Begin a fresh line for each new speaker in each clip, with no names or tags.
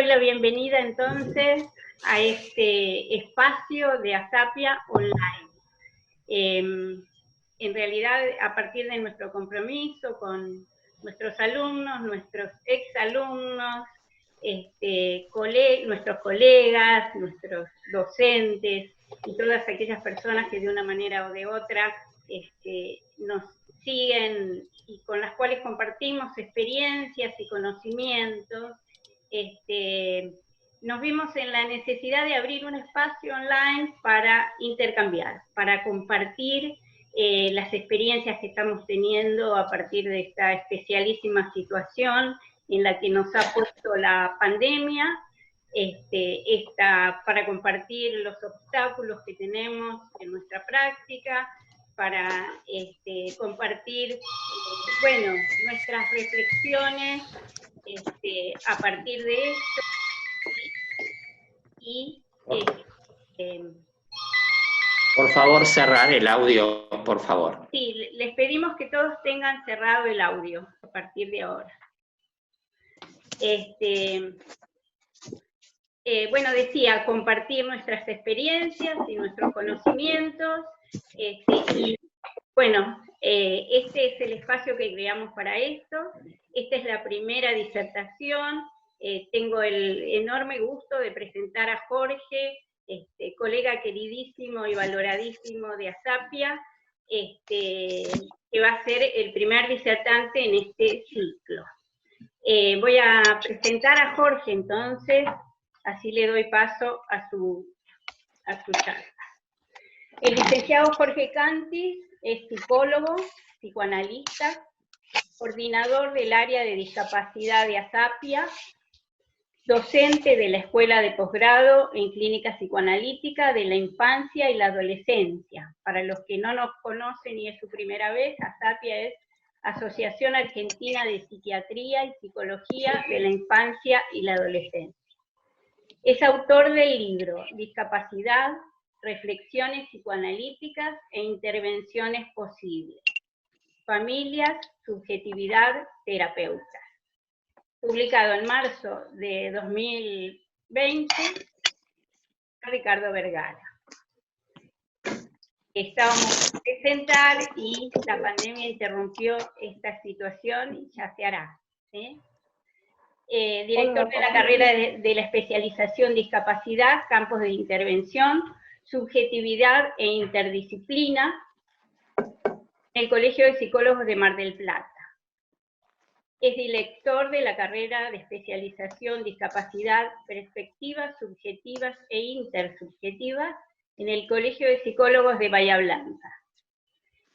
la bienvenida entonces a este espacio de ASAPIA online. En realidad, a partir de nuestro compromiso con nuestros alumnos, nuestros exalumnos, nuestros colegas, nuestros docentes y todas aquellas personas que de una manera o de otra nos siguen y con las cuales compartimos experiencias y conocimientos, nos vimos en la necesidad de abrir un espacio online para intercambiar, para compartir las experiencias que estamos teniendo a partir de esta especialísima situación en la que nos ha puesto la pandemia, para compartir los obstáculos que tenemos en nuestra práctica, para compartir, bueno, nuestras reflexiones a partir de esto. Y
por favor, cerrar el audio, por favor.
Sí, les pedimos que todos tengan cerrado el audio a partir de ahora. Bueno, decía, compartir nuestras experiencias y nuestros conocimientos, y bueno, este es el espacio que creamos para esto. Esta es la primera disertación. Tengo el enorme gusto de presentar a Jorge, colega queridísimo y valoradísimo de ASAPIA, que va a ser el primer disertante en este ciclo. Voy a presentar a Jorge entonces, así le doy paso a su charla. El licenciado Jorge Cantis es psicólogo, psicoanalista, coordinador del área de discapacidad de ASAPIA, docente de la Escuela de Posgrado en Clínica Psicoanalítica de la Infancia y la Adolescencia. Para los que no nos conocen y es su primera vez, ASAPIA es Asociación Argentina de Psiquiatría y Psicología de la Infancia y la Adolescencia. Es autor del libro Discapacidad, Reflexiones Psicoanalíticas e Intervenciones Posibles. Familias, Subjetividad, Terapeutas. Publicado en marzo de 2020, Ricardo Vergara. Estábamos a presentar y la pandemia interrumpió esta situación y ya se hará. Director de la carrera de la especialización Discapacidad, Campos de Intervención, Subjetividad e Interdisciplina, en el Colegio de Psicólogos de Mar del Plata. Es director de la carrera de especialización Discapacidad, Perspectivas Subjetivas e Intersubjetivas en el Colegio de Psicólogos de Bahía Blanca.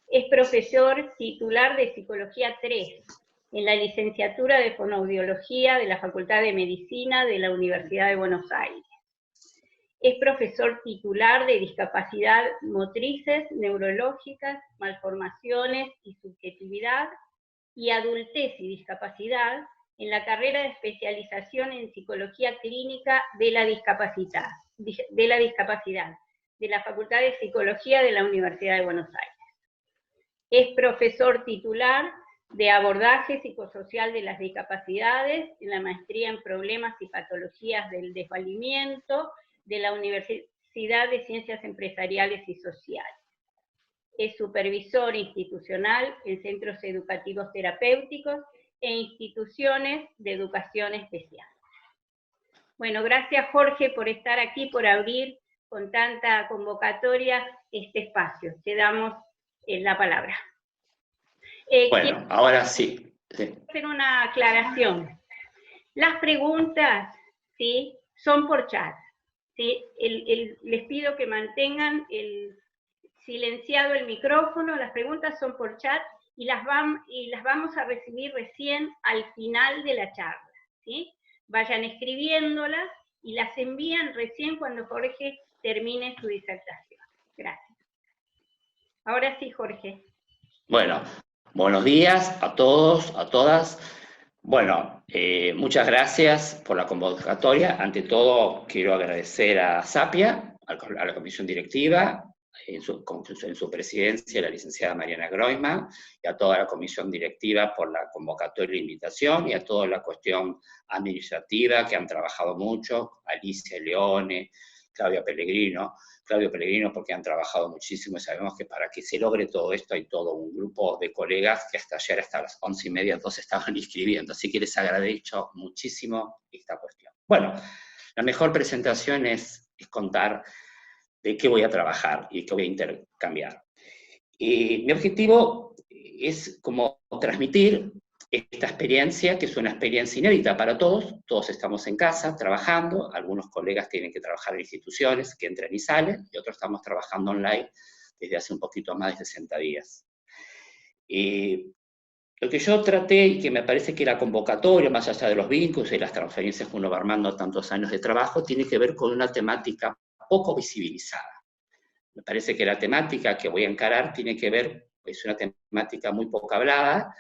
Es profesor titular de Psicología 3 en la licenciatura de Fonoaudiología de la Facultad de Medicina de la Universidad de Buenos Aires. Es profesor titular de Discapacidad Motrices, Neurológicas, Malformaciones y Subjetividad, y Adultez y Discapacidad en la carrera de especialización en Psicología Clínica de la Discapacidad de la Facultad de Psicología de la Universidad de Buenos Aires. Es profesor titular de Abordaje Psicosocial de las Discapacidades en la Maestría en Problemas y Patologías del Desvalimiento de la Universidad de Ciencias Empresariales y Sociales. Es supervisor institucional en centros educativos terapéuticos e instituciones de educación especial. Bueno, gracias Jorge por estar aquí, por abrir con tanta convocatoria este espacio. Te damos la palabra.
Bueno, ahora sí.
Hacer una aclaración. Las preguntas, ¿sí?, son por chat. ¿Sí? Les pido que mantengan silenciado el micrófono, las preguntas son por chat y las vamos a recibir recién al final de la charla, ¿sí? Vayan escribiéndolas y las envían recién cuando Jorge termine su disertación. Gracias. Ahora sí, Jorge.
Bueno, buenos días a todos, a todas. Bueno, muchas gracias por la convocatoria. Ante todo, quiero agradecer a ASAPIA, a la comisión directiva, en su presidencia, la licenciada Mariana Groisman, y a toda la comisión directiva por la convocatoria e invitación, y a toda la cuestión administrativa que han trabajado mucho, Alicia Leone, Claudio Pellegrino porque han trabajado muchísimo, y sabemos que para que se logre todo esto hay todo un grupo de colegas que hasta ayer, hasta las 11:30, todos estaban inscribiendo, así que les agradezco muchísimo esta cuestión. Bueno, la mejor presentación es contar de qué voy a trabajar y qué voy a intercambiar. Mi objetivo es como transmitir esta experiencia, que es una experiencia inédita para todos estamos en casa trabajando, algunos colegas tienen que trabajar en instituciones que entran y salen, y otros estamos trabajando online desde hace un poquito más de 60 días. Lo que yo traté, y que me parece que la convocatoria, más allá de los vínculos y las transferencias que uno va armando tantos años de trabajo, tiene que ver con una temática poco visibilizada. Me parece que la temática que voy a encarar tiene que ver, es una temática muy poco hablada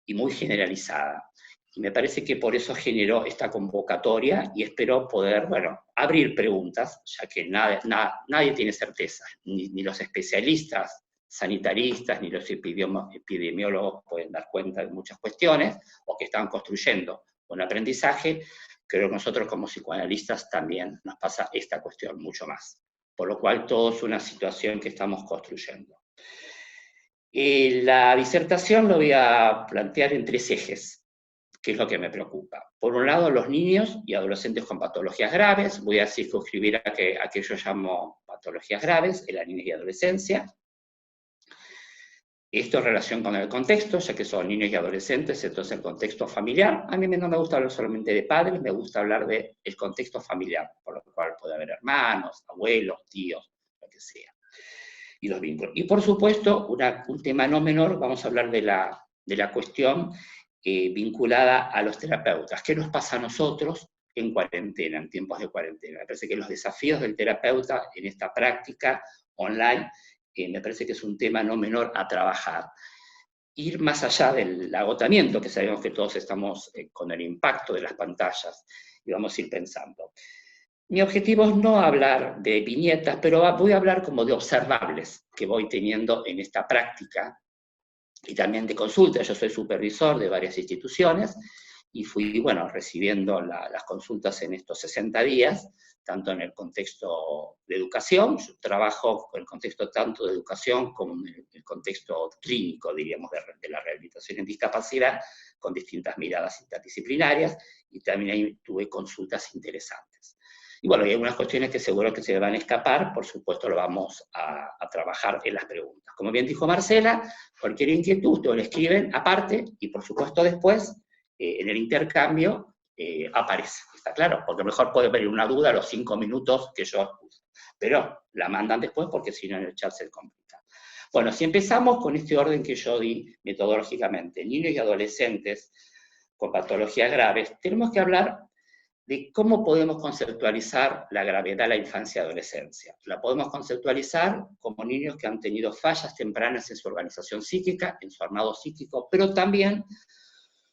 y muy generalizada. Y me parece que por eso generó esta convocatoria y espero poder, bueno, abrir preguntas, ya que nadie tiene certeza, ni los especialistas sanitaristas, ni los epidemiólogos pueden dar cuenta de muchas cuestiones, o que están construyendo un aprendizaje. Creo que nosotros como psicoanalistas también nos pasa esta cuestión mucho más. Por lo cual todo es una situación que estamos construyendo. La disertación lo voy a plantear en 3 ejes, que es lo que me preocupa. Por un lado, los niños y adolescentes con patologías graves, voy a circunscribir a que yo llamo patologías graves en la niñez y adolescencia. Esto en relación con el contexto, ya que son niños y adolescentes, entonces el contexto familiar. A mí no me gusta hablar solamente de padres, me gusta hablar del contexto familiar, por lo cual puede haber hermanos, abuelos, tíos, lo que sea. Y los vínculos. Y por supuesto, un tema no menor, vamos a hablar de la cuestión vinculada a los terapeutas. ¿Qué nos pasa a nosotros en cuarentena, en tiempos de cuarentena? Me parece que los desafíos del terapeuta en esta práctica online, me parece que es un tema no menor a trabajar. Ir más allá del agotamiento, que sabemos que todos estamos con el impacto de las pantallas, y vamos a ir pensando. Mi objetivo es no hablar de viñetas, pero voy a hablar como de observables que voy teniendo en esta práctica, y también de consultas. Yo soy supervisor de varias instituciones, y fui, bueno, recibiendo las consultas en estos 60 días, tanto en el contexto de educación, yo trabajo con el contexto tanto de educación como en el contexto clínico, diríamos, de la rehabilitación en discapacidad, con distintas miradas interdisciplinarias, y también ahí tuve consultas interesantes. Y bueno, hay algunas cuestiones que seguro que se me van a escapar, por supuesto lo vamos a trabajar en las preguntas. Como bien dijo Marcela, cualquier inquietud ustedes le escriben aparte, y por supuesto después, en el intercambio, aparece, ¿está claro? Porque mejor puede venir una duda a los 5 minutos que yo puse, pero la mandan después porque si no en el chat se complica. Bueno, si empezamos con este orden que yo di metodológicamente, niños y adolescentes con patologías graves, tenemos que hablar de cómo podemos conceptualizar la gravedad de la infancia y adolescencia. La podemos conceptualizar como niños que han tenido fallas tempranas en su organización psíquica, en su armado psíquico, pero también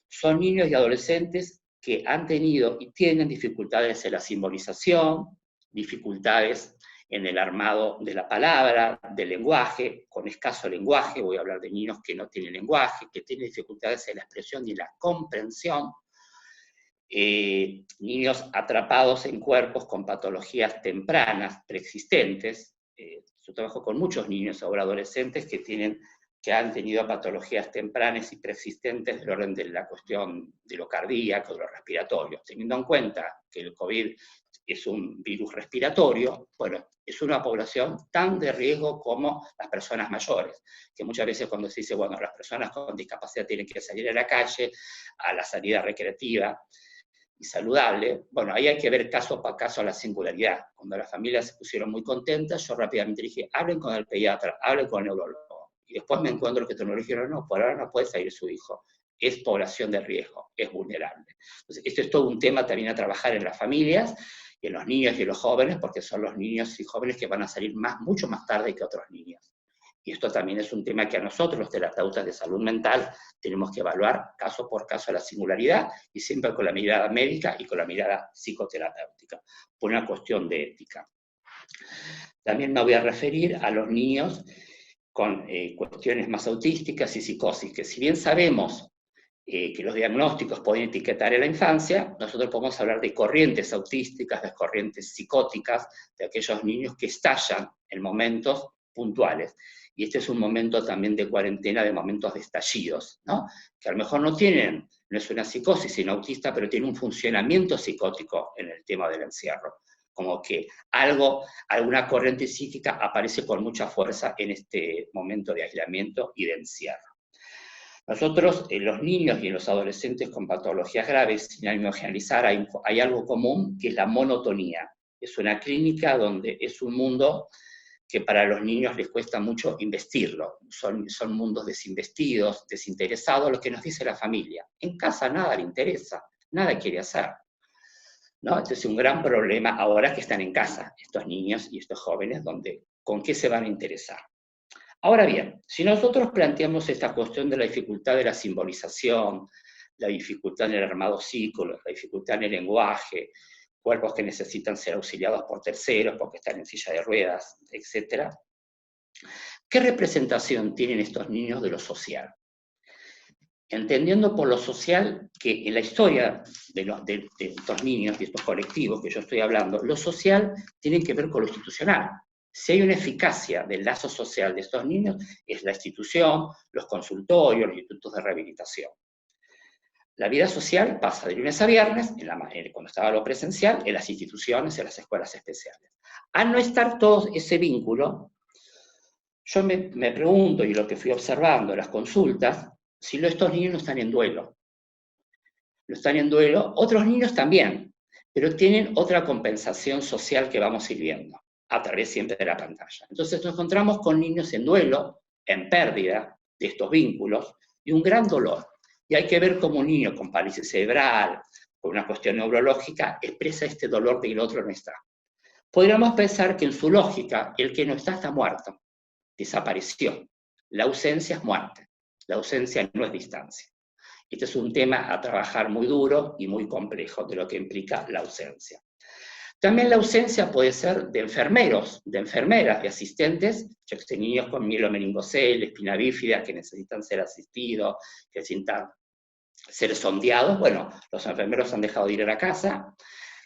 son niños y adolescentes que han tenido y tienen dificultades en la simbolización, dificultades en el armado de la palabra, del lenguaje, con escaso lenguaje. Voy a hablar de niños que no tienen lenguaje, que tienen dificultades en la expresión y en la comprensión. Niños atrapados en cuerpos con patologías tempranas, preexistentes. Yo trabajo con muchos niños ahora adolescentes que han tenido patologías tempranas y preexistentes del orden de la cuestión de lo cardíaco, de lo respiratorio. Teniendo en cuenta que el COVID es un virus respiratorio, bueno, es una población tan de riesgo como las personas mayores, que muchas veces cuando se dice, bueno, las personas con discapacidad tienen que salir a la calle, a la salida recreativa y saludable, bueno, ahí hay que ver caso por caso la singularidad. Cuando las familias se pusieron muy contentas, yo rápidamente dije, hablen con el pediatra, hablen con el neurólogo. Y después me encuentro que me dijeron, no, por ahora no puede salir su hijo, es población de riesgo, es vulnerable. Entonces, esto es todo un tema también a trabajar en las familias, y en los niños y en los jóvenes, porque son los niños y jóvenes que van a salir mucho más tarde que otros niños. Y esto también es un tema que a nosotros, los terapeutas de salud mental, tenemos que evaluar caso por caso la singularidad, y siempre con la mirada médica y con la mirada psicoterapéutica, por una cuestión de ética. También me voy a referir a los niños con cuestiones más autísticas y psicosis, que si bien sabemos que los diagnósticos pueden etiquetar en la infancia, nosotros podemos hablar de corrientes autísticas, de corrientes psicóticas, de aquellos niños que estallan en momentos puntuales. Y este es un momento también de cuarentena, de momentos de estallidos, ¿no? Que a lo mejor no es una psicosis, sino autista, pero tiene un funcionamiento psicótico en el tema del encierro. Como que alguna corriente psíquica aparece con mucha fuerza en este momento de aislamiento y de encierro. Nosotros, en los niños y en los adolescentes con patologías graves, sin ánimo de generalizar, hay algo común, que es la monotonía. Es una clínica donde es un mundo que para los niños les cuesta mucho investirlo. Son mundos desinvestidos, desinteresados, lo que nos dice la familia. En casa nada le interesa, nada quiere hacer, ¿no? Este es un gran problema ahora que están en casa, estos niños y estos jóvenes, ¿con qué se van a interesar? Ahora bien, si nosotros planteamos esta cuestión de la dificultad de la simbolización, la dificultad en el armado psíquico, la dificultad en el lenguaje, cuerpos que necesitan ser auxiliados por terceros porque están en silla de ruedas, etc., ¿qué representación tienen estos niños de lo social? Entendiendo por lo social que en la historia de estos niños y estos colectivos que yo estoy hablando, lo social tiene que ver con lo institucional. Si hay una eficacia del lazo social de estos niños, es la institución, los consultorios, los institutos de rehabilitación. La vida social pasa de lunes a viernes, cuando estaba lo presencial, en las instituciones, en las escuelas especiales. Al no estar todo ese vínculo, yo me pregunto, y lo que fui observando en las consultas, si estos niños no están en duelo. No están en duelo, otros niños también, pero tienen otra compensación social que vamos a ir viendo, a través siempre de la pantalla. Entonces nos encontramos con niños en duelo, en pérdida de estos vínculos, y un gran dolor. Y hay que ver cómo un niño con parálisis cerebral, con una cuestión neurológica, expresa este dolor de que el otro no está. Podríamos pensar que en su lógica, el que no está muerto, desapareció. La ausencia es muerte, la ausencia no es distancia. Este es un tema a trabajar muy duro y muy complejo de lo que implica la ausencia. También la ausencia puede ser de enfermeros, de enfermeras, de asistentes, yo que sé, niños con mielomeningocele, espina bífida, que necesitan ser asistidos, que necesitan ser sondeados. Bueno, los enfermeros han dejado de ir a la casa,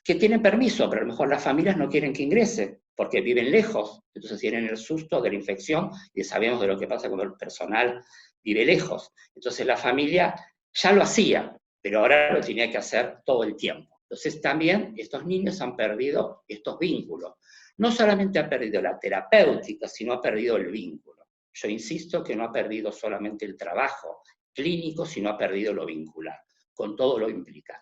que tienen permiso, pero a lo mejor las familias no quieren que ingrese, porque viven lejos, entonces tienen el susto de la infección, y sabemos de lo que pasa cuando el personal vive lejos. Entonces la familia ya lo hacía, pero ahora lo tenía que hacer todo el tiempo. Entonces también estos niños han perdido estos vínculos. No solamente ha perdido la terapéutica, sino ha perdido el vínculo. Yo insisto que no ha perdido solamente el trabajo clínico, sino ha perdido lo vincular, con todo lo implica.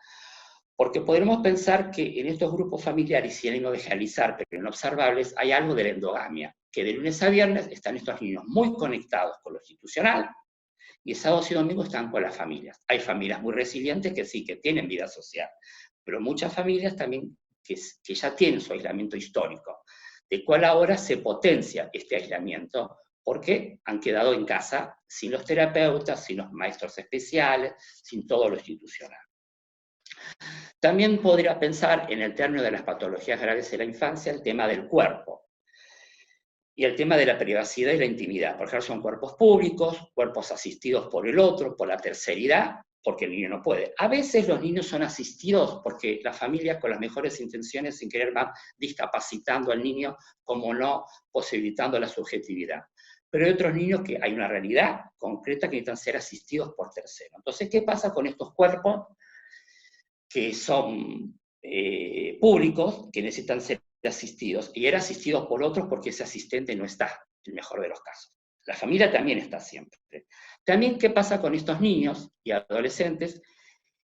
Porque podremos pensar que en estos grupos familiares, sin ánimo de generalizar, pero inobservables, hay algo de la endogamia, que de lunes a viernes están estos niños muy conectados con lo institucional, y sábados y domingos están con las familias. Hay familias muy resilientes que sí, que tienen vida social, pero muchas familias también que ya tienen su aislamiento histórico, del cual ahora se potencia este aislamiento, porque han quedado en casa sin los terapeutas, sin los maestros especiales, sin todo lo institucional. También podría pensar en el término de las patologías graves de la infancia el tema del cuerpo y el tema de la privacidad y la intimidad. Por ejemplo, son cuerpos públicos, cuerpos asistidos por el otro, por la terceridad, porque el niño no puede. A veces los niños son asistidos porque la familia, con las mejores intenciones, sin querer, va discapacitando al niño, como no posibilitando la subjetividad. Pero hay otros niños que hay una realidad concreta que necesitan ser asistidos por terceros. Entonces, ¿qué pasa con estos cuerpos que son públicos, que necesitan ser asistidos, y eran asistidos por otros porque ese asistente no está, en el mejor de los casos? La familia también está siempre. También, ¿qué pasa con estos niños y adolescentes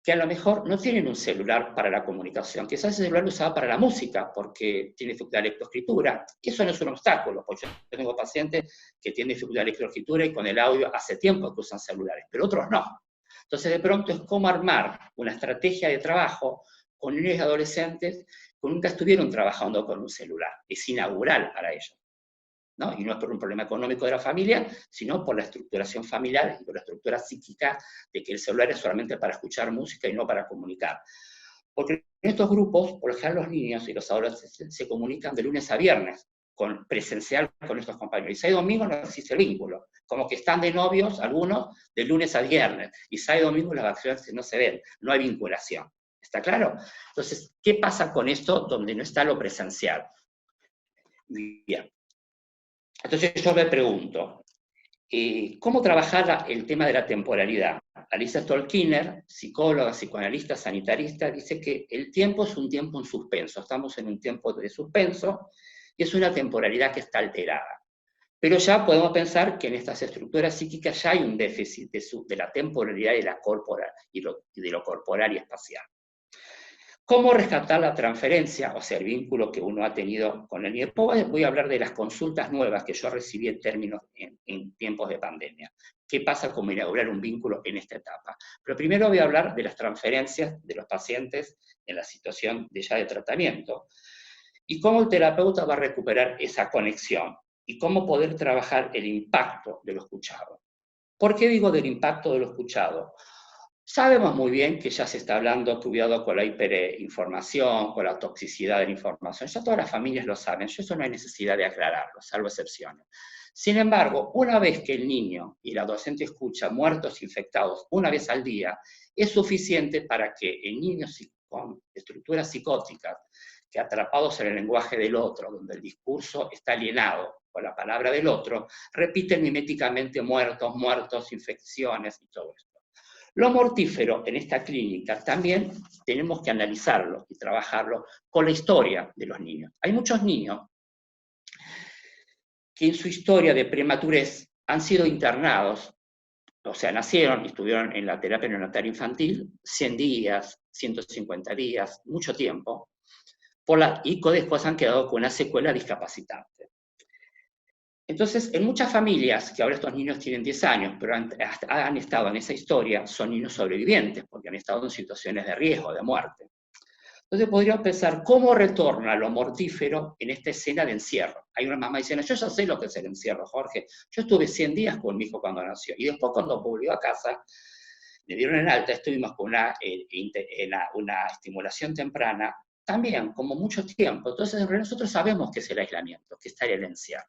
que a lo mejor no tienen un celular para la comunicación? Quizás ese celular lo usaba para la música, porque tiene dificultad de lectoescritura. Eso no es un obstáculo, porque yo tengo pacientes que tienen dificultad de lectoescritura y con el audio hace tiempo que usan celulares, pero otros no. Entonces, de pronto es cómo armar una estrategia de trabajo con niños y adolescentes que nunca estuvieron trabajando con un celular. Es inaugural para ellos, ¿no? Y no es por un problema económico de la familia, sino por la estructuración familiar y por la estructura psíquica de que el celular es solamente para escuchar música y no para comunicar. Porque en estos grupos, por lo general los niños y los adolescentes se comunican de lunes a viernes, presencial con estos compañeros. Y sábado y domingo no existe el vínculo. Como que están de novios algunos de lunes a viernes. Y sábado y domingo las vacaciones no se ven, no hay vinculación. ¿Está claro? Entonces, ¿qué pasa con esto donde no está lo presencial? Bien. Entonces yo me pregunto, ¿cómo trabajar el tema de la temporalidad? Alicia Stolkiner, psicóloga, psicoanalista, sanitarista, dice que el tiempo es un tiempo en suspenso. Estamos en un tiempo de suspenso y es una temporalidad que está alterada. Pero ya podemos pensar que en estas estructuras psíquicas ya hay un déficit de la temporalidad y de lo corporal y espacial. ¿Cómo rescatar la transferencia, o sea, el vínculo que uno ha tenido con el niño? Voy a hablar de las consultas nuevas que yo recibí en tiempos de pandemia. ¿Qué pasa con inaugurar un vínculo en esta etapa? Pero primero voy a hablar de las transferencias de los pacientes en la situación ya de tratamiento y cómo el terapeuta va a recuperar esa conexión y cómo poder trabajar el impacto de lo escuchado. ¿Por qué digo del impacto de lo escuchado? Sabemos muy bien que ya se está hablando, cuidado con la hiperinformación, con la toxicidad de la información. Ya todas las familias lo saben, eso no hay necesidad de aclararlo, salvo excepciones. Sin embargo, una vez que el niño y el adolescente escucha muertos infectados una vez al día, es suficiente para que el niño con estructuras psicóticas, que atrapados en el lenguaje del otro, donde el discurso está alienado con la palabra del otro, repiten miméticamente muertos, muertos, infecciones y todo esto. Lo mortífero en esta clínica también tenemos que analizarlo y trabajarlo con la historia de los niños. Hay muchos niños que en su historia de prematurez han sido internados, o sea, nacieron y estuvieron en la terapia neonatal infantil 100 días, 150 días, mucho tiempo, y después han quedado con una secuela discapacitante. Entonces, en muchas familias, que ahora estos niños tienen 10 años, pero han estado en esa historia, son niños sobrevivientes, porque han estado en situaciones de riesgo, de muerte. Entonces podríamos pensar, ¿cómo retorna lo mortífero en esta escena de encierro? Hay una mamá diciendo, yo ya sé lo que es el encierro, Jorge. Yo estuve 100 días con mi hijo cuando nació, y después cuando volvió a casa, le dieron en alta, estuvimos con una estimulación temprana, también, como mucho tiempo. Entonces, nosotros sabemos que es el aislamiento, que está en el encierro.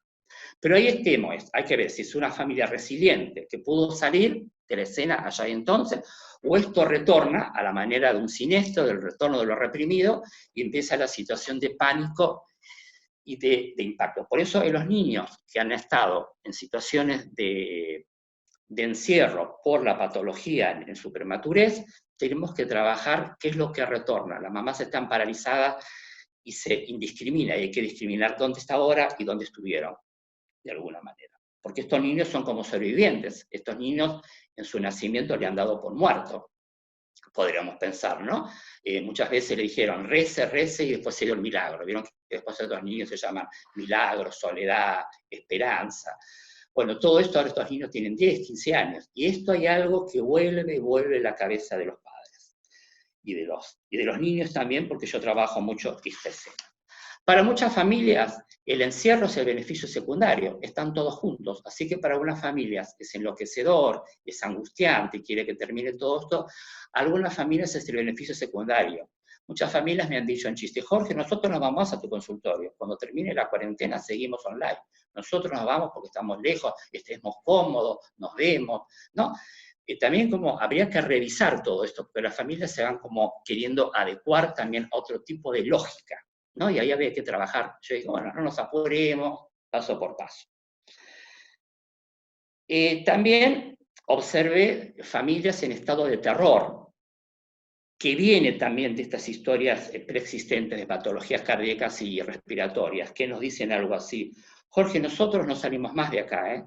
Pero ahí hay que ver si es una familia resiliente que pudo salir de la escena allá y entonces, o esto retorna a la manera de un siniestro, del retorno de lo reprimido, y empieza la situación de pánico y de impacto. Por eso en los niños que han estado en situaciones de encierro por la patología en su prematurez, tenemos que trabajar qué es lo que retorna. Las mamás están paralizadas y se indiscrimina, y hay que discriminar dónde está ahora y dónde estuvieron, de alguna manera. Porque estos niños son como sobrevivientes. Estos niños en su nacimiento le han dado por muerto, podríamos pensar, ¿no? Muchas veces le dijeron, rece, rece, y después se dio el milagro. Vieron que después estos niños se llaman milagro, soledad, esperanza. Bueno, todo esto ahora estos niños tienen 10, 15 años, y esto hay algo que vuelve la cabeza de los padres, y de los niños también, porque yo trabajo mucho esta escena. Para muchas familias, el encierro es el beneficio secundario, están todos juntos, así que para algunas familias es enloquecedor, es angustiante, quiere que termine todo esto, algunas familias es el beneficio secundario. Muchas familias me han dicho en chiste, Jorge, nosotros nos vamos a tu consultorio, cuando termine la cuarentena seguimos online, nosotros nos vamos porque estamos lejos, estemos cómodos, nos vemos, ¿no? También como habría que revisar todo esto, porque las familias se van como queriendo adecuar también a otro tipo de lógica, ¿no? Y ahí había que trabajar. Yo digo, bueno, no nos apuremos, paso por paso. También observé familias en estado de terror, que viene también de estas historias preexistentes de patologías cardíacas y respiratorias, que nos dicen algo así, Jorge, nosotros no salimos más de acá, ¿eh?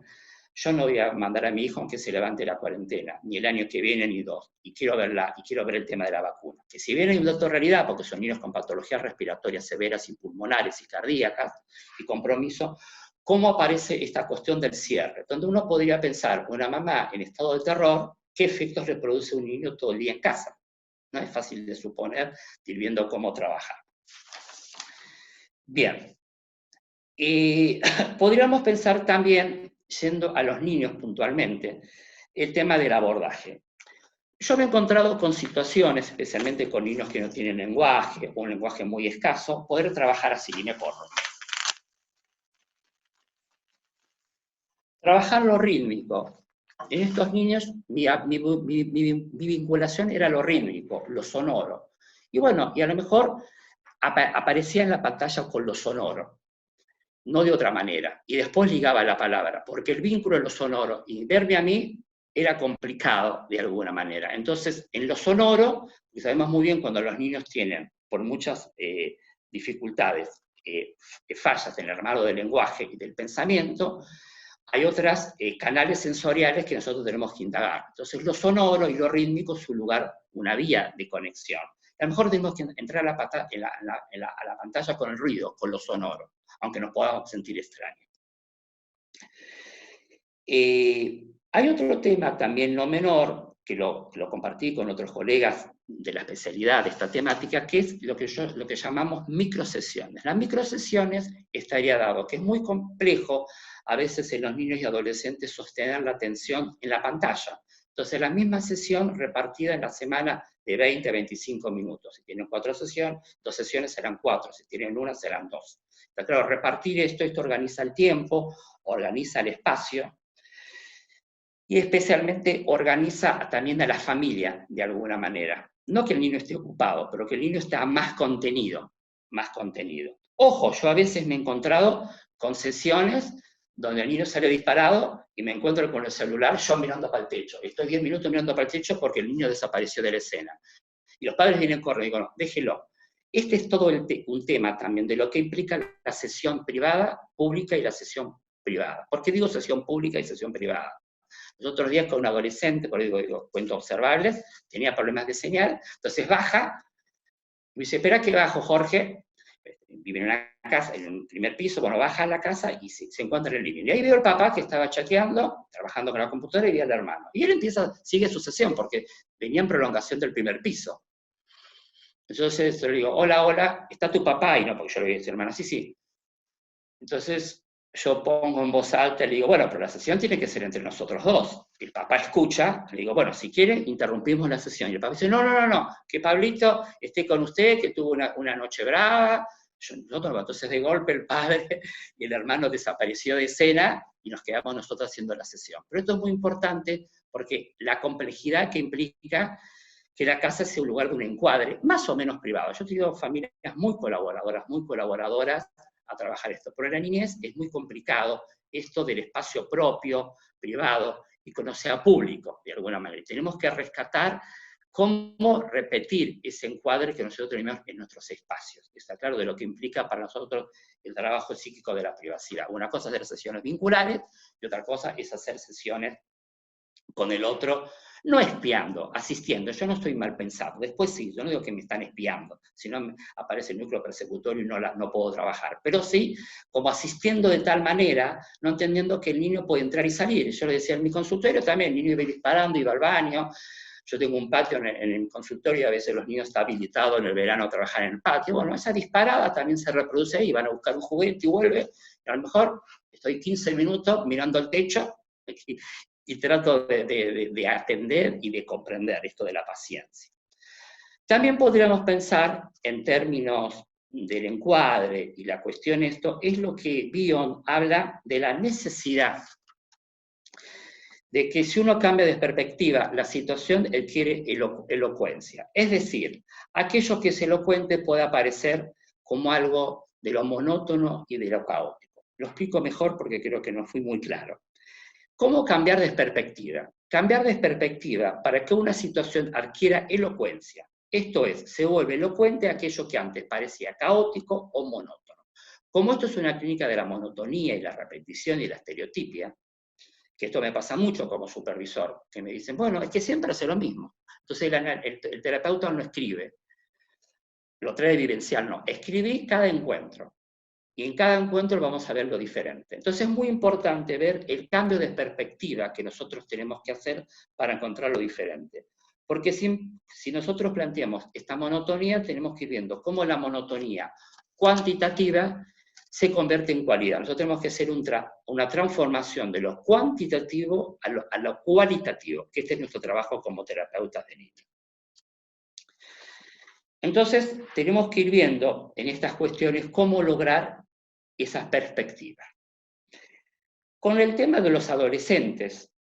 Yo no voy a mandar a mi hijo aunque se levante la cuarentena, ni el año que viene ni 2, y quiero ver el tema de la vacuna. Que si bien hay un dato de realidad, porque son niños con patologías respiratorias severas y pulmonares y cardíacas, y compromiso, ¿cómo aparece esta cuestión del cierre? Donde uno podría pensar, una mamá en estado de terror, ¿qué efectos reproduce un niño todo el día en casa? No es fácil de suponer, ir viendo cómo trabajar. Bien. Podríamos pensar también, yendo a los niños puntualmente, el tema del abordaje. Yo me he encontrado con situaciones, especialmente con niños que no tienen lenguaje, o un lenguaje muy escaso, poder trabajar así, y me corro. Trabajar lo rítmico. En estos niños, mi vinculación era lo rítmico, lo sonoro. Y bueno, y a lo mejor aparecía en la pantalla con lo sonoro, no de otra manera. Y después ligaba la palabra, porque el vínculo en lo sonoro y verme a mí era complicado de alguna manera. Entonces, en lo sonoro, y sabemos muy bien cuando los niños tienen, por muchas dificultades, fallas en el armado del lenguaje y del pensamiento, hay otros canales sensoriales que nosotros tenemos que indagar. Entonces, lo sonoro y lo rítmico es un lugar, una vía de conexión. A lo mejor tenemos que entrar a la pantalla con el ruido, con lo sonoro, aunque nos podamos sentir extraños. Hay otro tema también no menor, que lo compartí con otros colegas de la especialidad de esta temática, que es lo que llamamos microsesiones. Las microsesiones estaría dado que es muy complejo a veces en los niños y adolescentes sostener la atención en la pantalla. Entonces, la misma sesión repartida en la semana de 20 a 25 minutos. Si tienen 4 sesiones, 2 sesiones serán 4, si tienen 1 serán 2. Está claro, repartir esto organiza el tiempo, organiza el espacio, y especialmente organiza también a la familia de alguna manera. No que el niño esté ocupado, pero que el niño está más contenido, más contenido. Ojo, yo a veces me he encontrado con sesiones donde el niño sale disparado y me encuentro con el celular yo mirando para el techo. Estoy 10 minutos mirando para el techo porque el niño desapareció de la escena. Y los padres vienen corriendo y digo, no, déjelo. Este es todo un tema también de lo que implica la sesión privada, pública y la sesión privada. ¿Por qué digo sesión pública y sesión privada? Los otros días con un adolescente, por eso digo cuentos observables, tenía problemas de señal, entonces baja, y me dice, espera que bajo, Jorge, vive en una casa, en un primer piso, bueno, baja a la casa y se encuentra en el living. Y ahí veo al papá que estaba chateando, trabajando con la computadora, y ve al hermano. Y él sigue su sesión, porque venía en prolongación del primer piso. Entonces yo le digo, hola, hola, ¿está tu papá? Y no, porque yo le voy a decir, hermano, sí, sí. Entonces yo pongo en voz alta y le digo, bueno, pero la sesión tiene que ser entre nosotros dos. El papá escucha, le digo, bueno, si quiere, interrumpimos la sesión. Y el papá dice, no, que Pablito esté con usted, que tuvo una noche brava. Entonces de golpe el padre y el hermano desapareció de escena y nos quedamos nosotros haciendo la sesión. Pero esto es muy importante porque la complejidad que implica que la casa sea un lugar de un encuadre, más o menos privado. Yo he tenido familias muy colaboradoras a trabajar esto. Pero en la niñez es muy complicado esto del espacio propio, privado, y que no sea público, de alguna manera. Y tenemos que rescatar cómo repetir ese encuadre que nosotros tenemos en nuestros espacios. Está claro de lo que implica para nosotros el trabajo psíquico de la privacidad. Una cosa es hacer sesiones vinculares y otra cosa es hacer sesiones con el otro, no espiando, asistiendo. Yo no estoy mal pensado. Después sí, yo no digo que me están espiando, si no aparece el núcleo persecutorio y no puedo trabajar. Pero sí, como asistiendo de tal manera, no entendiendo que el niño puede entrar y salir. Yo le decía en mi consultorio también, el niño iba disparando, iba al baño. Yo tengo un patio en el consultorio, a veces los niños están habilitados en el verano a trabajar en el patio. Bueno, esa disparada también se reproduce ahí, van a buscar un juguete y vuelve. Y a lo mejor estoy 15 minutos mirando al techo y trato de atender y de comprender esto de la paciencia. También podríamos pensar en términos del encuadre y la cuestión esto, es lo que Bion habla de la necesidad de que si uno cambia de perspectiva la situación, adquiere elocuencia. Es decir, aquello que es elocuente puede aparecer como algo de lo monótono y de lo caótico. Lo explico mejor porque creo que no fui muy claro. ¿Cómo cambiar de perspectiva? Cambiar de perspectiva para que una situación adquiera elocuencia. Esto es, se vuelve elocuente aquello que antes parecía caótico o monótono. Como esto es una clínica de la monotonía y la repetición y la estereotipia, que esto me pasa mucho como supervisor, que me dicen, bueno, es que siempre hace lo mismo. Entonces el terapeuta no escribe, lo trae vivencial, no. Escribí cada encuentro. Y en cada encuentro vamos a ver lo diferente. Entonces es muy importante ver el cambio de perspectiva que nosotros tenemos que hacer para encontrar lo diferente. Porque si nosotros planteamos esta monotonía, tenemos que ir viendo cómo la monotonía cuantitativa se convierte en cualidad. Nosotros tenemos que hacer una transformación de lo cuantitativo a lo cualitativo, que este es nuestro trabajo como terapeutas de niños. Entonces, tenemos que ir viendo en estas cuestiones cómo lograr esas perspectivas. Con el tema de los adolescentes,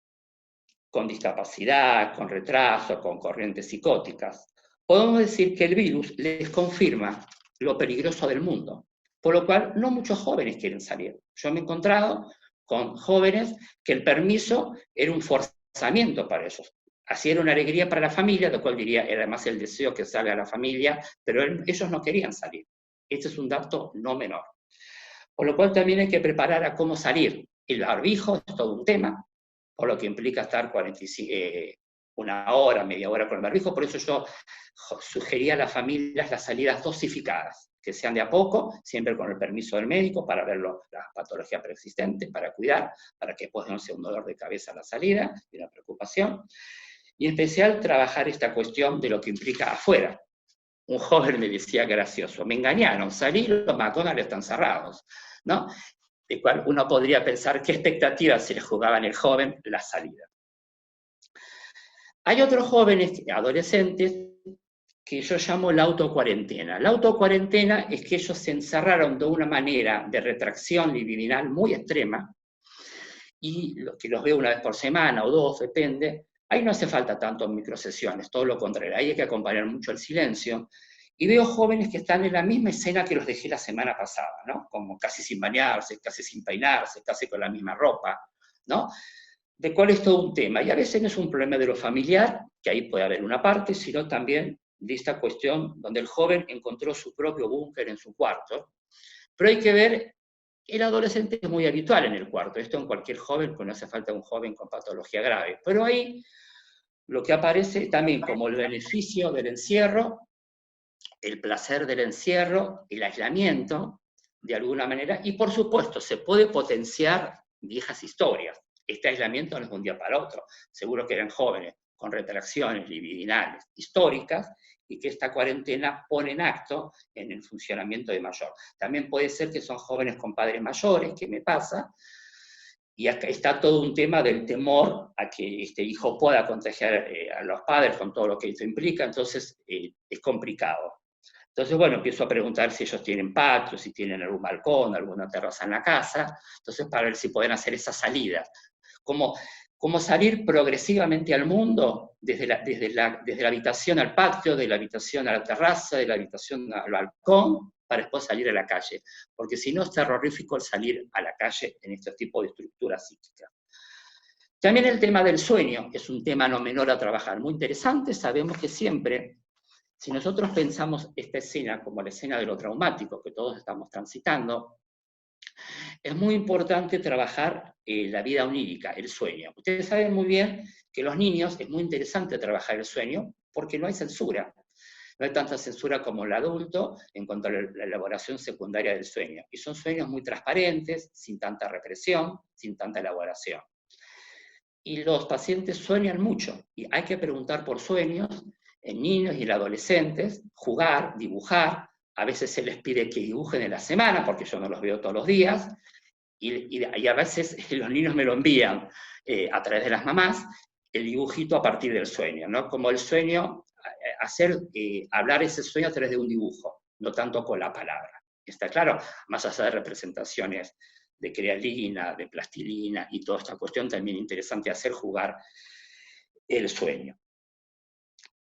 con discapacidad, con retraso, con corrientes psicóticas, podemos decir que el virus les confirma lo peligroso del mundo, por lo cual no muchos jóvenes quieren salir. Yo me he encontrado con jóvenes que el permiso era un forzamiento para ellos. Así era una alegría para la familia, lo cual diría, era además el deseo que salga la familia, pero ellos no querían salir. Este es un dato no menor. Por lo cual también hay que preparar a cómo salir. El barbijo es todo un tema, por lo que implica estar 45, una hora, media hora con el barbijo. Por eso yo sugería a las familias las salidas dosificadas, que sean de a poco, siempre con el permiso del médico, para ver las patologías preexistentes, para cuidar, para que después no sea un dolor de cabeza a la salida y una preocupación. Y en especial trabajar esta cuestión de lo que implica afuera. Un joven me decía gracioso, me engañaron, salí, los McDonald's están cerrados, ¿no? De cual uno podría pensar qué expectativas se le jugaba en el joven la salida. Hay otros jóvenes, adolescentes, que yo llamo la autocuarentena. La autocuarentena es que ellos se encerraron de una manera de retracción libidinal muy extrema, y que los veo una vez por semana o dos, depende. Ahí no hace falta tanto microsesiones, todo lo contrario, ahí hay que acompañar mucho el silencio. Y veo jóvenes que están en la misma escena que los dejé la semana pasada, ¿no? Como casi sin bañarse, casi sin peinarse, casi con la misma ropa, ¿no? De cuál es todo un tema. Y a veces no es un problema de lo familiar, que ahí puede haber una parte, sino también de esta cuestión donde el joven encontró su propio búnker en su cuarto. Pero hay que ver, el adolescente es muy habitual en el cuarto, esto en cualquier joven, pues no hace falta un joven con patología grave. Pero ahí lo que aparece también como el beneficio del encierro, el placer del encierro, el aislamiento, de alguna manera, y por supuesto se puede potenciar viejas historias. Este aislamiento no es de un día para otro, seguro que eran jóvenes con retracciones libidinales históricas, y que esta cuarentena pone en acto en el funcionamiento de mayor. También puede ser que son jóvenes con padres mayores, que me pasa, y acá está todo un tema del temor a que este hijo pueda contagiar a los padres con todo lo que esto implica, entonces es complicado. Entonces, bueno, empiezo a preguntar si ellos tienen patio, si tienen algún balcón, alguna terraza en la casa, entonces para ver si pueden hacer esas salidas. Cómo salir progresivamente al mundo, desde la habitación al patio, de la habitación a la terraza, de la habitación al balcón, para después salir a la calle. Porque si no es terrorífico el salir a la calle en este tipo de estructuras psíquicas. También el tema del sueño es un tema no menor a trabajar, muy interesante. Sabemos que siempre, si nosotros pensamos esta escena como la escena de lo traumático que todos estamos transitando, es muy importante trabajar la vida onírica, el sueño. Ustedes saben muy bien que los niños es muy interesante trabajar el sueño porque no hay censura. No hay tanta censura como el adulto en cuanto a la elaboración secundaria del sueño. Y son sueños muy transparentes, sin tanta represión, sin tanta elaboración. Y los pacientes sueñan mucho, y hay que preguntar por sueños en niños y en adolescentes, jugar, dibujar. A veces se les pide que dibujen en la semana, porque yo no los veo todos los días, y a veces los niños me lo envían a través de las mamás, el dibujito a partir del sueño, ¿no? Como el sueño, hablar ese sueño a través de un dibujo, no tanto con la palabra. ¿Está claro? Más allá de representaciones de crealina, de plastilina y toda esta cuestión, también interesante hacer jugar el sueño.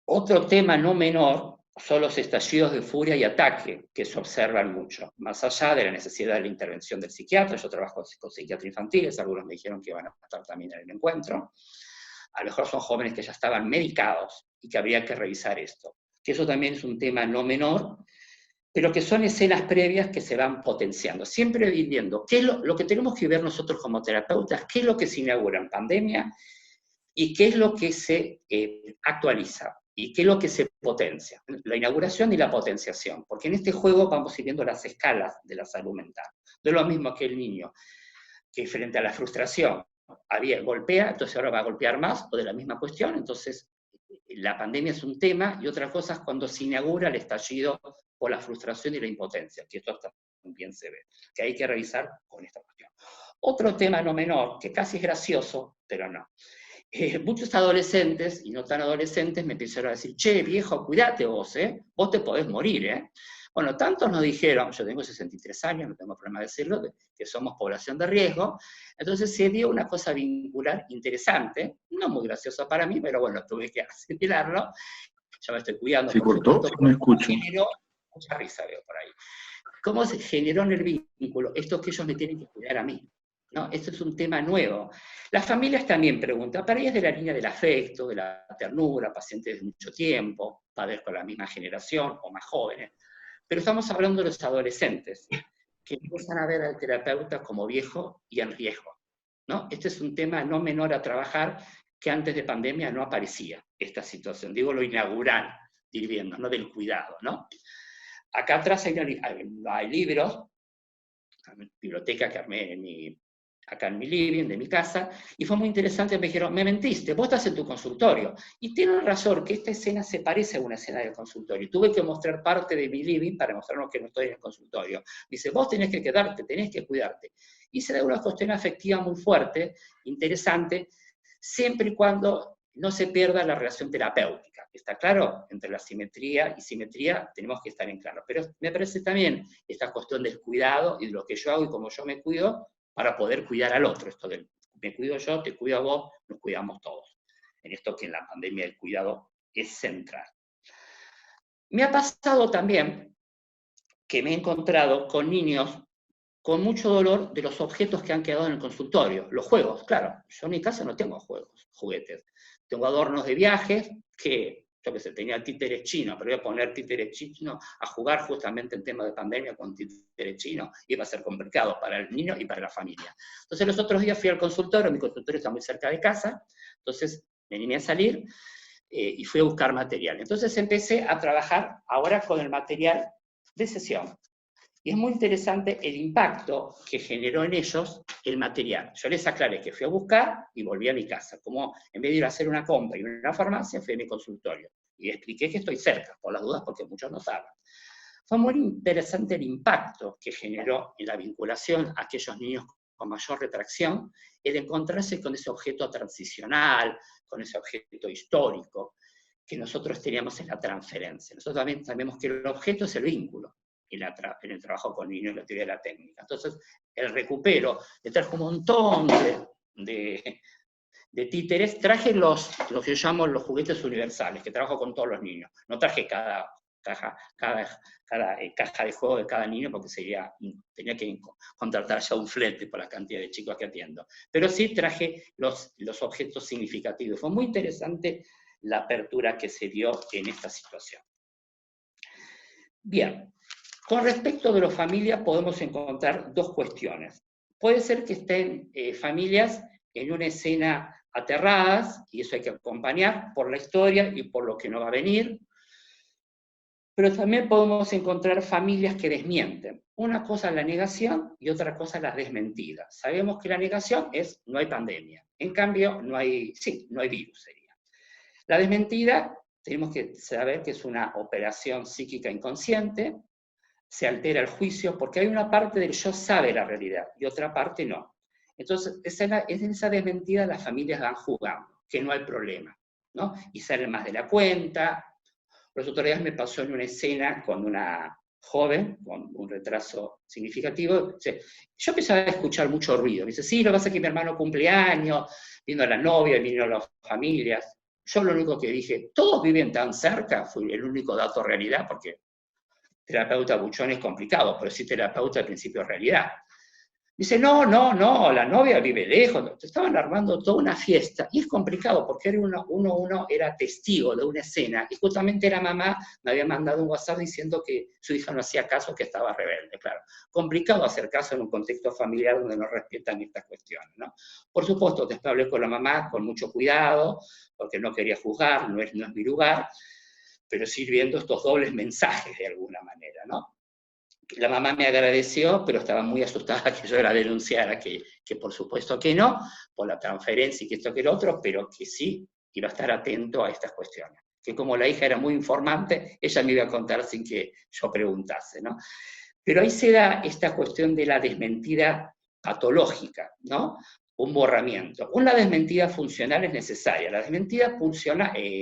Otro tema no menor son los estallidos de furia y ataque, que se observan mucho, más allá de la necesidad de la intervención del psiquiatra. Yo trabajo con psiquiatras infantiles, algunos me dijeron que van a estar también en el encuentro. A lo mejor son jóvenes que ya estaban medicados y que habría que revisar esto. Que eso también es un tema no menor, pero que son escenas previas que se van potenciando. Siempre viendo qué es lo que tenemos que ver nosotros como terapeutas, qué es lo que se inaugura en pandemia y qué es lo que se actualiza y qué es lo que se potencia. La inauguración y la potenciación, porque en este juego vamos viendo las escalas de la salud mental. No es lo mismo que el niño que frente a la frustración golpea, entonces ahora va a golpear más, o de la misma cuestión. Entonces la pandemia es un tema, y otra cosa es cuando se inaugura el estallido por la frustración y la impotencia, que esto bien se ve, que hay que revisar con esta cuestión. Otro tema no menor, que casi es gracioso, pero no. Muchos adolescentes, y no tan adolescentes, me empezaron a decir, che, viejo, cuídate vos, vos te podés morir, Bueno, tantos nos dijeron, yo tengo 63 años, no tengo problema de decirlo, que somos población de riesgo, entonces se dio una cosa vincular interesante, no muy graciosa para mí, pero bueno, tuve que asimilarlo, ya me estoy cuidando,
¿Se
por
cortó?
supuesto,
No escucho.
generó mucha risa, veo por ahí. ¿Cómo se generó en el vínculo? Esto que ellos me tienen que cuidar a mí, ¿no? Esto es un tema nuevo. Las familias también preguntan, para ellas de la línea del afecto, de la ternura, pacientes de mucho tiempo, padres con la misma generación o más jóvenes, pero estamos hablando de los adolescentes, que empiezan a ver al terapeuta como viejo y en riesgo, ¿no? Este es un tema no menor a trabajar, que antes de pandemia no aparecía esta situación, digo lo inaugural, viviendo, ¿no? Del cuidado, ¿no? Acá atrás hay libros, una biblioteca que armé acá en mi living, de mi casa, y fue muy interesante, me dijeron, me mentiste, vos estás en tu consultorio. Y tienen razón, que esta escena se parece a una escena del consultorio. Tuve que mostrar parte de mi living para mostrarnos que no estoy en el consultorio. Dice, vos tenés que quedarte, tenés que cuidarte. Y se da una cuestión afectiva muy fuerte, interesante, siempre y cuando no se pierda la relación terapéutica. ¿Está claro? Entre la simetría y simetría tenemos que estar en claro. Pero me parece también esta cuestión del cuidado y de lo que yo hago y cómo yo me cuido para poder cuidar al otro. Esto del me cuido yo, te cuido a vos, nos cuidamos todos. En esto que en la pandemia el cuidado es central. Me ha pasado también que me he encontrado con niños con mucho dolor de los objetos que han quedado en el consultorio. Los juegos, claro. Yo en mi casa no tengo juguetes. Tengo adornos de viajes que, yo qué sé, tenía títeres chinos, pero voy a poner títeres chinos a jugar justamente en tema de pandemia con títeres chinos. Iba a ser complicado para el niño y para la familia. Entonces los otros días fui al consultorio, mi consultorio está muy cerca de casa, entonces me animé a salir y fui a buscar material. Entonces empecé a trabajar ahora con el material de sesión. Y es muy interesante el impacto que generó en ellos el material. Yo les aclaré que fui a buscar y volví a mi casa. Como en vez de ir a hacer una compra y una farmacia, fui a mi consultorio. Y expliqué que estoy cerca, por las dudas, porque muchos no saben. Fue muy interesante el impacto que generó en la vinculación a aquellos niños con mayor retracción, el encontrarse con ese objeto transicional, con ese objeto histórico, que nosotros teníamos en la transferencia. Nosotros también sabemos que el objeto es el vínculo en el trabajo con niños, en la teoría de la técnica. Entonces, el recupero, le traje un montón de títeres, traje los que yo llamo los juguetes universales, que trabajo con todos los niños. No traje cada caja de juego de cada niño, porque tenía que contratar ya un flete por la cantidad de chicos que atiendo. Pero sí traje los objetos significativos. Fue muy interesante la apertura que se dio en esta situación. Bien. Con respecto de las familias podemos encontrar dos cuestiones. Puede ser que estén familias en una escena aterradas, y eso hay que acompañar por la historia y por lo que no va a venir, pero también podemos encontrar familias que desmienten. Una cosa es la negación y otra cosa es la desmentida. Sabemos que la negación es no hay pandemia, en cambio no hay virus sería. La desmentida tenemos que saber que es una operación psíquica inconsciente, se altera el juicio, porque hay una parte del yo sabe la realidad y otra parte no. Entonces, en esa desmentida las familias van jugando, que no hay problema, ¿no? Y salen más de la cuenta. Los otros días me pasó en una escena con una joven, con un retraso significativo. Yo empezaba a escuchar mucho ruido. Me dice, sí, lo que pasa es que mi hermano cumpleaños, vino a la novia, vino a las familias. Yo lo único que dije, ¿todos viven tan cerca? Fue el único dato realidad, porque terapeuta buchón es complicado, pero sí terapeuta al principio es realidad. Dice, no, la novia vive lejos. Estaban armando toda una fiesta, y es complicado, porque uno era testigo de una escena, y justamente la mamá me había mandado un WhatsApp diciendo que su hija no hacía caso, que estaba rebelde, claro. Complicado hacer caso en un contexto familiar donde no respetan estas cuestiones, ¿no? Por supuesto, después hablé con la mamá con mucho cuidado, porque no quería juzgar, no es mi lugar, pero sí viendo estos dobles mensajes de alguna manera, ¿no? La mamá me agradeció, pero estaba muy asustada que yo la denunciara, que por supuesto que no, por la transferencia y que esto que lo otro, pero que sí iba a estar atento a estas cuestiones. Que como la hija era muy informante, ella me iba a contar sin que yo preguntase, ¿no? Pero ahí se da esta cuestión de la desmentida patológica, ¿no? Un borramiento. Una desmentida funcional es necesaria. La desmentida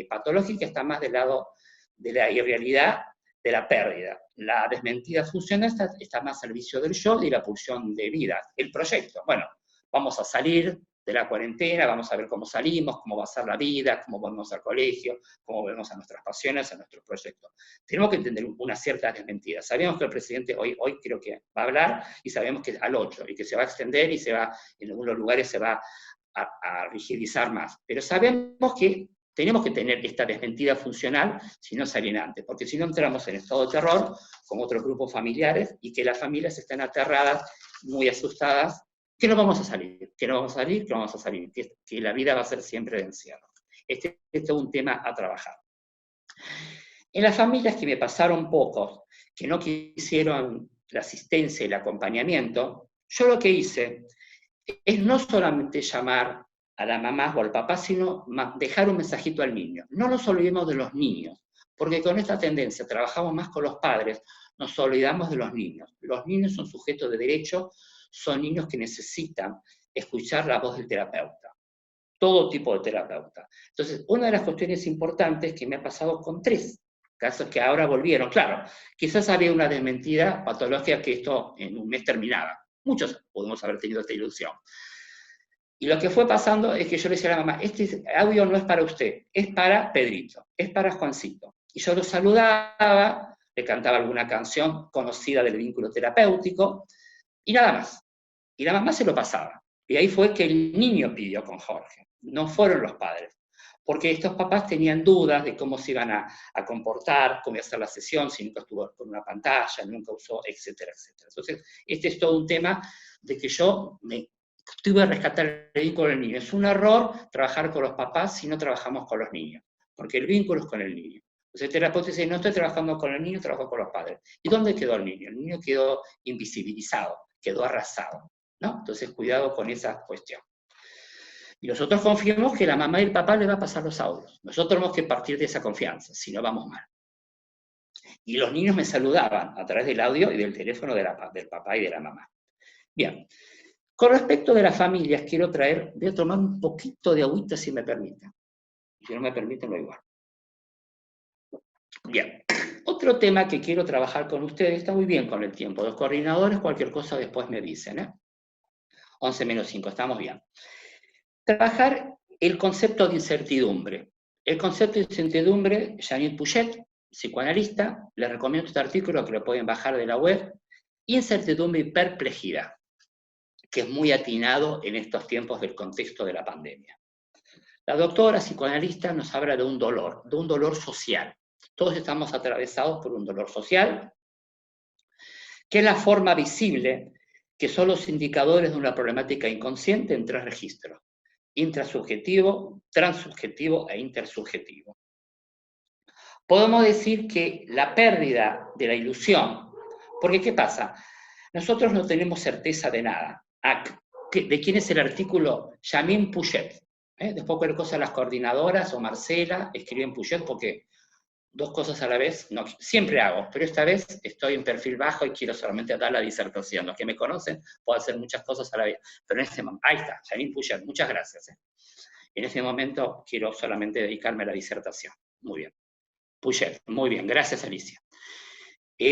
patológica está más del lado de la irrealidad, de la pérdida. La desmentida funcional está más al servicio del yo y la pulsión de vida, el proyecto. Bueno, vamos a salir de la cuarentena, vamos a ver cómo salimos, cómo va a ser la vida, cómo volvemos al colegio, cómo volvemos a nuestras pasiones, a nuestros proyectos. Tenemos que entender una cierta desmentida. Sabemos que el presidente hoy creo que va a hablar y sabemos que al 8 y que se va a extender y se va, en algunos lugares se va a rigidizar más. Pero sabemos que tenemos que tener esta desmentida funcional si no salen antes, porque si no entramos en estado de terror con otros grupos familiares y que las familias están aterradas, muy asustadas, que no vamos a salir, que no vamos a salir, que no vamos a salir, que la vida va a ser siempre de encierro. Este es un tema a trabajar. En las familias que me pasaron pocos, que no quisieron la asistencia y el acompañamiento, yo lo que hice es no solamente llamar a la mamá o al papá, sino dejar un mensajito al niño. No nos olvidemos de los niños, porque con esta tendencia trabajamos más con los padres, nos olvidamos de los niños. Los niños son sujetos de derecho, son niños que necesitan escuchar la voz del terapeuta, todo tipo de terapeuta. Entonces, una de las cuestiones importantes que me ha pasado con 3 casos que ahora volvieron, claro, quizás había una desmentida patológica que esto en un mes terminaba. Muchos podemos haber tenido esta ilusión. Y lo que fue pasando es que yo le decía a la mamá, este audio no es para usted, es para Pedrito, es para Juancito. Y yo lo saludaba, le cantaba alguna canción conocida del vínculo terapéutico, y nada más. Y la mamá se lo pasaba. Y ahí fue que el niño pidió con Jorge, no fueron los padres. Porque estos papás tenían dudas de cómo se iban a comportar, cómo iba a ser la sesión, si nunca estuvo con una pantalla, nunca usó, etcétera, etcétera. Entonces, este es todo un tema de que yo tuve que rescatar el vínculo del niño. Es un error trabajar con los papás si no trabajamos con los niños, porque el vínculo es con el niño. Entonces el terapeuta dice, no estoy trabajando con el niño, trabajo con los padres. ¿Y dónde quedó el niño? El niño quedó invisibilizado, quedó arrasado, ¿no? Entonces cuidado con esa cuestión. Y nosotros confiamos que la mamá y el papá le va a pasar los audios. Nosotros tenemos que partir de esa confianza, si no vamos mal. Y los niños me saludaban a través del audio y del teléfono del papá y de la mamá. Bien. Con respecto de las familias, voy a tomar un poquito de agüita si me permiten. Si no me permiten, lo igual. Bien. Otro tema que quiero trabajar con ustedes, está muy bien con el tiempo. Los coordinadores, cualquier cosa después me dicen, 11 menos 5, estamos bien. Trabajar el concepto de incertidumbre. El concepto de incertidumbre, Janine Puget, psicoanalista, les recomiendo este artículo que lo pueden bajar de la web, Incertidumbre y perplejidad, que es muy atinado en estos tiempos del contexto de la pandemia. La doctora psicoanalista nos habla de un dolor social. Todos estamos atravesados por un dolor social, que es la forma visible, que son los indicadores de una problemática inconsciente en 3 registros: intrasubjetivo, transsubjetivo e intersubjetivo. Podemos decir que la pérdida de la ilusión, porque ¿qué pasa? Nosotros no tenemos certeza de nada. ¿De quién es el artículo? Janine Puget. Después cualquier cosa las coordinadoras o Marcela escriben Puget, porque 2 cosas a la vez, no, siempre hago, pero esta vez estoy en perfil bajo y quiero solamente dar la disertación. Los que me conocen puedo hacer muchas cosas a la vez, pero en este momento, ahí está, Janine Puget, muchas gracias. En este momento quiero solamente dedicarme a la disertación. Muy bien. Puget, muy bien, gracias Alicia.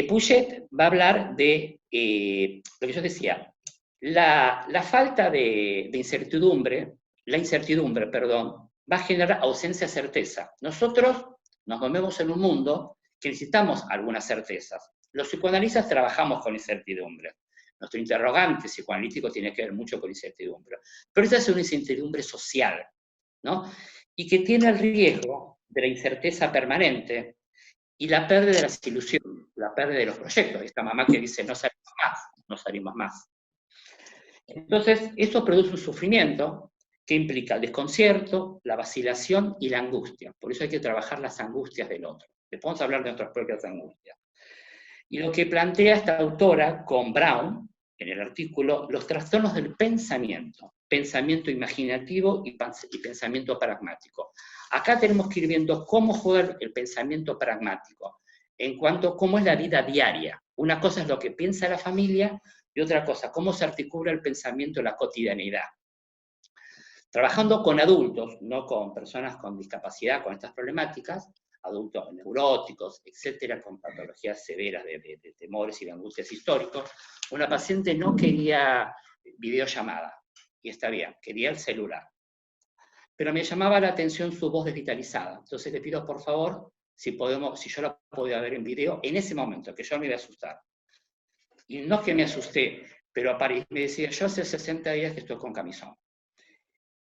Puget va a hablar de lo que yo decía, la falta de incertidumbre, va a generar ausencia de certeza. Nosotros nos movemos en un mundo que necesitamos algunas certezas. Los psicoanalistas trabajamos con incertidumbre. Nuestro interrogante psicoanalítico tiene que ver mucho con incertidumbre. Pero esta es una incertidumbre social, ¿no? Y que tiene el riesgo de la incerteza permanente y la pérdida de las ilusiones, la pérdida de los proyectos. Esta mamá que dice, no salimos más. Entonces, eso produce un sufrimiento que implica el desconcierto, la vacilación y la angustia. Por eso hay que trabajar las angustias del otro. Le podemos hablar de nuestras propias angustias. Y lo que plantea esta autora con Brown, en el artículo, los trastornos del pensamiento imaginativo y pensamiento pragmático. Acá tenemos que ir viendo cómo juega el pensamiento pragmático, en cuanto a cómo es la vida diaria, Una cosa es lo que piensa la familia y otra cosa, cómo se articula el pensamiento en la cotidianidad. Trabajando con adultos, no con personas con discapacidad, con estas problemáticas, adultos neuróticos, etcétera, con patologías severas de temores y de angustias históricos, una paciente no quería videollamada, y está bien, quería el celular. Pero me llamaba la atención su voz desvitalizada. Entonces le pido, por favor, si yo la podía ver en video, en ese momento, que yo me iba a asustar. Y no es que me asusté, pero me decía, yo hace 60 días que estoy con camisón.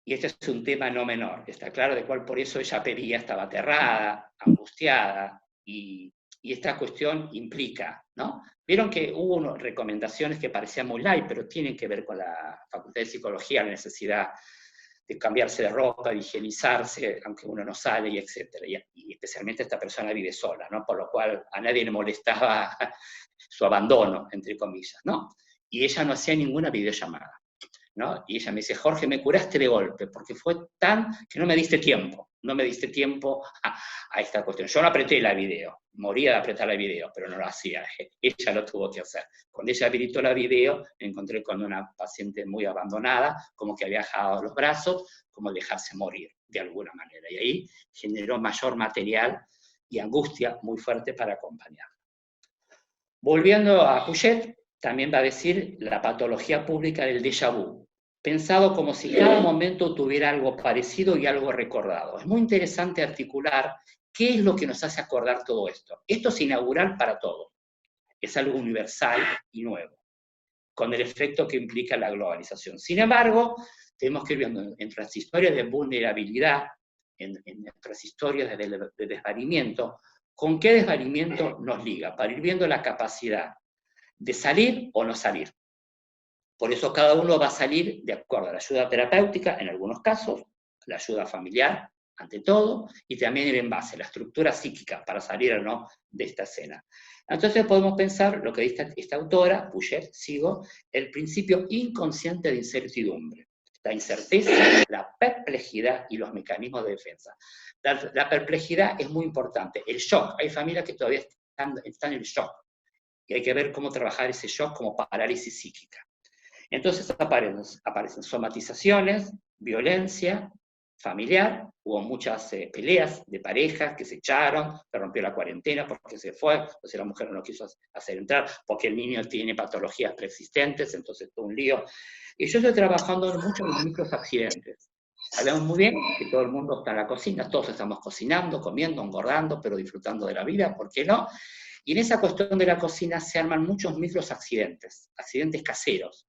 Y este es un tema no menor, está claro, de cual por eso ella pedía, estaba aterrada, angustiada, y esta cuestión implica, ¿no? Vieron que hubo recomendaciones que parecían muy light, pero tienen que ver con la Facultad de Psicología, la necesidad de cambiarse de ropa, de higienizarse, aunque uno no sale, y etcétera. Y especialmente esta persona vive sola, ¿no? Por lo cual a nadie le molestaba su abandono, entre comillas, ¿no? Y ella no hacía ninguna videollamada, ¿no? Y ella me dice, Jorge, me curaste de golpe, porque fue tan que no me diste tiempo a esta cuestión. Yo no apreté la video, moría de apretar la video, pero no lo hacía, ella lo tuvo que hacer. Cuando ella habilitó la video, me encontré con una paciente muy abandonada, como que había dejado los brazos, como dejarse morir, de alguna manera. Y ahí generó mayor material y angustia muy fuerte para acompañarla. Volviendo a Puget, también va a decir la patología pública del déjà vu, pensado como si cada momento tuviera algo parecido y algo recordado. Es muy interesante articular qué es lo que nos hace acordar todo esto. Esto es inaugural para todo, es algo universal y nuevo, con el efecto que implica la globalización. Sin embargo, tenemos que ir viendo en nuestras historias de vulnerabilidad, en nuestras historias de desvalimiento, con qué desvalimiento nos liga, para ir viendo la capacidad de salir o no salir. Por eso cada uno va a salir de acuerdo a la ayuda terapéutica, en algunos casos, la ayuda familiar, ante todo, y también el envase, la estructura psíquica, para salir o no de esta escena. Entonces podemos pensar, lo que dice esta autora, Puget, sigo, el principio inconsciente de incertidumbre. La incerteza, la perplejidad y los mecanismos de defensa. La perplejidad es muy importante. El shock, hay familias que todavía están en el shock, y hay que ver cómo trabajar ese shock como parálisis psíquica. Entonces aparecen somatizaciones, violencia familiar, hubo muchas peleas de parejas que se echaron, se rompió la cuarentena porque se fue, o sea, la mujer no lo quiso hacer entrar, porque el niño tiene patologías preexistentes, entonces todo un lío. Y yo estoy trabajando mucho en los micros accidentes. Sabemos muy bien que todo el mundo está en la cocina, todos estamos cocinando, comiendo, engordando, pero disfrutando de la vida, ¿por qué no? Y en esa cuestión de la cocina se arman muchos micros accidentes caseros,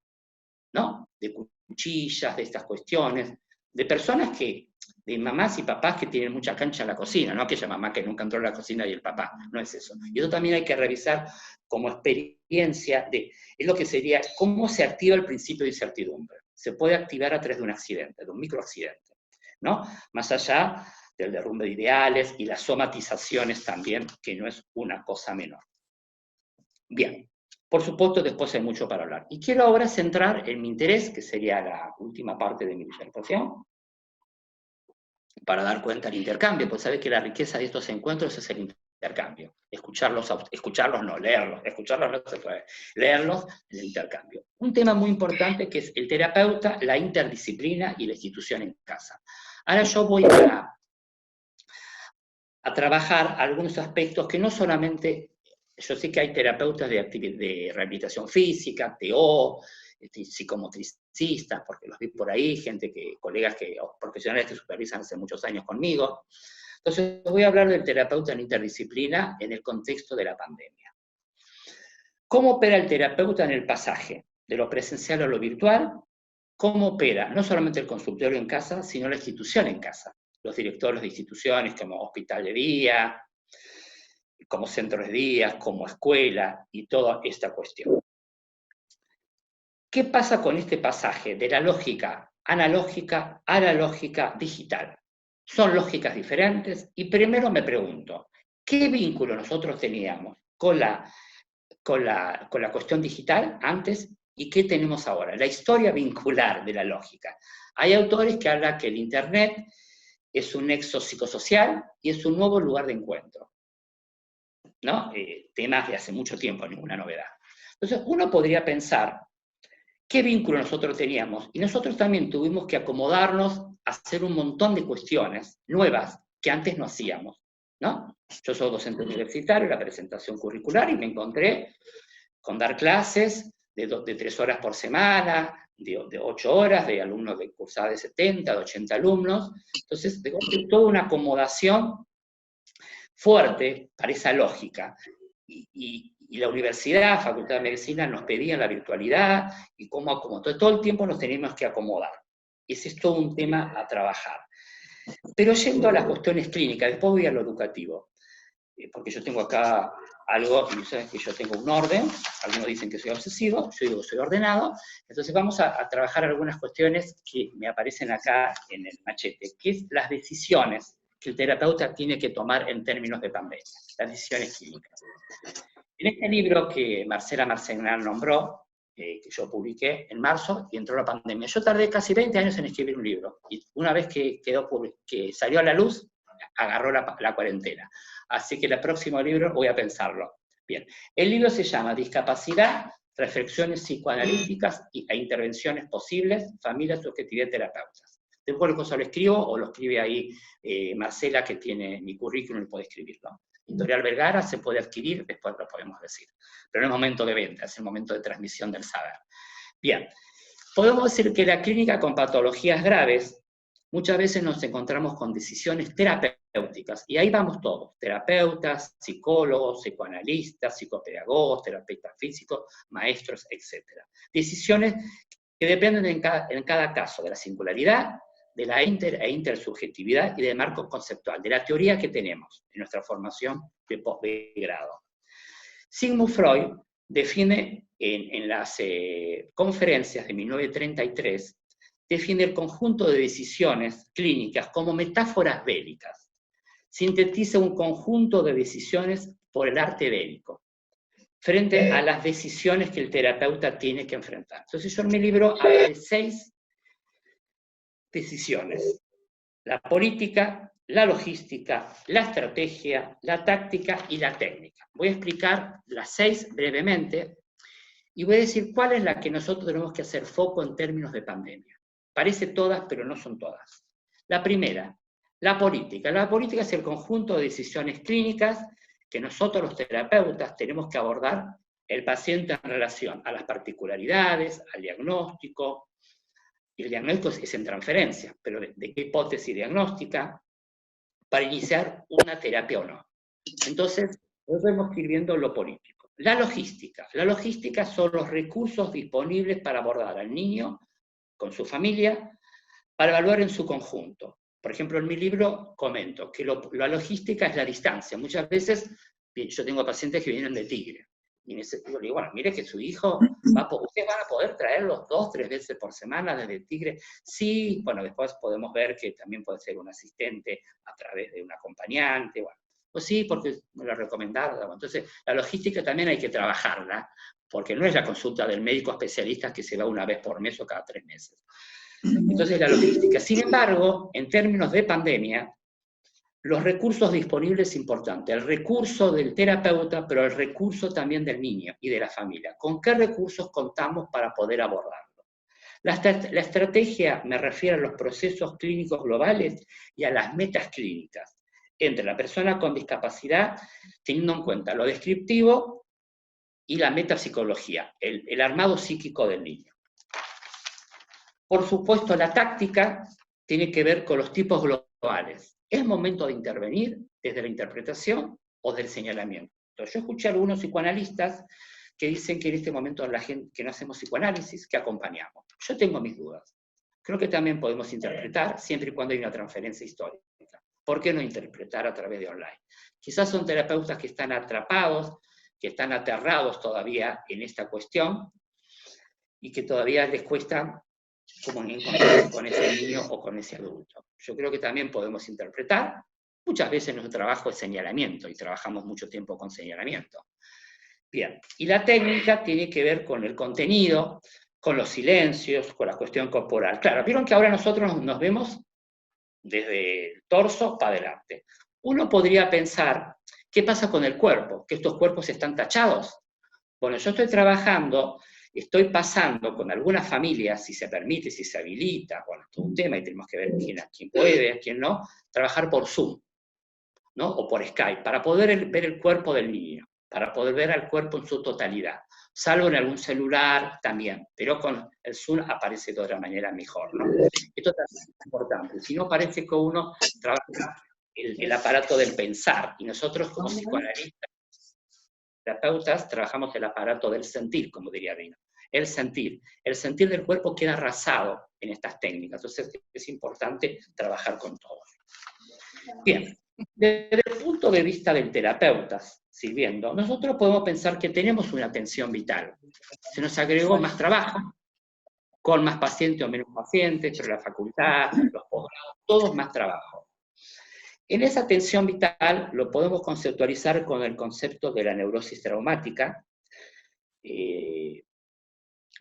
¿no? De cuchillas, de estas cuestiones, de personas de mamás y papás que tienen mucha cancha en la cocina, no aquella mamá que nunca entró en la cocina y el papá, no es eso. Y eso también hay que revisar como experiencia es lo que sería, cómo se activa el principio de incertidumbre. Se puede activar a través de un accidente, de un microaccidente, ¿no? Más allá del derrumbe de ideales y las somatizaciones también, que no es una cosa menor. Bien. Por supuesto, después hay mucho para hablar. Y quiero ahora centrar en mi interés, que sería la última parte de mi disertación, para dar cuenta del intercambio, pues sabés que la riqueza de estos encuentros es el intercambio. Escucharlos no, leerlos. Escucharlos no se puede. Leerlos, el intercambio. Un tema muy importante que es el terapeuta, la interdisciplina y la institución en casa. Ahora yo voy a trabajar algunos aspectos que no solamente... Yo sé que hay terapeutas de rehabilitación física, TO, psicomotricistas, porque los vi por ahí, colegas profesionales que supervisan hace muchos años conmigo. Entonces voy a hablar del terapeuta en interdisciplina en el contexto de la pandemia. ¿Cómo opera el terapeuta en el pasaje de lo presencial a lo virtual? ¿Cómo opera no solamente el consultorio en casa, sino la institución en casa? Los directores de instituciones como hospital de día, como centros de día, como escuela, y toda esta cuestión. ¿Qué pasa con este pasaje de la lógica analógica a la lógica digital? Son lógicas diferentes, y primero me pregunto, ¿qué vínculo nosotros teníamos con la cuestión digital antes y qué tenemos ahora? La historia vincular de la lógica. Hay autores que hablan que el Internet es un nexo psicosocial y es un nuevo lugar de encuentro. ¿no? Temas de hace mucho tiempo, ninguna novedad. Entonces, uno podría pensar qué vínculo nosotros teníamos, y nosotros también tuvimos que acomodarnos a hacer un montón de cuestiones nuevas que antes no hacíamos, ¿no? Yo soy docente universitario, la presentación curricular, y me encontré con dar clases de 3 horas por semana, de 8 horas, de alumnos de cursadas de 70, de 80 alumnos. Entonces, de toda una acomodación fuerte para esa lógica. Y la universidad, Facultad de Medicina, nos pedía la virtualidad y cómo acomodar. Todo el tiempo nos teníamos que acomodar. Ese es todo un tema a trabajar. Pero yendo a las cuestiones clínicas, después voy a lo educativo. Porque yo tengo acá algo, y saben que yo tengo un orden, algunos dicen que soy obsesivo, yo digo que soy ordenado, entonces vamos a trabajar algunas cuestiones que me aparecen acá en el machete, que es las decisiones que el terapeuta tiene que tomar en términos de pandemia, las decisiones clínicas. En este libro que Marcela Marcenal nombró, que yo publiqué en marzo, y entró la pandemia. Yo tardé casi 20 años en escribir un libro, y una vez que salió a la luz, agarró la cuarentena. Así que el próximo libro voy a pensarlo. Bien, el libro se llama Discapacidad, reflexiones psicoanalíticas e intervenciones posibles, familia, subjetividad, terapeutas. Después lo escribo, o lo escribe ahí Marcela, que tiene mi currículum y puede escribirlo. Editorial Vergara se puede adquirir, después lo podemos decir. Pero no es momento de venta, es el momento de transmisión del saber. Bien, podemos decir que la clínica con patologías graves, muchas veces nos encontramos con decisiones terapéuticas, y ahí vamos todos, terapeutas, psicólogos, psicoanalistas, psicopedagogos, terapeutas físicos, maestros, etc. Decisiones que dependen en cada caso de la singularidad, de la intersubjetividad y del marco conceptual, de la teoría que tenemos en nuestra formación de posgrado. Sigmund Freud define en las conferencias de 1933, define el conjunto de decisiones clínicas como metáforas bélicas. Sintetiza un conjunto de decisiones por el arte bélico, frente a las decisiones que el terapeuta tiene que enfrentar. Entonces yo en mi libro hablo de 6 decisiones: la política, la logística, la estrategia, la táctica y la técnica. Voy a explicar las 6 brevemente, y voy a decir cuál es la que nosotros tenemos que hacer foco en términos de pandemia. Parece todas, pero no son todas. La primera, la política. La política es el conjunto de decisiones clínicas que nosotros los terapeutas tenemos que abordar el paciente en relación a las particularidades, al diagnóstico. Y el diagnóstico es en transferencia, pero ¿de qué hipótesis diagnóstica? Para iniciar una terapia o no. Entonces, nosotros vamos escribiendo lo político. La logística son los recursos disponibles para abordar al niño con su familia, para evaluar en su conjunto. Por ejemplo, en mi libro comento que la logística es la distancia. Muchas veces yo tengo pacientes que vienen de Tigre, y me digo, bueno, mire que su hijo, ¿ustedes van a poder traerlos 2 o 3 veces por semana desde Tigre? Sí, bueno, después podemos ver que también puede ser un asistente a través de un acompañante, bueno. Pues sí, porque me lo recomendaron. Entonces, la logística también hay que trabajarla, porque no es la consulta del médico especialista que se va una vez por mes o cada 3 meses. Entonces, la logística. Sin embargo, en términos de pandemia, los recursos disponibles es importante. El recurso del terapeuta, pero el recurso también del niño y de la familia. ¿Con qué recursos contamos para poder abordarlo? La estrategia me refiero a los procesos clínicos globales y a las metas clínicas entre la persona con discapacidad, teniendo en cuenta lo descriptivo y la metapsicología, el armado psíquico del niño. Por supuesto, la táctica tiene que ver con los tipos globales. ¿Es momento de intervenir desde la interpretación o del señalamiento? Entonces, yo escuché a algunos psicoanalistas que dicen que en este momento la gente, que no hacemos psicoanálisis, que acompañamos. Yo tengo mis dudas. Creo que también podemos interpretar siempre y cuando hay una transferencia histórica. ¿Por qué no interpretar a través de online? Quizás son terapeutas que están atrapados, que están aterrados todavía en esta cuestión, y que todavía les cuesta como encontrarse con ese niño o con ese adulto. Yo creo que también podemos interpretar. Muchas veces nuestro trabajo es señalamiento, y trabajamos mucho tiempo con señalamiento. Bien, y la técnica tiene que ver con el contenido, con los silencios, con la cuestión corporal. Claro, vieron que ahora nosotros nos vemos desde el torso para adelante. Uno podría pensar ¿Qué pasa con el cuerpo? ¿Que estos cuerpos están tachados? Bueno, yo estoy trabajando, estoy pasando con algunas familias, si se permite, si se habilita, bueno, es todo un tema y tenemos que ver quién puede, quién no, trabajar por Zoom, ¿no? O por Skype, para poder ver el cuerpo del niño, para poder ver al cuerpo en su totalidad, salvo en algún celular también, pero con el Zoom aparece de otra manera mejor, ¿no? Esto también es importante, si no parece que uno trabaja el aparato del pensar, y nosotros como psicoanalistas, terapeutas, trabajamos el aparato del sentir, como diría Rino. El sentir del cuerpo queda arrasado en estas técnicas, entonces es importante trabajar con todos. Bien, desde el punto de vista del terapeuta, sirviendo, nosotros podemos pensar que tenemos una atención vital. Se nos agregó más trabajo, con más pacientes o menos pacientes, pero la facultad, los posgrados, todos más trabajo. En esa atención vital lo podemos conceptualizar con el concepto de la neurosis traumática.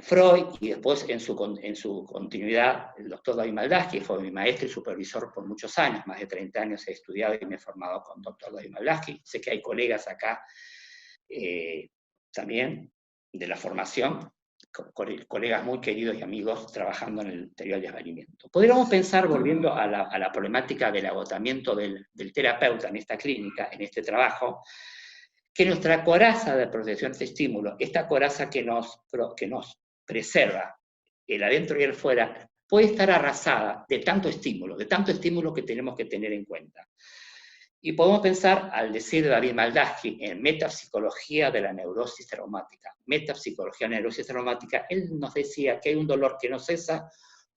Freud, y después en su continuidad, el doctor David Maldasky, que fue mi maestro y supervisor por muchos años, más de 30 años he estudiado y me he formado con el doctor David Maldasky. Sé que hay colegas acá también de la formación, colegas muy queridos y amigos trabajando en el teoría del desvanecimiento. Podríamos pensar, volviendo a la problemática del agotamiento del terapeuta en esta clínica, en este trabajo, que nuestra coraza de protección de estímulo, esta coraza que nos preserva el adentro y el fuera, puede estar arrasada de tanto estímulo que tenemos que tener en cuenta. Y podemos pensar, al decir David Maldasky, en metapsicología de la neurosis traumática. Metapsicología de la neurosis traumática, él nos decía que hay un dolor que no cesa,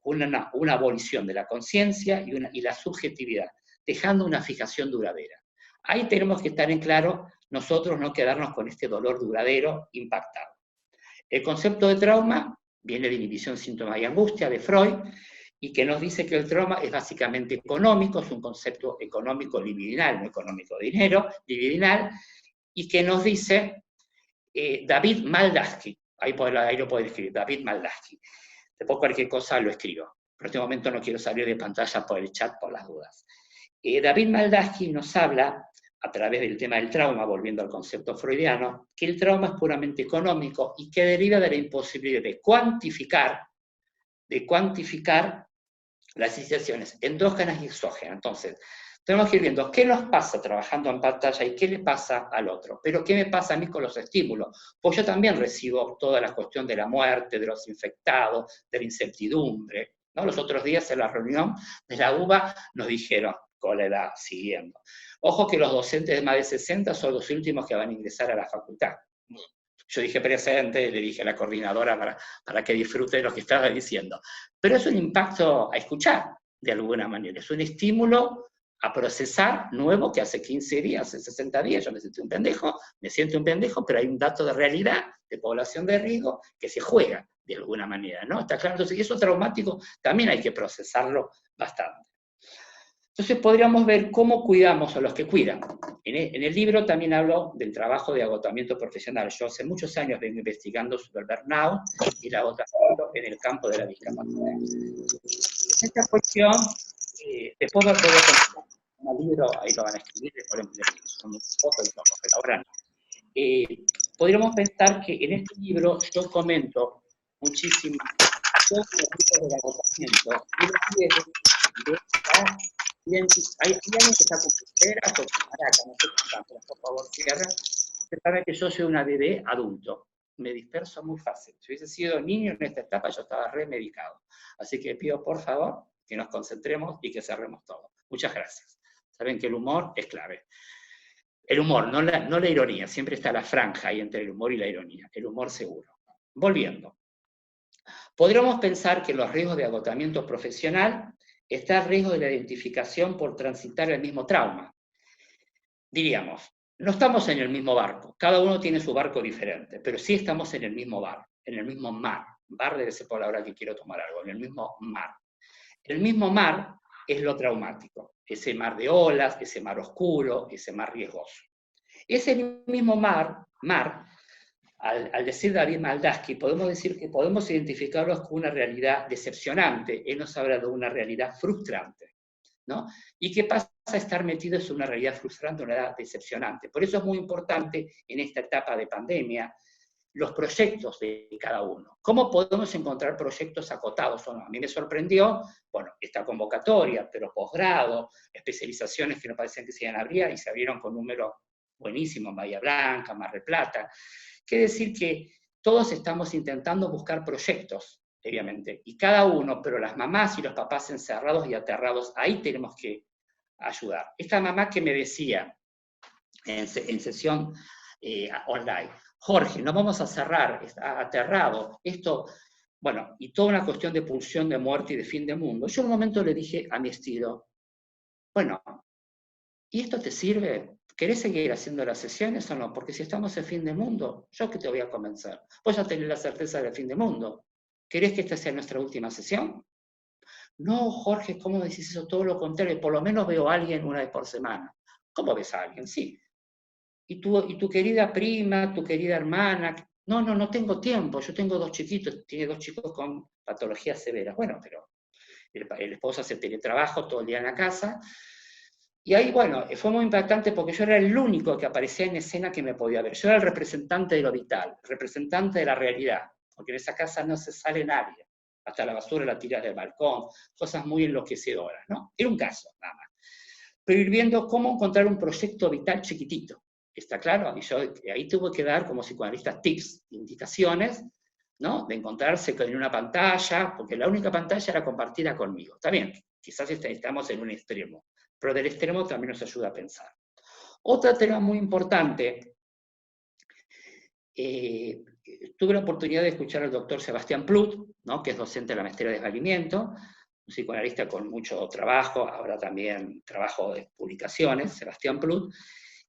una abolición de la conciencia y la subjetividad, dejando una fijación duradera. Ahí tenemos que estar en claro, nosotros no quedarnos con este dolor duradero impactado. El concepto de trauma viene de inhibición, síntoma y angustia de Freud, y que nos dice que el trauma es básicamente económico, es un concepto económico libidinal, no económico de dinero, libidinal, y que nos dice David Maldasky, ahí lo puedo escribir, David Maldasky. Después cualquier cosa lo escribo, pero en este momento no quiero salir de pantalla por el chat por las dudas. David Maldasky nos habla, a través del tema del trauma, volviendo al concepto freudiano, que el trauma es puramente económico y que deriva de la imposibilidad de cuantificar las situaciones endógenas y exógenas. Entonces, tenemos que ir viendo qué nos pasa trabajando en pantalla y qué le pasa al otro. Pero qué me pasa a mí con los estímulos. Pues yo también recibo toda la cuestión de la muerte, de los infectados, de la incertidumbre, ¿no? Los otros días en la reunión de la UBA nos dijeron, con la edad siguiendo, ojo que los docentes de más de 60 son los últimos que van a ingresar a la facultad. Yo dije presente, le dije a la coordinadora para que disfrute de lo que estaba diciendo. Pero es un impacto a escuchar, de alguna manera. Es un estímulo a procesar nuevo que hace 15 días, hace 60 días, yo me siento un pendejo, pero hay un dato de realidad, de población de riesgo, que se juega de alguna manera, ¿no? Está claro. Entonces, y eso traumático también hay que procesarlo bastante. Entonces podríamos ver cómo cuidamos a los que cuidan. En el libro también hablo del trabajo de agotamiento profesional. Yo hace muchos años vengo investigando sobre el burnout y el agotamiento en el campo de la discapacidad. En esta cuestión, después voy a contar un libro, ahí lo van a escribir, después son fotos y son colaboran. Podríamos pensar que en este libro yo comento muchísimo todos los tipos del agotamiento y los riesgos de hay alguien que está con pulseras o con maracas, no sé qué están, pero por favor cierra. Se sabe que yo soy una bebé adulto, me disperso muy fácil. Si hubiese sido niño en esta etapa, yo estaba remedicado. Así que pido por favor que nos concentremos y que cerremos todo. Muchas gracias. Saben que el humor es clave. El humor, no la ironía, siempre está la franja ahí entre el humor y la ironía. El humor seguro. Volviendo. Podríamos pensar que los riesgos de agotamiento profesional está el riesgo de la identificación por transitar el mismo trauma. Diríamos, no estamos en el mismo barco, cada uno tiene su barco diferente, pero sí estamos en el mismo mar, en el mismo mar. Bar debe ser por la hora que quiero tomar algo, en el mismo mar. El mismo mar es lo traumático, ese mar de olas, ese mar oscuro, ese mar riesgoso. Ese mismo mar, al decir David Maldasky, podemos decir que podemos identificarlos con una realidad decepcionante. Él nos habla de una realidad frustrante. ¿no? Y que pasa a estar metidos en una realidad frustrante, una realidad decepcionante. Por eso es muy importante en esta etapa de pandemia los proyectos de cada uno. ¿Cómo podemos encontrar proyectos acotados o no? A mí me sorprendió, bueno, esta convocatoria, pero posgrado, especializaciones que no parecían que se iban a abrir y se abrieron con números buenísimos en Bahía Blanca, Mar del Plata. Quiere decir que todos estamos intentando buscar proyectos, obviamente, y cada uno, pero las mamás y los papás encerrados y aterrados, ahí tenemos que ayudar. Esta mamá que me decía en sesión online, Jorge, no vamos a cerrar, está aterrado, esto, bueno, y toda una cuestión de pulsión de muerte y de fin de mundo. Yo en un momento le dije a mi estilo, bueno, ¿y esto te sirve? ¿Querés seguir haciendo las sesiones o no? Porque si estamos en fin de mundo, ¿yo qué te voy a convencer? Vos ya tenés la certeza del fin de mundo. ¿Querés que esta sea nuestra última sesión? No, Jorge, ¿cómo decís eso? Todo lo contrario, por lo menos veo a alguien una vez por semana. ¿Cómo ves a alguien? Sí. ¿Y tu querida prima, tu querida hermana? No, no tengo tiempo, yo tengo 2 chiquitos, tiene 2 chicos con patologías severas. Bueno, pero el esposo hace teletrabajo todo el día en la casa. Y ahí, bueno, fue muy impactante porque yo era el único que aparecía en escena que me podía ver. Yo era el representante de lo vital, el representante de la realidad, porque en esa casa no se sale nadie. Hasta la basura la tiras del balcón, cosas muy enloquecedoras, ¿no? Era un caso, nada más. Pero ir viendo cómo encontrar un proyecto vital chiquitito. ¿Está claro? Y yo ahí tuve que dar como psicoanalista tips, indicaciones, ¿no? De encontrarse en una pantalla, porque la única pantalla era compartida conmigo. Está bien, quizás estamos en un extremo, pero del extremo también nos ayuda a pensar. Otro tema muy importante, tuve la oportunidad de escuchar al doctor Sebastián Plut, ¿no? Que es docente de la maestría de desvalimiento, un psicoanalista con mucho trabajo, ahora también trabajo de publicaciones, Sebastián Plut,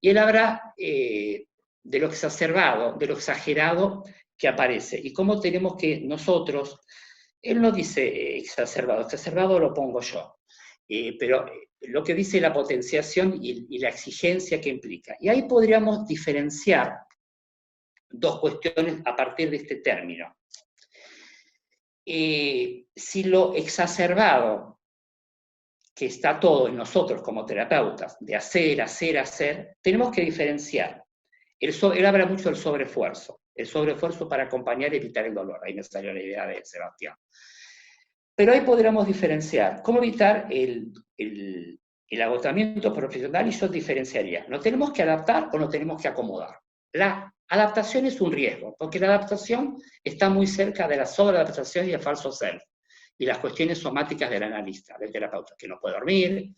y él habla de lo exacerbado, de lo exagerado que aparece, y cómo tenemos que nosotros, él no dice exacerbado lo pongo yo, pero lo que dice la potenciación y la exigencia que implica. Y ahí podríamos diferenciar 2 cuestiones a partir de este término. Si lo exacerbado, que está todo en nosotros como terapeutas, de hacer, tenemos que diferenciar. Él habla mucho del sobreesfuerzo, el sobreesfuerzo para acompañar y evitar el dolor. Ahí me salió la idea de Sebastián. Pero ahí podríamos diferenciar cómo evitar el agotamiento profesional, y yo diferenciaría, ¿no tenemos que adaptar o no tenemos que acomodar? La adaptación es un riesgo, porque la adaptación está muy cerca de la sobreadaptación y el falso self, y las cuestiones somáticas del analista, del terapeuta, que no puede dormir,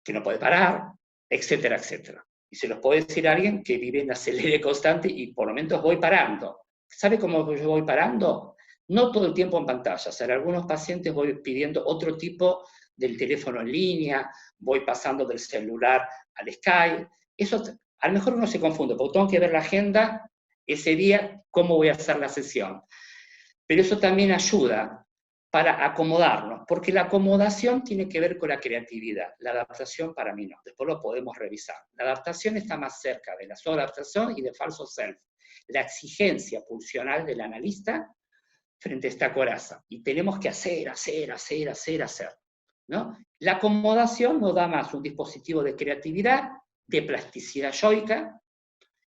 que no puede parar, etcétera, etcétera. Y se los puede decir a alguien que vive en acelere constante y por momentos voy parando. ¿Sabe cómo yo voy parando? No todo el tiempo en pantallas. En algunos pacientes voy pidiendo otro tipo del teléfono en línea, voy pasando del celular al Skype. Eso, a lo mejor uno se confunde, porque tengo que ver la agenda ese día, cómo voy a hacer la sesión. Pero eso también ayuda para acomodarnos, porque la acomodación tiene que ver con la creatividad, la adaptación para mí no, después lo podemos revisar. La adaptación está más cerca de la sobreadaptación y de falso self, la exigencia pulsional del analista frente a esta coraza, y tenemos que hacer, ¿no? La acomodación nos da más un dispositivo de creatividad, de plasticidad yoica,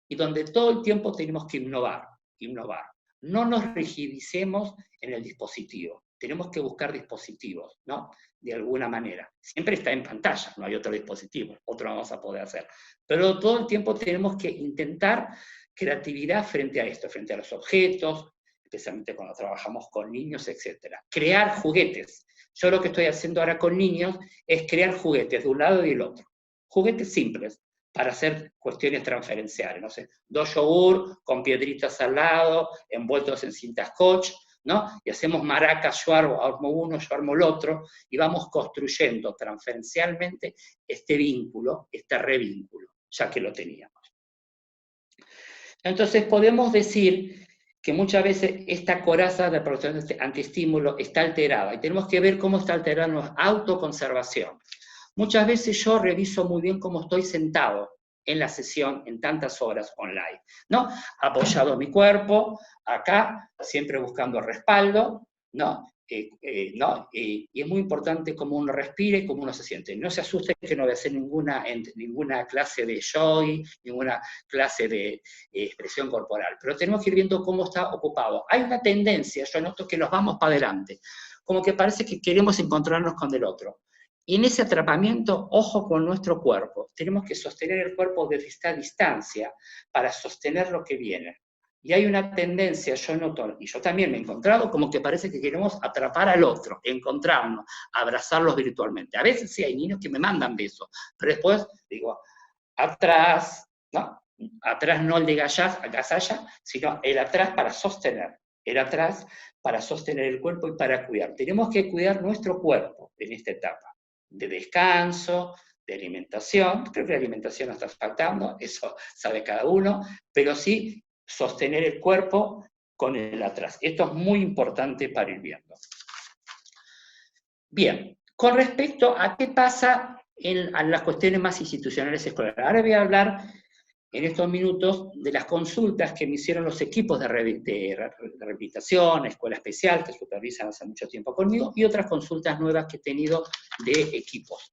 y donde todo el tiempo tenemos que innovar. No nos rigidicemos en el dispositivo, tenemos que buscar dispositivos, ¿no? De alguna manera. Siempre está en pantalla, no hay otro dispositivo, otro no vamos a poder hacer. Pero todo el tiempo tenemos que intentar creatividad frente a esto, frente a los objetos, especialmente cuando trabajamos con niños, etc. Crear juguetes. Yo lo que estoy haciendo ahora con niños es crear juguetes de un lado y del otro. Juguetes simples, para hacer cuestiones transferenciales, no sé, 2 yogur con piedritas al lado, envueltos en cinta scotch, ¿no? Y hacemos maracas, yo armo uno, yo armo el otro, y vamos construyendo transferencialmente este vínculo, este revínculo, ya que lo teníamos. Entonces podemos decir que muchas veces esta coraza de producción de antiestímulo está alterada, y tenemos que ver cómo está alterada nuestra autoconservación. Muchas veces yo reviso muy bien cómo estoy sentado en la sesión en tantas horas online, ¿no? Apoyado mi cuerpo, acá, siempre buscando respaldo, ¿no? Y es muy importante cómo uno respira y cómo uno se siente. No se asuste que no voy a hacer ninguna clase de yoga, ninguna clase de expresión corporal, pero tenemos que ir viendo cómo está ocupado. Hay una tendencia, yo noto que nos vamos para adelante, como que parece que queremos encontrarnos con el otro. Y en ese atrapamiento, ojo con nuestro cuerpo. Tenemos que sostener el cuerpo desde esta distancia para sostener lo que viene. Y hay una tendencia, yo noto, y yo también me he encontrado, como que parece que queremos atrapar al otro, encontrarnos, abrazarlos virtualmente. A veces sí hay niños que me mandan besos, pero después digo, atrás, ¿no? Atrás no el de agazalla, sino el atrás para sostener. El atrás para sostener el cuerpo y para cuidar. Tenemos que cuidar nuestro cuerpo en esta etapa de descanso, de alimentación. Creo que la alimentación no está faltando, eso sabe cada uno, pero sí sostener el cuerpo con el atrás. Esto es muy importante para ir viendo. Bien, con respecto a qué pasa a las cuestiones más institucionales escolares. Ahora voy a hablar en estos minutos de las consultas que me hicieron los equipos de rehabilitación, escuela especial, que supervisan hace mucho tiempo conmigo, y otras consultas nuevas que he tenido de equipos.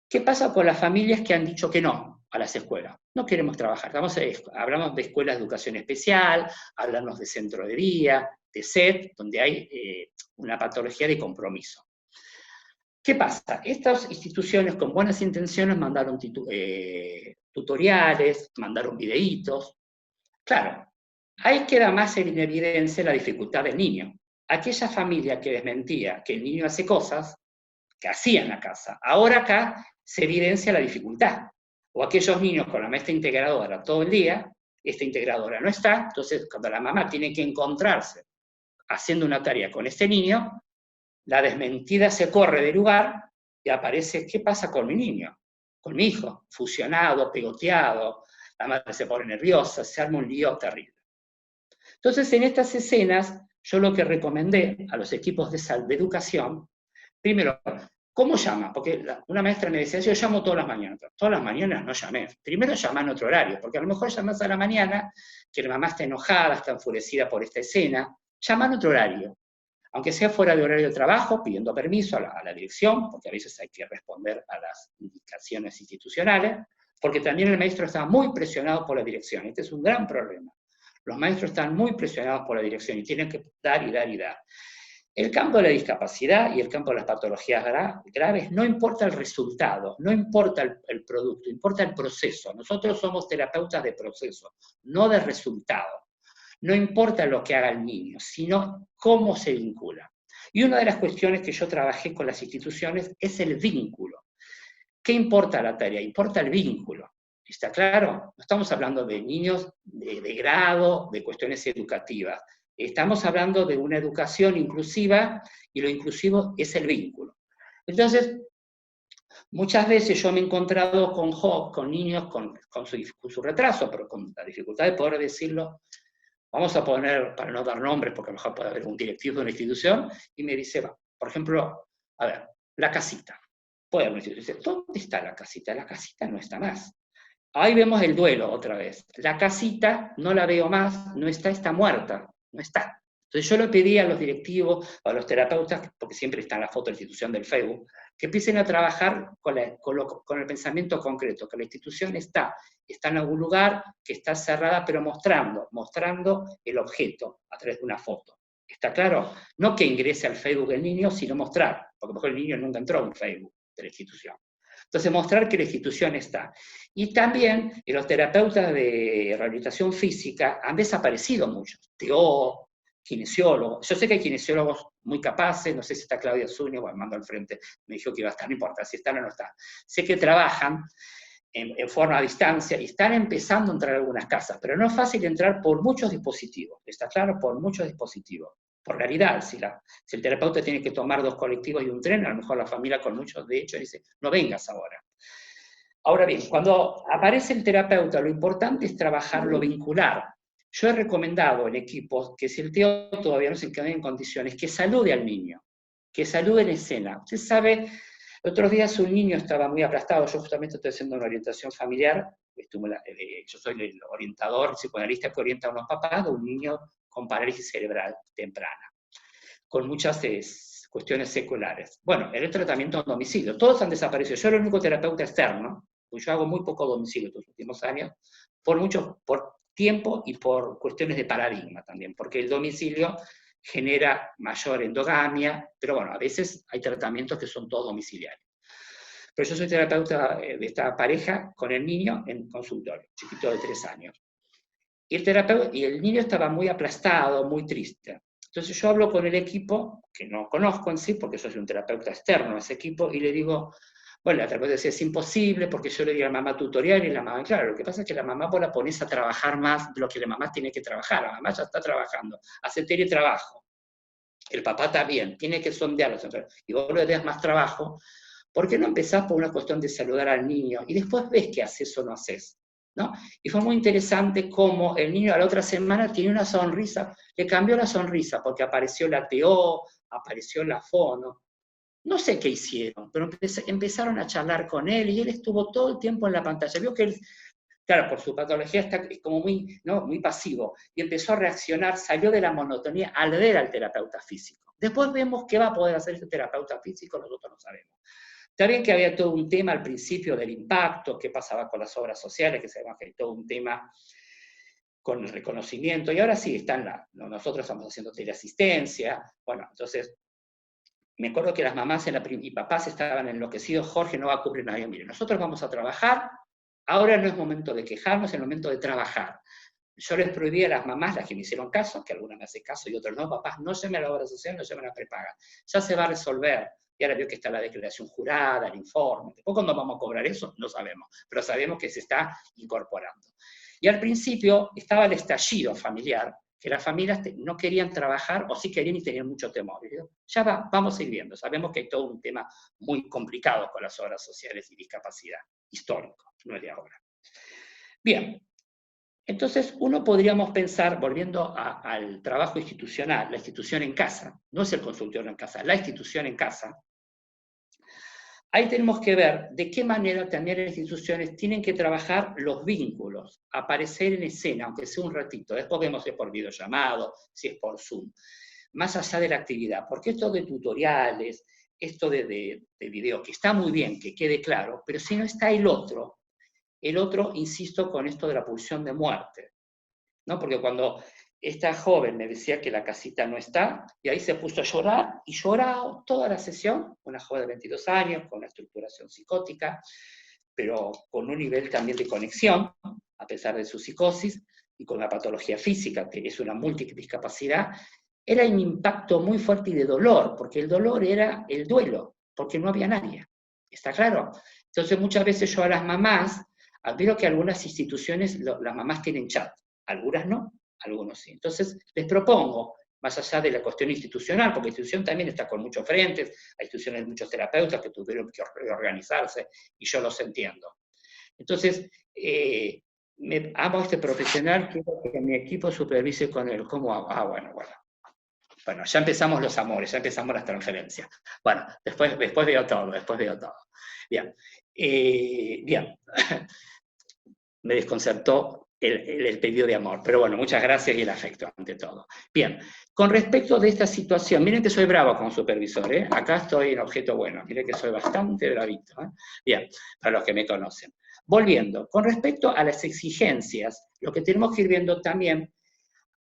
¿Qué pasa con las familias que han dicho que no a las escuelas? No queremos trabajar. Hablamos de escuelas de educación especial, hablamos de centro de día, de SET, donde hay una patología de compromiso. ¿Qué pasa? Estas instituciones con buenas intenciones mandaron tutoriales, mandaron videitos. Claro, ahí queda más en evidencia la dificultad del niño. Aquella familia que desmentía que el niño hace cosas que hacía en la casa, ahora acá se evidencia la dificultad. O aquellos niños con la maestra integradora todo el día, esta integradora no está, entonces cuando la mamá tiene que encontrarse haciendo una tarea con este niño, la desmentida se corre del lugar y aparece, ¿qué pasa con mi niño? Con mi hijo, fusionado, pegoteado, la madre se pone nerviosa, se arma un lío terrible. Entonces, en estas escenas, yo lo que recomendé a los equipos de educación, primero, ¿cómo llama? Porque una maestra me decía, yo llamo todas las mañanas. Todas las mañanas no llamé. Primero llamá en otro horario, porque a lo mejor llamás a la mañana, que la mamá está enojada, está enfurecida por esta escena, llama en otro horario. Aunque sea fuera de horario de trabajo, pidiendo permiso a la dirección, porque a veces hay que responder a las indicaciones institucionales, porque también el maestro está muy presionado por la dirección. Este es un gran problema. Los maestros están muy presionados por la dirección y tienen que dar y dar y dar. El campo de la discapacidad y el campo de las patologías graves no importa el resultado, no importa el producto, importa el proceso. Nosotros somos terapeutas de proceso, no de resultado. No importa lo que haga el niño, sino cómo se vincula. Y una de las cuestiones que yo trabajé con las instituciones es el vínculo. ¿Qué importa la tarea? Importa el vínculo. ¿Está claro? No estamos hablando de niños de grado, de cuestiones educativas. Estamos hablando de una educación inclusiva y lo inclusivo es el vínculo. Entonces, muchas veces yo me he encontrado con niños con su retraso, pero con la dificultad de poder decirlo. Vamos a poner, para no dar nombres, porque a lo mejor puede haber un directivo de una institución, y me dice, por ejemplo, a ver, la casita. Puede haber una institución, dice, ¿dónde está la casita? La casita no está más. Ahí vemos el duelo otra vez. La casita no la veo más, no está, está muerta, no está. Entonces yo le pedí a los directivos, a los terapeutas, porque siempre está en la foto de la institución del Facebook, que empiecen a trabajar con el pensamiento concreto, que la institución está en algún lugar, que está cerrada, pero mostrando el objeto a través de una foto. ¿Está claro? No que ingrese al Facebook el niño, sino mostrar, porque a lo mejor el niño nunca entró en un Facebook de la institución. Entonces, mostrar que la institución está. Y también los terapeutas de rehabilitación física han desaparecido muchos. TO, kinesiólogos. Yo sé que hay kinesiólogos muy capaces, no sé si está Claudia Zúñez, bueno, mando al frente, me dijo que iba a estar, no importa si están o no están. Sé que trabajan en forma a distancia y están empezando a entrar a algunas casas, pero no es fácil entrar por muchos dispositivos. ¿Está claro? Por muchos dispositivos. Por realidad, si el terapeuta tiene que tomar 2 colectivos y un tren, a lo mejor la familia con muchos de hecho dice, no vengas ahora. Ahora bien, cuando aparece el terapeuta, lo importante es trabajar lo vincular. Yo he recomendado en equipos que si el tío todavía no se encuentra en condiciones, que salude al niño, que salude en escena. Usted sabe, otros días un niño estaba muy aplastado, yo justamente estoy haciendo una orientación familiar, yo soy el orientador, psicoanalista que orienta a unos papás de un niño con parálisis cerebral temprana. con muchas cuestiones seculares. Bueno, el tratamiento en domicilio, todos han desaparecido. Yo era el único terapeuta externo, pues yo hago muy poco domicilio estos últimos años, por tiempo y por cuestiones de paradigma también, porque el domicilio genera mayor endogamia, pero bueno, a veces hay tratamientos que son todos domiciliarios. Pero yo soy terapeuta de esta pareja con el niño en consultorio, chiquito de 3 años. Y el niño estaba muy aplastado, muy triste. Entonces yo hablo con el equipo, que no conozco en sí, porque yo soy un terapeuta externo a ese equipo, y le digo, bueno, la terapeuta decía, es imposible, porque yo le digo a la mamá tutorial, y la mamá, claro, lo que pasa es que la mamá vos la pones a trabajar más de lo que la mamá tiene que trabajar, la mamá ya está trabajando, hace teletrabajo, el papá también, tiene que sondearlo, y vos le das más trabajo, ¿por qué no empezás por una cuestión de saludar al niño, y después ves qué haces o no haces? ¿No? Y fue muy interesante cómo el niño a la otra semana tiene una sonrisa, le cambió la sonrisa, porque apareció la TO, apareció la FONO, no sé qué hicieron, pero empezaron a charlar con él, y él estuvo todo el tiempo en la pantalla. Vio que él, claro, por su patología está como muy, ¿no?, muy pasivo, y empezó a reaccionar, salió de la monotonía al ver al terapeuta físico. Después vemos qué va a poder hacer ese terapeuta físico, nosotros no sabemos. Está bien que había todo un tema al principio del impacto, qué pasaba con las obras sociales, que sabemos que hay todo un tema con el reconocimiento, y ahora sí, nosotros estamos haciendo teleasistencia, bueno, entonces, me acuerdo que las mamás y papás estaban enloquecidos, Jorge, no va a ocurrir nada. Mire, nosotros vamos a trabajar, ahora no es momento de quejarnos, es el momento de trabajar. Yo les prohibí a las mamás, las que me hicieron caso, que algunas me hacen caso y otras no, papás, no llamen a la obra social, no llamen a prepaga, ya se va a resolver. Y ahora veo que está la declaración jurada, el informe. Después, cuando vamos a cobrar eso, no sabemos, pero sabemos que se está incorporando. Y al principio estaba el estallido familiar, que las familias no querían trabajar, o sí querían y tenían mucho temor. Y digo, ya vamos a ir viendo. Sabemos que hay todo un tema muy complicado con las obras sociales y discapacidad, histórico, no es de ahora. Bien, entonces uno podríamos pensar, volviendo al trabajo institucional, la institución en casa, no es el consultorio en casa, la institución en casa. Ahí tenemos que ver de qué manera también las instituciones tienen que trabajar los vínculos, aparecer en escena, aunque sea un ratito. Después vemos si es por videollamado, si es por Zoom. Más allá de la actividad, porque esto de tutoriales, esto de video, que está muy bien, que quede claro, pero si no está el otro, insisto, con esto de la pulsión de muerte, ¿no? Porque cuando esta joven me decía que la casita no está, y ahí se puso a llorar, y lloraba toda la sesión, una joven de 22 años, con una estructuración psicótica, pero con un nivel también de conexión, a pesar de su psicosis, y con la patología física, que es una multidiscapacidad, era un impacto muy fuerte y de dolor, porque el dolor era el duelo, porque no había nadie. ¿Está claro? Entonces muchas veces yo a las mamás, admiro que algunas instituciones, las mamás tienen chat, algunas no, algunos sí. Entonces les propongo, más allá de la cuestión institucional, porque la institución también está con muchos frentes, hay instituciones de muchos terapeutas que tuvieron que reorganizarse, y yo los entiendo. Entonces, amo a este profesional, quiero que mi equipo supervise con él. ¿Cómo hago? Bueno, ya empezamos los amores, ya empezamos las transferencias. Bueno, después veo todo. Bien. Bien. Me desconcertó el pedido de amor, pero bueno, muchas gracias y el afecto, ante todo. Bien, con respecto de esta situación, miren que soy bravo como supervisor, ¿eh? Acá estoy en objeto bueno, miren que soy bastante bravito, ¿eh? Bien, para los que me conocen. Volviendo, con respecto a las exigencias, lo que tenemos que ir viendo también.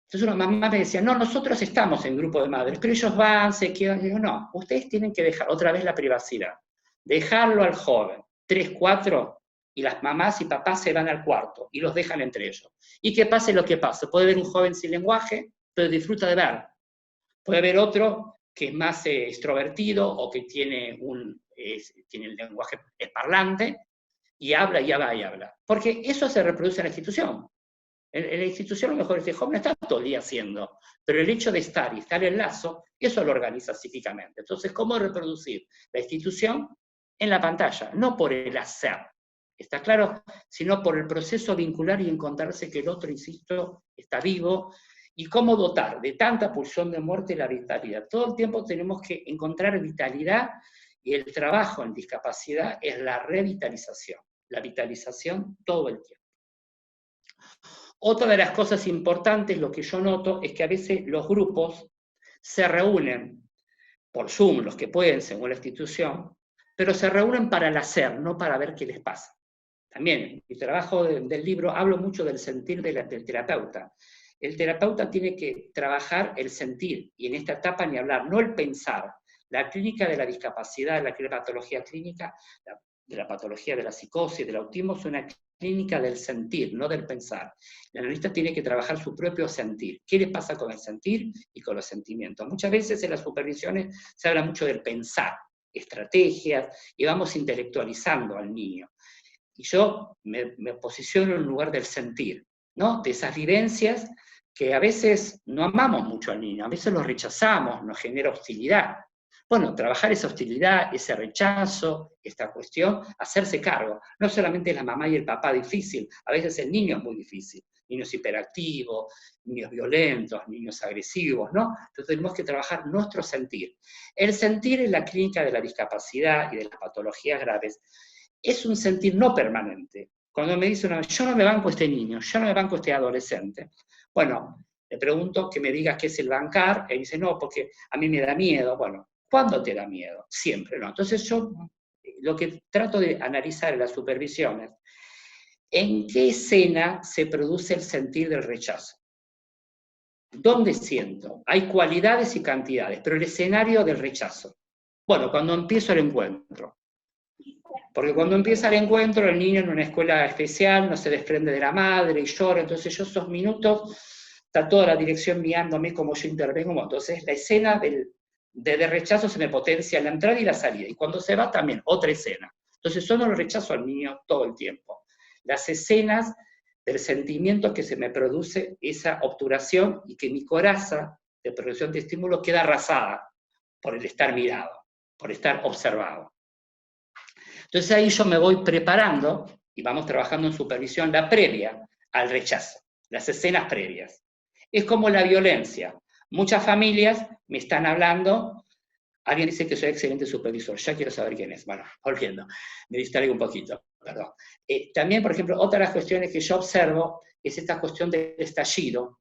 Entonces una mamá me decía, no, nosotros estamos en grupo de madres, pero ellos van, se quedan. Digo, no, ustedes tienen que dejar otra vez la privacidad, dejarlo al joven, 3, 4, y las mamás y papás se van al cuarto, y los dejan entre ellos. Y que pase lo que pase, puede haber un joven sin lenguaje, pero disfruta de ver. Puede haber otro que es más extrovertido, o que tiene el lenguaje parlante, y habla, y habla, y habla. Porque eso se reproduce en la institución. En la institución a lo mejor este joven está todo el día haciendo, pero el hecho de estar y estar en lazo, eso lo organiza psíquicamente. Entonces, ¿cómo reproducir la institución en la pantalla? No por el hacer, ¿está claro? Sino por el proceso vincular y encontrarse que el otro, insisto, está vivo, y cómo dotar de tanta pulsión de muerte la vitalidad. Todo el tiempo tenemos que encontrar vitalidad, y el trabajo en discapacidad es la revitalización, la vitalización todo el tiempo. Otra de las cosas importantes, lo que yo noto, es que a veces los grupos se reúnen por Zoom, los que pueden, según la institución, pero se reúnen para el hacer, no para ver qué les pasa. También, en mi trabajo del libro, hablo mucho del sentir del terapeuta. El terapeuta tiene que trabajar el sentir, y en esta etapa ni hablar, no el pensar. La clínica de la discapacidad, la patología clínica, de la patología de la psicosis, del autismo, es una clínica del sentir, no del pensar. El analista tiene que trabajar su propio sentir. ¿Qué le pasa con el sentir y con los sentimientos? Muchas veces en las supervisiones se habla mucho del pensar, estrategias, y vamos intelectualizando al niño. Y yo me posiciono en el lugar del sentir, ¿no? De esas vivencias que a veces no amamos mucho al niño, a veces lo rechazamos, nos genera hostilidad. Bueno, trabajar esa hostilidad, ese rechazo, esta cuestión, hacerse cargo. No solamente la mamá y el papá difícil, a veces el niño es muy difícil. Niños hiperactivos, niños violentos, niños agresivos, ¿no? Entonces tenemos que trabajar nuestro sentir. El sentir en la clínica de la discapacidad y de las patologías graves es un sentir no permanente. Cuando me dice una vez, yo no me banco a este niño, yo no me banco a este adolescente. Bueno, le pregunto que me diga qué es el bancar, y dice, no, porque a mí me da miedo. Bueno, ¿cuándo te da miedo? Siempre, ¿no? Entonces yo lo que trato de analizar en las supervisiones, ¿en qué escena se produce el sentir del rechazo? ¿Dónde siento? Hay cualidades y cantidades, pero el escenario del rechazo. Bueno, cuando empiezo el encuentro. Porque cuando empieza el encuentro, el niño en una escuela especial no se desprende de la madre y llora, entonces yo esos minutos, está toda la dirección mirándome como yo intervengo, entonces la escena de rechazo se me potencia en la entrada y la salida, y cuando se va también, otra escena. Entonces yo no lo rechazo al niño todo el tiempo. Las escenas del sentimiento que se me produce esa obturación y que mi coraza de producción de estímulo queda arrasada por el estar mirado, por estar observado. Entonces ahí yo me voy preparando, y vamos trabajando en supervisión, la previa al rechazo, las escenas previas. Es como la violencia. Muchas familias me están hablando, alguien dice que soy excelente supervisor, ya quiero saber quién es. Bueno, volviendo, me distraigo un poquito, perdón. También, por ejemplo, otra de las cuestiones que yo observo es esta cuestión del estallido,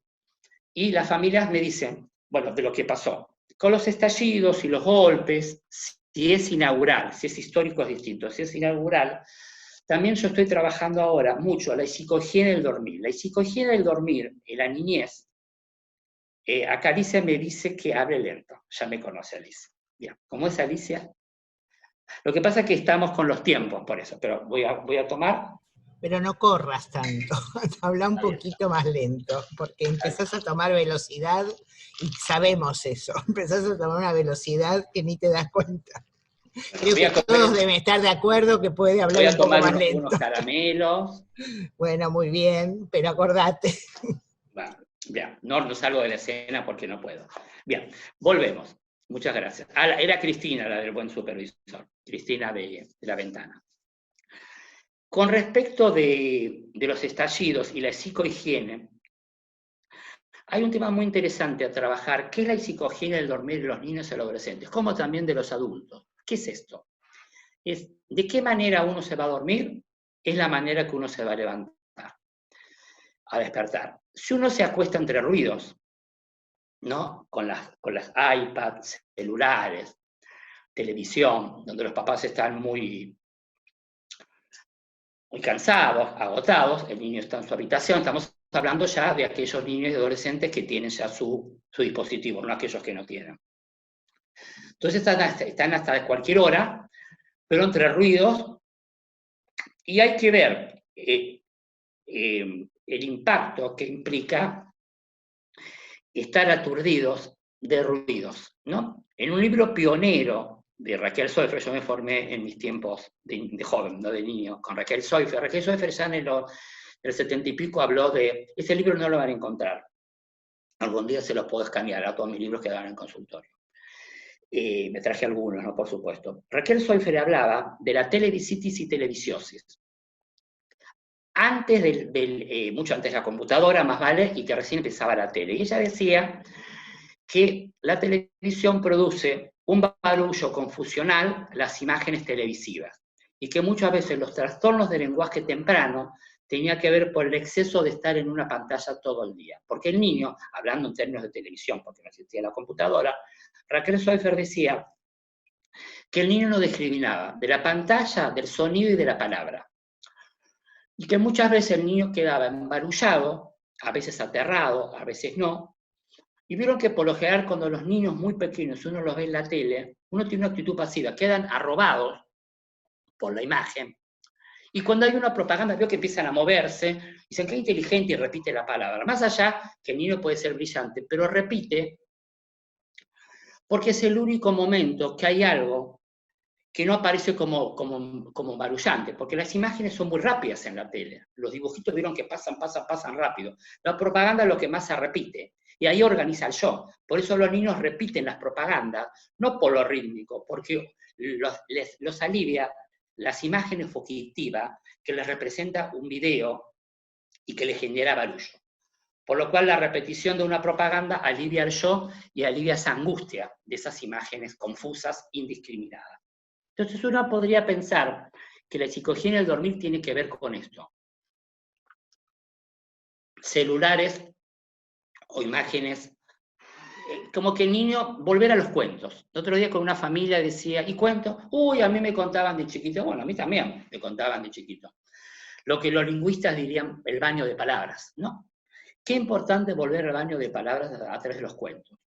y las familias me dicen, bueno, de lo que pasó. Con los estallidos y los golpes, si es inaugural, si es histórico es distinto, si es inaugural, también yo estoy trabajando ahora mucho la psicohigiene del dormir. La psicohigiene del dormir en la niñez, acá Alicia me dice que hable lento, ya me conoce Alicia. Bien, ¿cómo es Alicia? Lo que pasa es que estamos con los tiempos, por eso, pero voy a tomar...
Pero no corras tanto, habla un poquito más lento, porque empezás a tomar velocidad, y sabemos eso, empezás a tomar una velocidad que ni te das cuenta. Creo que todos deben estar de acuerdo que puede hablar un poco más lento.
Voy a tomar unos caramelos.
Bueno, muy bien, pero acordate.
Bueno, bien, no salgo de la escena porque no puedo. Bien, volvemos. Muchas gracias. Era Cristina, la del buen supervisor. Cristina de la ventana. Con respecto de los estallidos y la psicohigiene, hay un tema muy interesante a trabajar, que es la psicohigiene del dormir de los niños y los adolescentes, como también de los adultos. ¿Qué es esto? Es de qué manera uno se va a dormir, es la manera que uno se va a levantar, a despertar. Si uno se acuesta entre ruidos, ¿no? Con las iPads, celulares, televisión, donde los papás están muy cansados, agotados, el niño está en su habitación, estamos hablando ya de aquellos niños y adolescentes que tienen ya su dispositivo, no aquellos que no tienen. Entonces están hasta cualquier hora, pero entre ruidos, y hay que ver el impacto que implica estar aturdidos de ruidos, ¿no? En un libro pionero de Raquel Soifer, yo me formé en mis tiempos de joven, no de niño, con Raquel Soifer. Raquel Soifer ya en el 70 y pico habló de, ese libro no lo van a encontrar, algún día se los puedo escanear a todos mis libros que dan en el consultorio. Me traje algunos, ¿no? Por supuesto. Raquel Soifer hablaba de la televisitis y televisiosis. Antes mucho antes de la computadora, más vale, y que recién empezaba la tele. Y ella decía que la televisión produce un barullo confusional, las imágenes televisivas, y que muchas veces los trastornos de lenguaje temprano tenía que ver por el exceso de estar en una pantalla todo el día. Porque el niño, hablando en términos de televisión, porque no existía la computadora, Raquel Soifer decía que el niño no discriminaba de la pantalla, del sonido y de la palabra. Y que muchas veces el niño quedaba embarullado, a veces aterrado, a veces no. Y vieron que por lo general cuando los niños muy pequeños, uno los ve en la tele, uno tiene una actitud pasiva, quedan arrobados por la imagen. Y cuando hay una propaganda, veo que empiezan a moverse, dicen que es inteligente y repite la palabra. Más allá que el niño puede ser brillante, pero repite porque es el único momento que hay algo que no aparece como barullante, porque las imágenes son muy rápidas en la tele. Los dibujitos vieron que pasan rápido. La propaganda es lo que más se repite, y ahí organiza el show. Por eso los niños repiten las propagandas, no por lo rítmico, porque los alivia las imágenes fugitivas que les representa un video y que les genera barullo. Por lo cual la repetición de una propaganda alivia el show y alivia esa angustia de esas imágenes confusas, indiscriminadas. Entonces uno podría pensar que la psicohigiene del dormir tiene que ver con esto. Celulares o imágenes, como que el niño, volver a los cuentos. El otro día con una familia decía, ¿y cuentos? Uy, a mí me contaban de chiquito. Bueno, a mí también me contaban de chiquito. Lo que los lingüistas dirían el baño de palabras, ¿no? Qué importante volver al baño de palabras a través de los cuentos.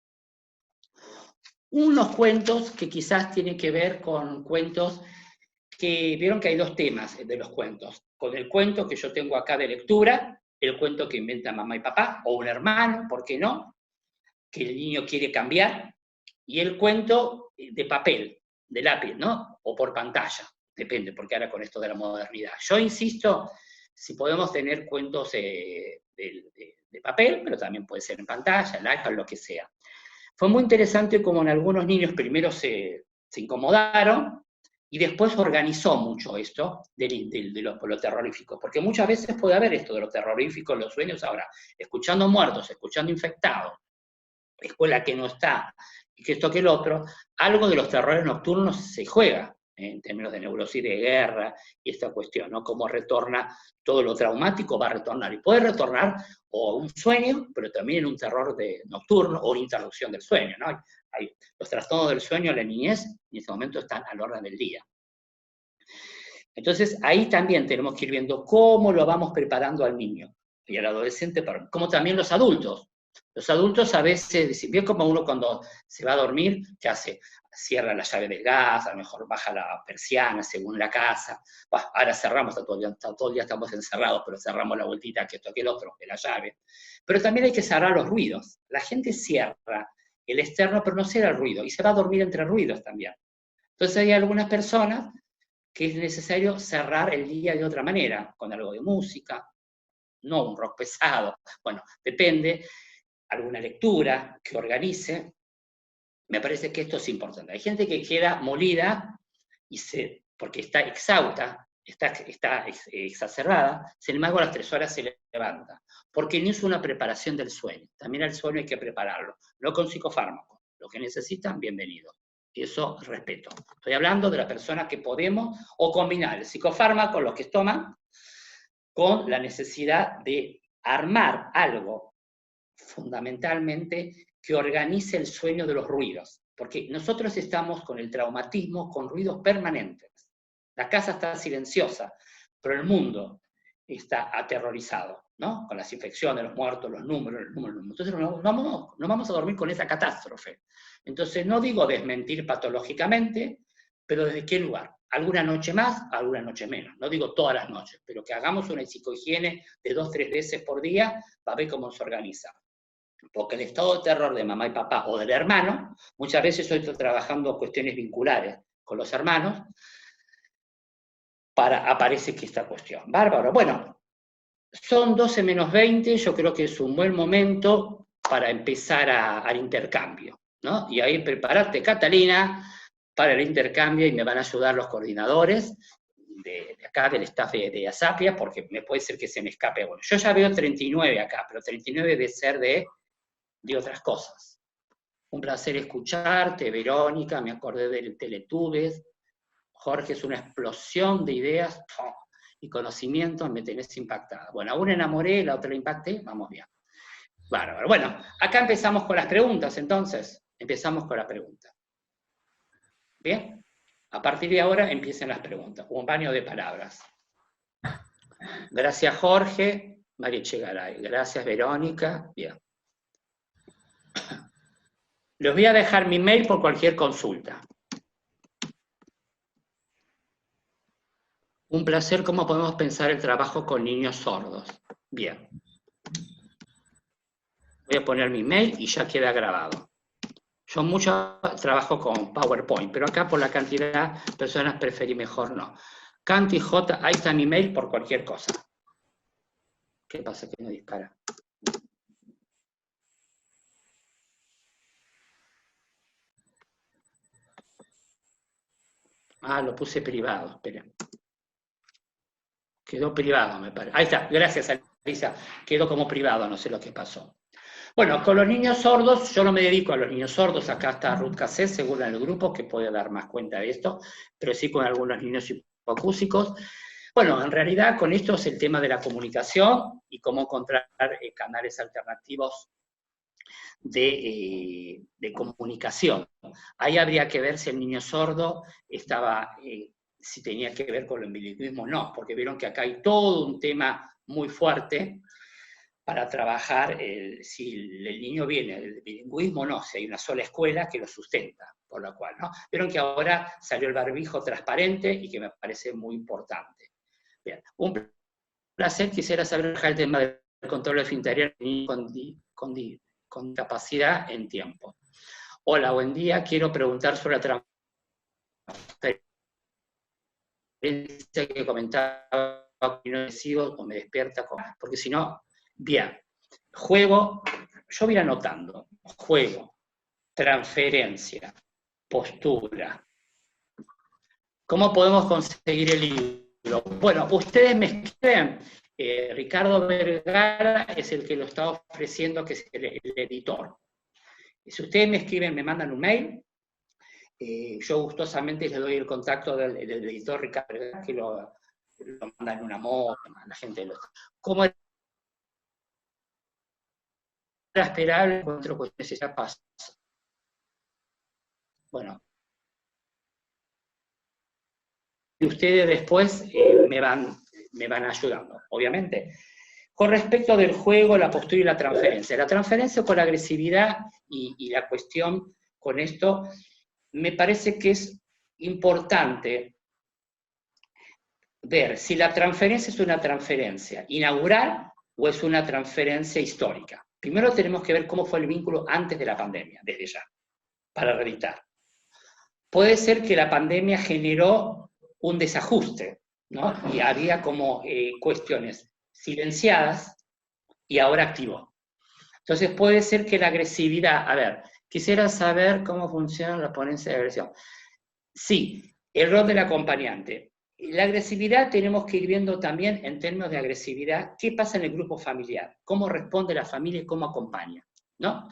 Unos cuentos que quizás tienen que ver con cuentos que vieron que hay dos temas de los cuentos. Con el cuento que yo tengo acá de lectura, el cuento que inventa mamá y papá, o un hermano, ¿por qué no? Que el niño quiere cambiar, y el cuento de papel, de lápiz, ¿no? O por pantalla, depende, porque ahora con esto de la modernidad. Yo insisto, si podemos tener cuentos de papel, pero también puede ser en pantalla, el iPad, lo que sea. Fue muy interesante como en algunos niños primero se incomodaron, y después organizó mucho esto de lo terrorífico, porque muchas veces puede haber esto de lo terrorífico en los sueños. Ahora, escuchando muertos, escuchando infectados, escuela que no está, y que esto que el otro, algo de los terrores nocturnos se juega, en términos de neurosis de guerra, y esta cuestión, ¿no? Cómo retorna todo lo traumático, va a retornar, y puede retornar o un sueño, pero también en un terror nocturno, o una interrupción del sueño, ¿no? Los trastornos del sueño en la niñez, en este momento están al orden del día. Entonces, ahí también tenemos que ir viendo cómo lo vamos preparando al niño y al adolescente, como también los adultos. Los adultos a veces, bien como uno cuando se va a dormir, ¿qué hace? Cierra la llave del gas, a lo mejor baja la persiana según la casa. Ahora cerramos, todo el día estamos encerrados, pero cerramos la vueltita que esto que el otro, de la llave. Pero también hay que cerrar los ruidos. La gente cierra el externo, pero no cierra el ruido, y se va a dormir entre ruidos también. Entonces hay algunas personas que es necesario cerrar el día de otra manera, con algo de música, no un rock pesado, bueno, depende, alguna lectura que organice. Me parece que esto es importante. Hay gente que queda molida porque está exhausta, está exacerbada, sin embargo a las 3 horas se levanta, porque no hizo una preparación del sueño. También al sueño hay que prepararlo, no con psicofármacos. Lo que necesitan, bienvenido. Y eso respeto. Estoy hablando de la persona que podemos o combinar el psicofármaco, los que toman, con la necesidad de armar algo fundamentalmente que organice el sueño de los ruidos. Porque nosotros estamos con el traumatismo, con ruidos permanentes. La casa está silenciosa, pero el mundo está aterrorizado, ¿no? Con las infecciones, los muertos, los números. Entonces no vamos a dormir con esa catástrofe. Entonces no digo desmentir patológicamente, pero ¿desde qué lugar? Alguna noche más, alguna noche menos. No digo todas las noches, pero que hagamos una psicohigiene de 2-3 veces por día para ver cómo se organiza. Porque el estado de terror de mamá y papá o del hermano, muchas veces yo estoy trabajando cuestiones vinculares con los hermanos, aparece que esta cuestión. Bárbaro. Bueno, son 12 menos 20, yo creo que es un buen momento para empezar al intercambio, ¿no? Y ahí prepárate, Catalina, para el intercambio, y me van a ayudar los coordinadores de acá, del staff de Asapia, porque me puede ser que se me escape. Bueno, yo ya veo 39 acá, pero 39 debe ser de otras cosas. Un placer escucharte, Verónica, me acordé del Teletubes. Jorge, es una explosión de ideas. y conocimiento me tenés impactada. Bueno, a una enamoré, la otra la impacté, vamos bien. Bárbaro. Bueno, acá empezamos con las preguntas, entonces. Empezamos con las preguntas. ¿Bien? A partir de ahora empiecen las preguntas. Un baño de palabras. Gracias, Jorge. María Chegaray. Gracias, Verónica. Bien. Les voy a dejar mi mail por cualquier consulta. Un placer, ¿cómo podemos pensar el trabajo con niños sordos? Bien. Voy a poner mi mail y ya queda grabado. Yo mucho trabajo con PowerPoint, pero acá por la cantidad de personas preferí mejor no. Canti J, ahí está mi mail por cualquier cosa. ¿Qué pasa que no dispara? Ah, lo puse privado, esperen. Quedó privado, me parece. Ahí está, gracias, Alisa. Quedó como privado, no sé lo que pasó. Bueno, con los niños sordos, yo no me dedico a los niños sordos, acá está Ruth Cassé, según en el grupo, que puede dar más cuenta de esto, pero sí con algunos niños hipoacúsicos. Bueno, en realidad con esto es el tema de la comunicación y cómo encontrar canales alternativos de comunicación. Ahí habría que ver si el niño sordo estaba, si tenía que ver con el bilingüismo o no, porque vieron que acá hay todo un tema muy fuerte para trabajar si el niño viene del bilingüismo o no, si hay una sola escuela que lo sustenta, por lo cual, ¿no? Vieron que ahora salió el barbijo transparente y que me parece muy importante. Bien, un placer, quisiera saber el tema del control de interior con discapacidad en tiempo. Hola, buen día, quiero preguntar sobre la transferencia que comentaba, no decido o me despierta, porque si no, bien, juego, yo voy anotando, juego, transferencia, postura. ¿Cómo podemos conseguir el libro? Bueno, ustedes me escriben, Ricardo Vergara es el que lo está ofreciendo, que es el editor. Si ustedes me escriben, me mandan un mail, yo gustosamente les doy el contacto del editor Ricardo Vergara, que lo manda en una moto, a la gente. ¿Cómo era esperable? Encuentro cuestiones ya pasa. Bueno, y ustedes después me van ayudando, obviamente. Con respecto del juego, la postura y la transferencia con la agresividad y la cuestión con esto, me parece que es importante ver si la transferencia es una transferencia inaugural o es una transferencia histórica. Primero tenemos que ver cómo fue el vínculo antes de la pandemia, desde ya, para reeditar. Puede ser que la pandemia generó un desajuste, ¿no? Y había como cuestiones silenciadas y ahora activó. Entonces puede ser que la agresividad, a ver, quisiera saber cómo funciona la ponencia de agresión. Sí, el rol del acompañante. La agresividad tenemos que ir viendo también en términos de agresividad, qué pasa en el grupo familiar, cómo responde la familia y cómo acompaña, ¿no?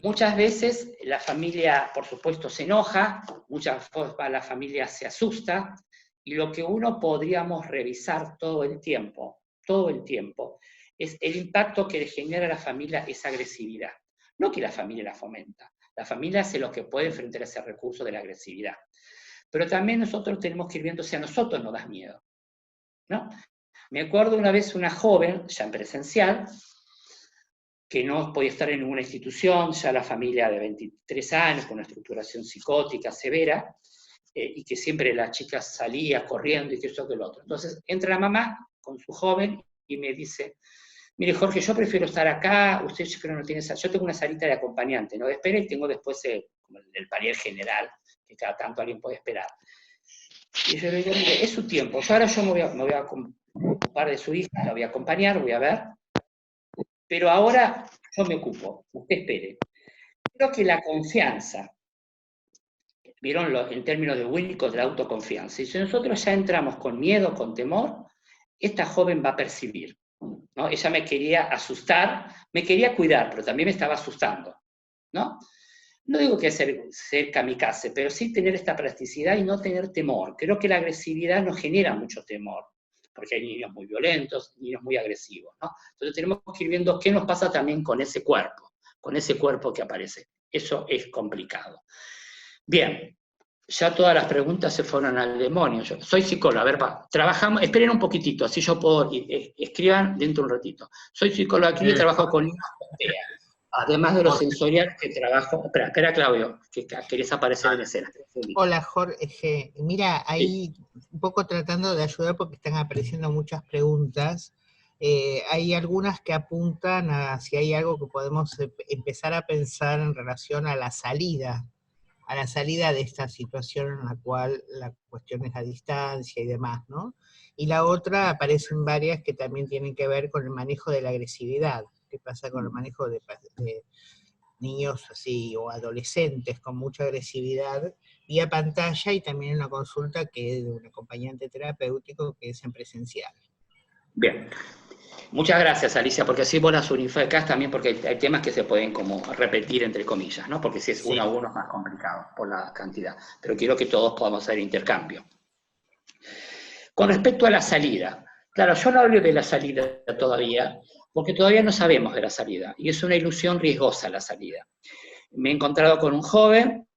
Muchas veces la familia, por supuesto, se enoja, muchas veces la familia se asusta, y lo que uno podríamos revisar todo el tiempo, es el impacto que le genera a la familia esa agresividad. No que la familia la fomenta, la familia hace lo que puede frente a ese recurso de la agresividad. Pero también nosotros tenemos que ir viendo si a nosotros nos da miedo, ¿no? Me acuerdo una vez una joven, ya en presencial, que no podía estar en ninguna institución, ya la familia de 23 años, con una estructuración psicótica severa, y que siempre la chica salía corriendo y que esto que lo otro. Entonces entra la mamá con su joven y me dice, mire Jorge, yo prefiero estar acá, usted yo creo no tiene sala, yo tengo una salita de acompañante, no de espera, y tengo después el palier general, que cada tanto alguien puede esperar. Y yo le digo, mire, es su tiempo, yo me voy a ocupar de su hija, la voy a acompañar, voy a ver, pero ahora yo me ocupo, usted espere. Creo que la confianza, vieron en términos de Winnicott, de la autoconfianza, y si nosotros ya entramos con miedo, con temor, esta joven va a percibir, ¿no? Ella me quería asustar, me quería cuidar, pero también me estaba asustando, ¿no? No digo que ser kamikaze, pero sí tener esta plasticidad y no tener temor. Creo que la agresividad nos genera mucho temor. porque hay niños muy violentos, niños muy agresivos, ¿no? Entonces tenemos que ir viendo qué nos pasa también con ese cuerpo que aparece. Eso es complicado. Bien, ya todas las preguntas se fueron al demonio. Yo soy psicóloga, a ver, trabajamos, esperen un poquitito, así yo puedo, escriban dentro de un ratito. Soy psicóloga aquí y trabajo con niños con TEA. Además de los sensoriales que trabajo... Espera, Claudio, que querés aparecer en escena.
Hola, Jorge. Mira, ahí un poco tratando de ayudar porque están apareciendo muchas preguntas. Hay algunas que apuntan a si hay algo que podemos empezar a pensar en relación a la salida de esta situación en la cual la cuestión es la distancia y demás, ¿no? Y la otra, aparecen varias que también tienen que ver con el manejo de la agresividad. ¿Qué pasa con el manejo de niños así o adolescentes con mucha agresividad vía pantalla, y también una consulta que es de un acompañante terapéutico que es en presencial?
Bien. Muchas gracias, Alicia, porque así vos las unificás también, porque hay temas que se pueden como repetir, entre comillas, ¿no? Porque si es uno a uno es más complicado por la cantidad, pero quiero que todos podamos hacer intercambio. Con respecto a la salida, claro, yo no hablo de la salida todavía, porque todavía no sabemos de la salida, y es una ilusión riesgosa la salida. Me he encontrado con un joven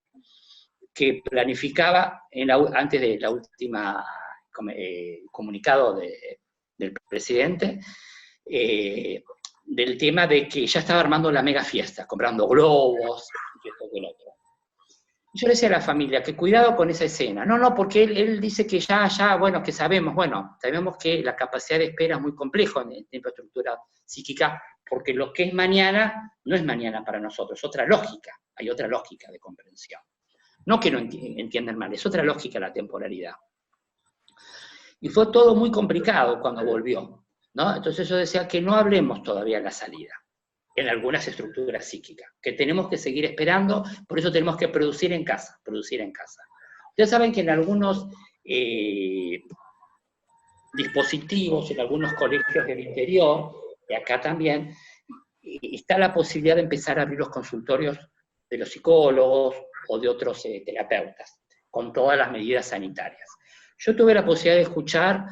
que planificaba, antes de la última comunicado del presidente, del tema de que ya estaba armando la mega fiesta, comprando globos, y esto y lo otro. Y yo le decía a la familia que cuidado con esa escena. No, porque él dice que bueno, que sabemos que la capacidad de espera es muy complejo en infraestructura psíquica, porque lo que es mañana no es mañana para nosotros, es otra lógica, hay otra lógica de comprensión. No que no entiendan mal, es otra lógica la temporalidad. Y fue todo muy complicado cuando volvió, ¿no? Entonces yo decía que no hablemos todavía de la salida en algunas estructuras psíquicas, que tenemos que seguir esperando, por eso tenemos que producir en casa. Ustedes saben que en algunos dispositivos, en algunos colegios del interior, y acá también, está la posibilidad de empezar a abrir los consultorios de los psicólogos o de otros terapeutas, con todas las medidas sanitarias. Yo tuve la posibilidad de escuchar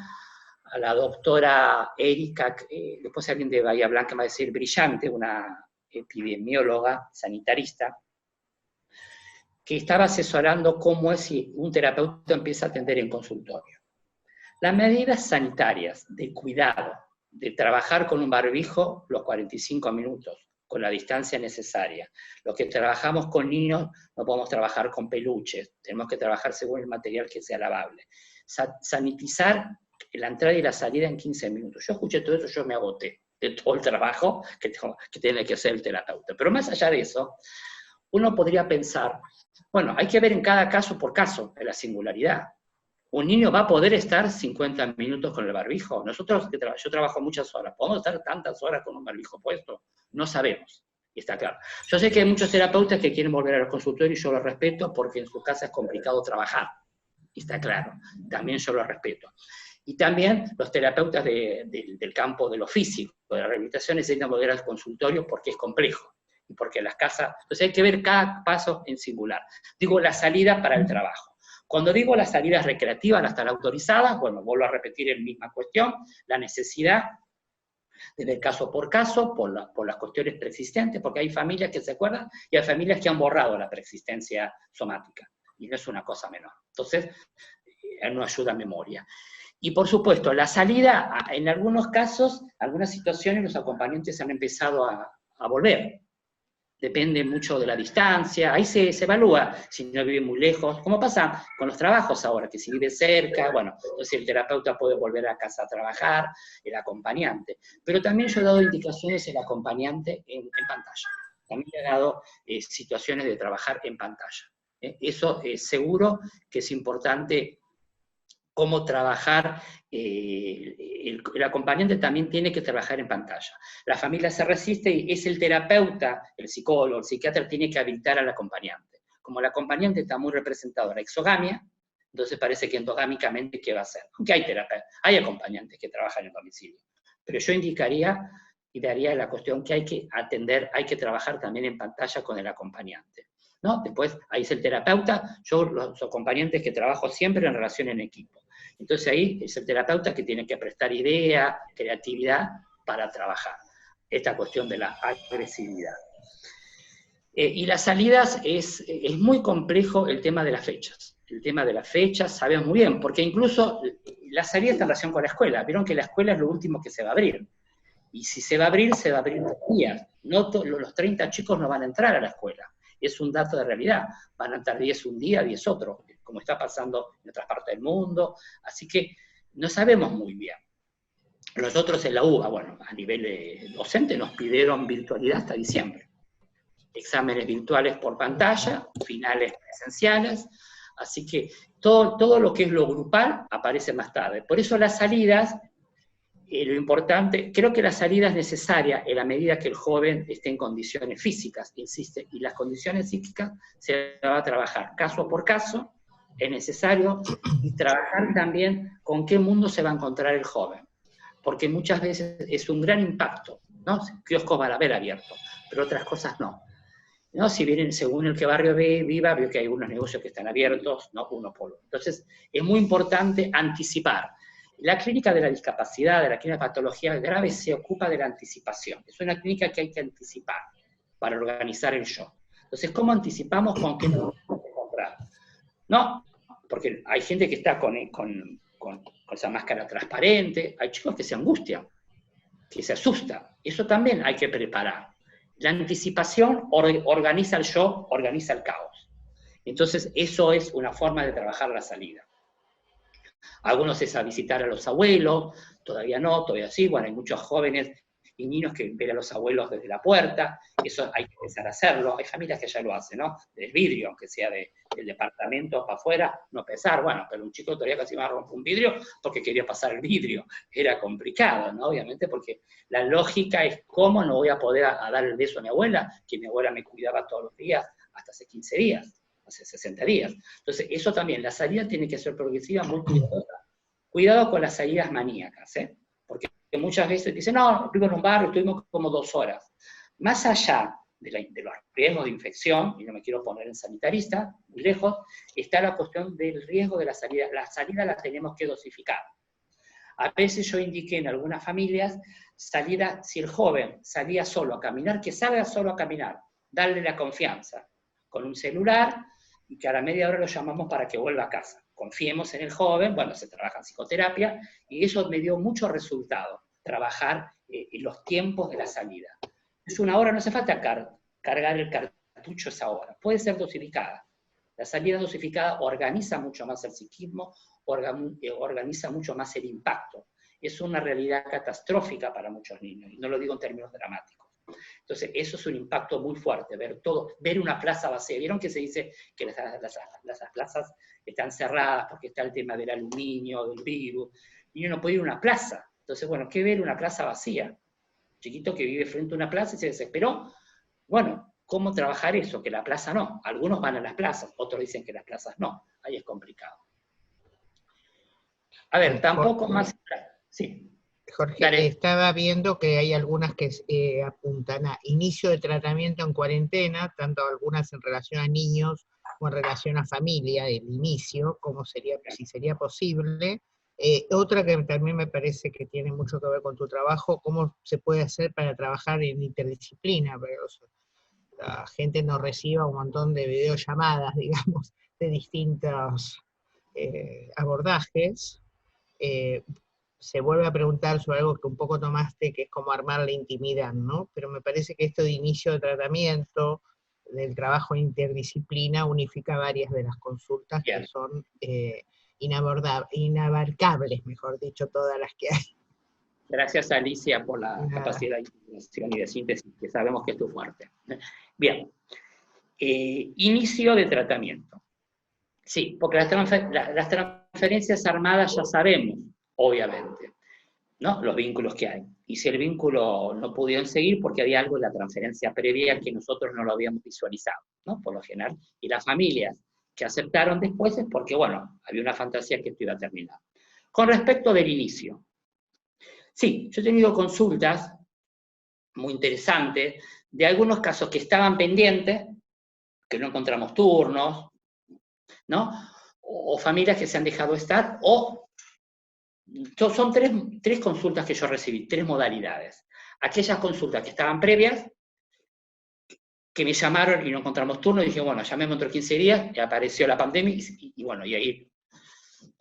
a la doctora Erika, después alguien de Bahía Blanca me va a decir brillante, una epidemióloga, sanitarista, que estaba asesorando cómo es si un terapeuta empieza a atender en consultorio. Las medidas sanitarias de cuidado, de trabajar con un barbijo los 45 minutos, con la distancia necesaria. Los que trabajamos con niños no podemos trabajar con peluches, tenemos que trabajar según el material que sea lavable. Sanitizar la entrada y la salida en 15 minutos. Yo escuché todo eso, yo me agoté de todo el trabajo que tiene que hacer el terapeuta. Pero más allá de eso, uno podría pensar, bueno, hay que ver en cada caso por caso, en la singularidad. ¿Un niño va a poder estar 50 minutos con el barbijo? Yo trabajo muchas horas, ¿podemos estar tantas horas con un barbijo puesto? No sabemos, y está claro. Yo sé que hay muchos terapeutas que quieren volver a los consultorios y yo los respeto porque en su casa es complicado trabajar, y está claro, también yo lo respeto. Y también los terapeutas del campo de lo físico, de la rehabilitación, necesitan volver al consultorio porque es complejo, y porque las casas... Entonces hay que ver cada paso en singular. Digo, la salida para el trabajo. Cuando digo las salidas recreativas, las están autorizadas, bueno, vuelvo a repetir la misma cuestión, la necesidad de ver caso por caso, por las cuestiones preexistentes, porque hay familias que se acuerdan y hay familias que han borrado la preexistencia somática, y no es una cosa menor. Entonces, no ayuda a memoria. Y por supuesto, la salida, en algunos casos, algunas situaciones, los acompañantes han empezado a volver. Depende mucho de la distancia, ahí se evalúa si no vive muy lejos, como pasa con los trabajos ahora, que si vive cerca, bueno, entonces el terapeuta puede volver a casa a trabajar, el acompañante. Pero también yo he dado indicaciones el acompañante en pantalla. También he dado situaciones de trabajar en pantalla. Eso seguro que es importante. Cómo trabajar, el acompañante también tiene que trabajar en pantalla. La familia se resiste y es el terapeuta, el psicólogo, el psiquiatra, tiene que habilitar al acompañante. Como el acompañante está muy representado en la exogamia, entonces parece que endogámicamente, ¿qué va a hacer? Aunque hay acompañantes que trabajan en domicilio. Pero yo indicaría y daría la cuestión que hay que atender, hay que trabajar también en pantalla con el acompañante, ¿no? Después, ahí es el terapeuta, yo los acompañantes que trabajo siempre en relación en equipo. Entonces ahí es el terapeuta que tiene que prestar idea, creatividad para trabajar esta cuestión de la agresividad. Y las salidas es muy complejo el tema de las fechas. El tema de las fechas, sabemos muy bien, porque incluso la salida está en relación con la escuela. Vieron que la escuela es lo último que se va a abrir. Y si se va a abrir 2 días. No los 30 chicos no van a entrar a la escuela. Es un dato de realidad. Van a estar 10 un día, 10 otro, como está pasando en otras partes del mundo. Así que no sabemos muy bien. Nosotros en la UBA, bueno, a nivel docente nos pidieron virtualidad hasta diciembre. Exámenes virtuales por pantalla, finales presenciales, así que todo lo que es lo grupal aparece más tarde. Por eso las salidas, lo importante, creo que la salida es necesaria en la medida que el joven esté en condiciones físicas, insiste, y las condiciones psíquicas se va a trabajar caso por caso, es necesario, y trabajar también con qué mundo se va a encontrar el joven, porque muchas veces es un gran impacto, ¿no? Kioscos van a haber abiertos, pero otras cosas no. ¿No? Si vienen según el que barrio viva, veo que hay algunos negocios que están abiertos, ¿no? Uno por uno. Entonces, es muy importante anticipar. La clínica de la discapacidad, de la clínica de patología grave, se ocupa de la anticipación. Es una clínica que hay que anticipar para organizar el show. Entonces, ¿cómo anticipamos con qué nos vamos a comprar? No, porque hay gente que está con esa máscara transparente, hay chicos que se angustian, que se asustan. Eso también hay que preparar. La anticipación organiza el shock, organiza el caos. Entonces, eso es una forma de trabajar la salida. Algunos es a visitar a los abuelos, todavía no, todavía sí, bueno, hay muchos jóvenes y niños que ven a los abuelos desde la puerta, eso hay que empezar a hacerlo, hay familias que ya lo hacen, ¿no? Del vidrio, aunque sea del departamento para afuera, no pesar, bueno, pero un chico todavía casi va a romper un vidrio porque quería pasar el vidrio, era complicado, ¿no? Obviamente porque la lógica es cómo no voy a poder a dar el beso a mi abuela, que mi abuela me cuidaba todos los días, hasta hace 15 días, hace 60 días. Entonces, eso también, la salida tiene que ser progresiva, muy cuidadosa. Cuidado con las salidas maníacas, ¿eh? Porque muchas veces dicen, no, vivo en un barrio, estuvimos como 2 horas. Más allá de los riesgos de infección, y no me quiero poner en sanitarista, muy lejos, está la cuestión del riesgo de la salida. La salida la tenemos que dosificar. A veces yo indiqué en algunas familias, si el joven salía solo a caminar, que salga solo a caminar, darle la confianza, con un celular, y que a la media hora lo llamamos para que vuelva a casa. Confiemos en el joven, bueno, se trabaja en psicoterapia, y eso me dio mucho resultado, trabajar en los tiempos de la salida. Es 1 hora, no hace falta cargar el cartucho esa hora, puede ser dosificada. La salida dosificada organiza mucho más el psiquismo, organiza mucho más el impacto. Es una realidad catastrófica para muchos niños, y no lo digo en términos dramáticos. Entonces, eso es un impacto muy fuerte, ver una plaza vacía. ¿Vieron que se dice que las plazas están cerradas porque está el tema del aluminio, del virus? El niño no puede ir a una plaza. Entonces, bueno, ¿qué ver una plaza vacía? Chiquito que vive frente a una plaza y se desesperó. Bueno, ¿cómo trabajar eso? Que la plaza no. Algunos van a las plazas, otros dicen que las plazas no. Ahí es complicado. A ver, tampoco más... Sí.
Jorge,
Dale.
estaba viendo que hay algunas que apuntan a inicio de tratamiento en cuarentena, tanto algunas en relación a niños o en relación a familia, el inicio, como sería, si sería posible. Otra que también me parece que tiene mucho que ver con tu trabajo, cómo se puede hacer para trabajar en interdisciplina, pero la gente nos reciba un montón de videollamadas, digamos, de distintos abordajes. Se vuelve a preguntar sobre algo que un poco tomaste, que es cómo armar la intimidad, ¿no? Pero me parece que esto de inicio de tratamiento, del trabajo interdisciplina, unifica varias de las consultas que son inabarcables, mejor dicho, todas las que hay.
Gracias, Alicia, por la capacidad de investigación y de síntesis, que sabemos que es tu fuerte. Bien. Inicio de tratamiento. Sí, porque las transferencias armadas ya sabemos, obviamente, ¿no? Los vínculos que hay. Y si el vínculo no pudieron seguir, porque había algo en la transferencia previa que nosotros no lo habíamos visualizado, ¿no? Por lo general. Y las familias que aceptaron después es porque, bueno, había una fantasía que esto iba a terminar. Con respecto del inicio. Sí, yo he tenido consultas muy interesantes de algunos casos que estaban pendientes, que no encontramos turnos, ¿no? O familias que se han dejado estar, o son tres consultas que yo recibí, 3 modalidades. Aquellas consultas que estaban previas, que me llamaron y no encontramos turno, y dije, bueno, llamemos dentro de 15 días, y apareció la pandemia, y bueno, y ahí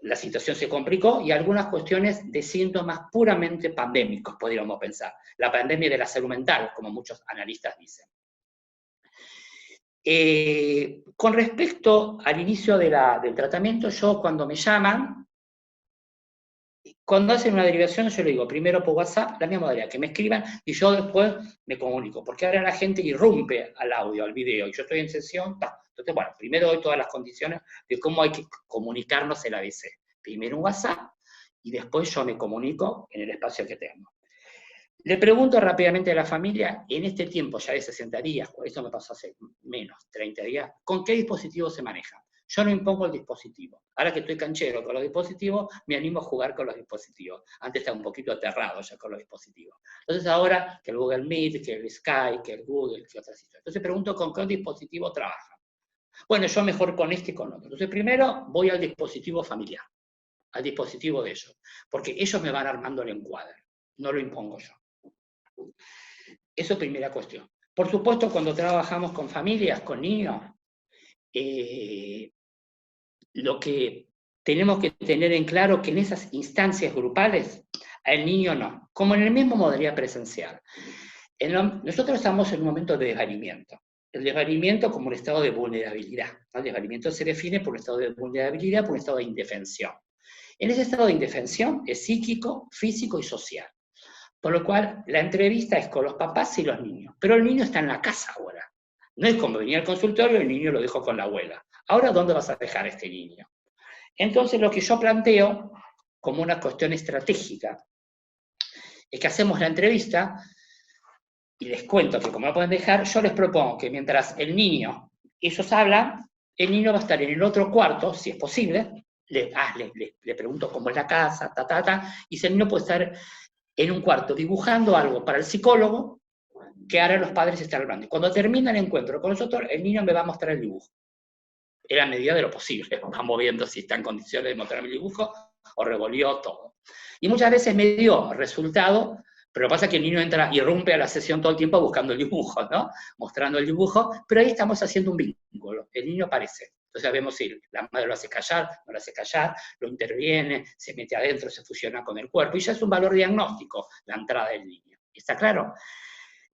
la situación se complicó, y algunas cuestiones de síntomas puramente pandémicos, podríamos pensar. La pandemia de la salud mental, como muchos analistas dicen. Con respecto al inicio del tratamiento, yo cuando me llaman, cuando hacen una derivación, yo le digo, primero por WhatsApp, la misma modalidad, que me escriban, y yo después me comunico, porque ahora la gente irrumpe al audio, al video, y yo estoy en sesión, entonces, bueno, primero doy todas las condiciones de cómo hay que comunicarnos el ABC. Primero un WhatsApp, y después yo me comunico en el espacio que tengo. Le pregunto rápidamente a la familia, en este tiempo ya de 60 días, esto me pasó hace menos, 30 días, ¿con qué dispositivo se maneja? Yo no impongo el dispositivo. Ahora que estoy canchero con los dispositivos, me animo a jugar con los dispositivos. Antes estaba un poquito aterrado ya con los dispositivos. Entonces ahora, que el Google Meet, que el Skype, que el Google, que otras historias. Entonces pregunto con qué dispositivo trabajan. Bueno, yo mejor con este y con otro. Entonces primero voy al dispositivo familiar, al dispositivo de ellos, porque ellos me van armando el encuadre, no lo impongo yo. Eso es primera cuestión. Por supuesto, cuando trabajamos con familias, con niños, lo que tenemos que tener en claro que en esas instancias grupales, al niño no, como en el mismo modalidad presencial. Nosotros estamos en un momento de desvanimiento. El desvanimiento como un estado de vulnerabilidad. El desvanimiento se define por un estado de vulnerabilidad, por un estado de indefensión. En ese estado de indefensión es psíquico, físico y social. Por lo cual, la entrevista es con los papás y los niños. Pero el niño está en la casa ahora. No es como venía al consultorio y el niño lo dejó con la abuela. Ahora, ¿dónde vas a dejar a este niño? Entonces, lo que yo planteo como una cuestión estratégica es que hacemos la entrevista y les cuento que como lo pueden dejar, yo les propongo que mientras el niño, ellos hablan, el niño va a estar en el otro cuarto, si es posible, le pregunto cómo es la casa, y si el niño puede estar en un cuarto dibujando algo para el psicólogo, que ahora los padres están hablando. Y cuando termina el encuentro con nosotros, el niño me va a mostrar el dibujo. En la medida de lo posible. Vamos viendo si está en condiciones de mostrarme el dibujo o revolvió todo. Y muchas veces me dio resultado, pero lo que pasa es que el niño irrumpe a la sesión todo el tiempo buscando el dibujo, ¿no? Mostrando el dibujo, pero ahí estamos haciendo un vínculo. El niño aparece. Entonces vemos si la madre lo hace callar, no lo hace callar, lo interviene, se mete adentro, se fusiona con el cuerpo, y ya es un valor diagnóstico la entrada del niño. ¿Está claro?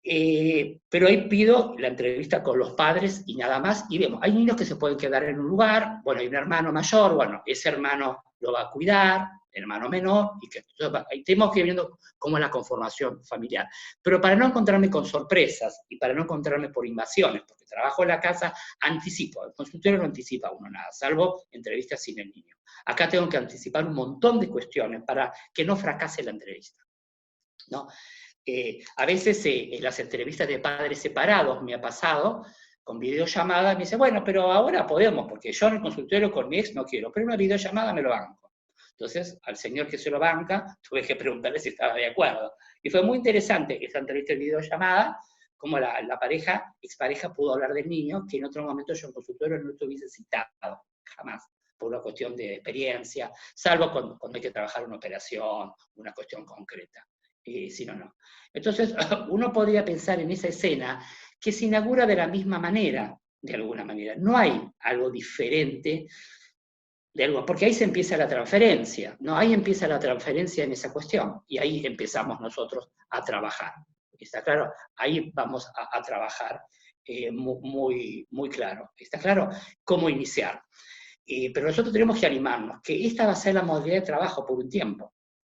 Pero ahí pido la entrevista con los padres y nada más, y vemos, hay niños que se pueden quedar en un lugar, bueno, hay un hermano mayor, bueno, ese hermano lo va a cuidar, el hermano menor, y que ahí tenemos que ir viendo cómo es la conformación familiar. Pero para no encontrarme con sorpresas, y para no encontrarme por invasiones, porque trabajo en la casa, anticipo, el consultorio no anticipa uno nada, salvo entrevistas sin el niño. Acá tengo que anticipar un montón de cuestiones para que no fracase la entrevista, ¿no? A veces en las entrevistas de padres separados me ha pasado, con videollamada, me dice, bueno, pero ahora podemos, porque yo en el consultorio con mi ex no quiero, pero una videollamada me lo banco. Entonces, al señor que se lo banca, tuve que preguntarle si estaba de acuerdo. Y fue muy interesante esa entrevista de videollamada, como la pareja, expareja, pudo hablar del niño, que en otro momento yo en el consultorio no lo hubiese citado, jamás, por una cuestión de experiencia, salvo cuando hay que trabajar una operación, una cuestión concreta. Si no, no. Entonces, uno podría pensar en esa escena que se inaugura de la misma manera, de alguna manera. No hay algo diferente de algo, porque ahí se empieza la transferencia, ¿no? Ahí empieza la transferencia en esa cuestión, y ahí empezamos nosotros a trabajar. ¿Está claro? Ahí vamos a trabajar muy, muy claro. ¿Está claro? ¿Cómo iniciar? Pero nosotros tenemos que animarnos, que esta va a ser la modalidad de trabajo por un tiempo.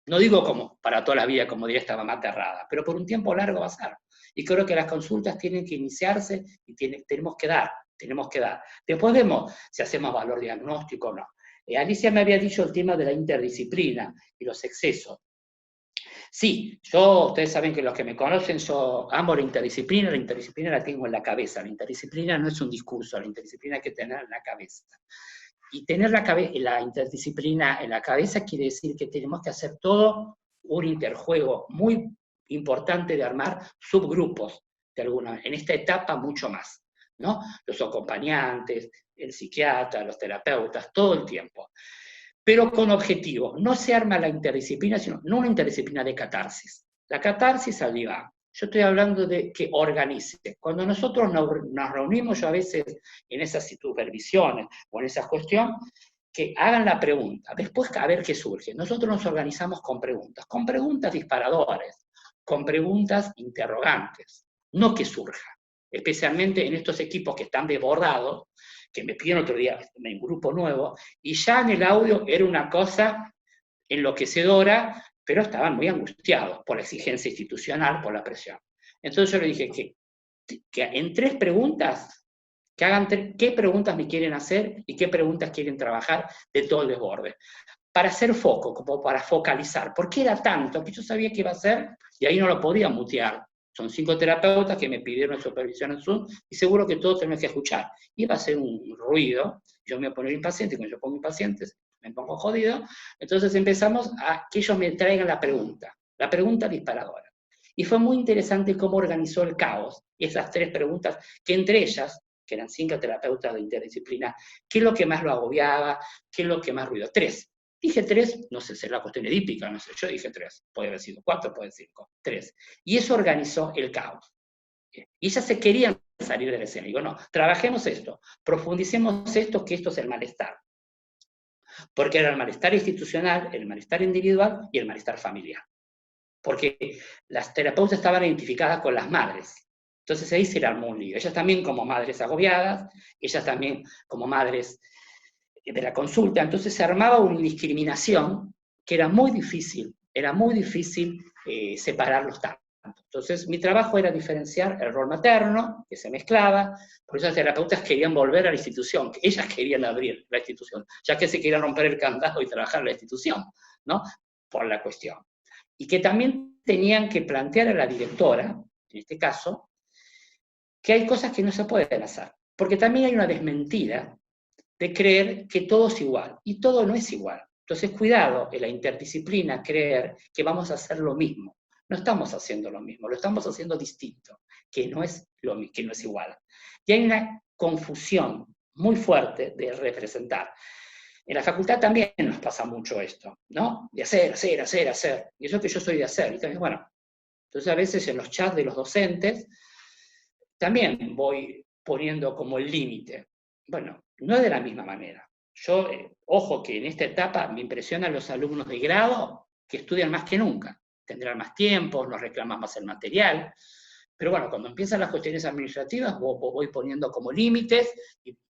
No digo como para toda la vida, como diría esta mamá aterrada, pero por un tiempo largo va a ser. Y creo que las consultas tienen que iniciarse y tenemos que dar. Después vemos si hacemos valor diagnóstico o no. Alicia me había dicho el tema de la interdisciplina y los excesos. Sí, ustedes saben que los que me conocen, yo amo la interdisciplina la tengo en la cabeza. La interdisciplina no es un discurso, la interdisciplina hay que tener en la cabeza. Y tener la interdisciplina en la cabeza quiere decir que tenemos que hacer todo un interjuego muy importante de armar subgrupos, en esta etapa mucho más, ¿no? Los acompañantes, el psiquiatra, los terapeutas, todo el tiempo. pero con objetivos. No se arma la interdisciplina, sino no una interdisciplina de catarsis. La catarsis allí va. Yo estoy hablando de que organice. Cuando nosotros nos reunimos, yo a veces en esas supervisiones o en esa cuestión, que hagan la pregunta, después a ver qué surge. Nosotros nos organizamos con preguntas disparadores, con preguntas interrogantes, no que surja. Especialmente en estos equipos que están desbordados, que me piden otro día en un grupo nuevo, y ya en el audio era una cosa enloquecedora, pero estaban muy angustiados por la exigencia institucional, por la presión. Entonces yo le dije que en 3 preguntas, que hagan qué preguntas me quieren hacer y qué preguntas quieren trabajar de todo el desborde. Para hacer foco, como para focalizar. ¿Por qué era tanto? Que yo sabía que iba a ser, y ahí no lo podía mutear. Son 5 terapeutas que me pidieron supervisión en Zoom, y seguro que todos tenemos que escuchar. Iba a ser un ruido, yo me voy a poner impaciente, cuando yo pongo impacientes, me pongo jodido. Entonces empezamos a que ellos me traigan la pregunta disparadora. Y fue muy interesante cómo organizó el caos, esas 3 preguntas, que entre ellas, que eran 5 terapeutas de interdisciplina, ¿qué es lo que más lo agobiaba? ¿Qué es lo que más ruido? 3. Dije 3, no sé, será la cuestión edípica, no sé, yo dije 3, puede haber sido 4, puede ser 5, 3. Y eso organizó el caos. Y ellas se querían salir de la escena. Digo, no, trabajemos esto, profundicemos esto, que esto es el malestar. Porque era el malestar institucional, el malestar individual y el malestar familiar. Porque las terapeutas estaban identificadas con las madres. Entonces ahí se armó un lío. Ellas también como madres agobiadas, ellas también como madres de la consulta. Entonces se armaba una discriminación que era muy difícil separarlos tanto. Entonces mi trabajo era diferenciar el rol materno, que se mezclaba, por eso las terapeutas querían volver a la institución, que ellas querían abrir la institución, ya que se querían romper el candado y trabajar la institución, ¿no? Por la cuestión. Y que también tenían que plantear a la directora, en este caso, que hay cosas que no se pueden hacer, porque también hay una desmentida de creer que todo es igual, y todo no es igual. Entonces, cuidado en la interdisciplina, creer que vamos a hacer lo mismo. No estamos haciendo lo mismo, lo estamos haciendo distinto, que no es igual. Y hay una confusión muy fuerte de representar. En la facultad también nos pasa mucho esto, ¿no? De hacer. Y eso que yo soy de hacer. Y también, bueno, entonces a veces en los chats de los docentes también voy poniendo como el límite. Bueno, no es de la misma manera. Yo, ojo que en esta etapa me impresionan los alumnos de grado que estudian más que nunca. Tendrán más tiempo, nos reclaman más el material. Pero bueno, cuando empiezan las cuestiones administrativas, voy poniendo como límites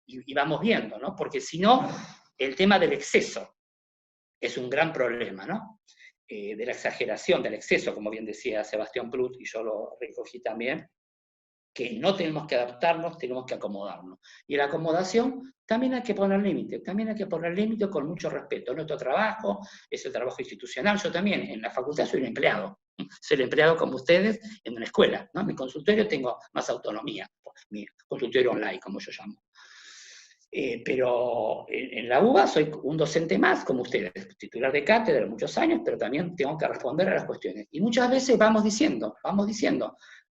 y vamos viendo, ¿no? Porque si no, el tema del exceso es un gran problema, ¿no? De la exageración, del exceso, como bien decía Sebastián Plut, y yo lo recogí también, que no tenemos que adaptarnos, tenemos que acomodarnos. Y en la acomodación también hay que poner límites, con mucho respeto. Nuestro trabajo es el trabajo institucional, yo también en la facultad soy un empleado, soy el empleado como ustedes en una escuela, ¿no? En mi consultorio tengo más autonomía, mi consultorio online, como yo llamo. Pero en la UBA soy un docente más, como ustedes, titular de cátedra de muchos años, pero también tengo que responder a las cuestiones. Y muchas veces vamos diciendo,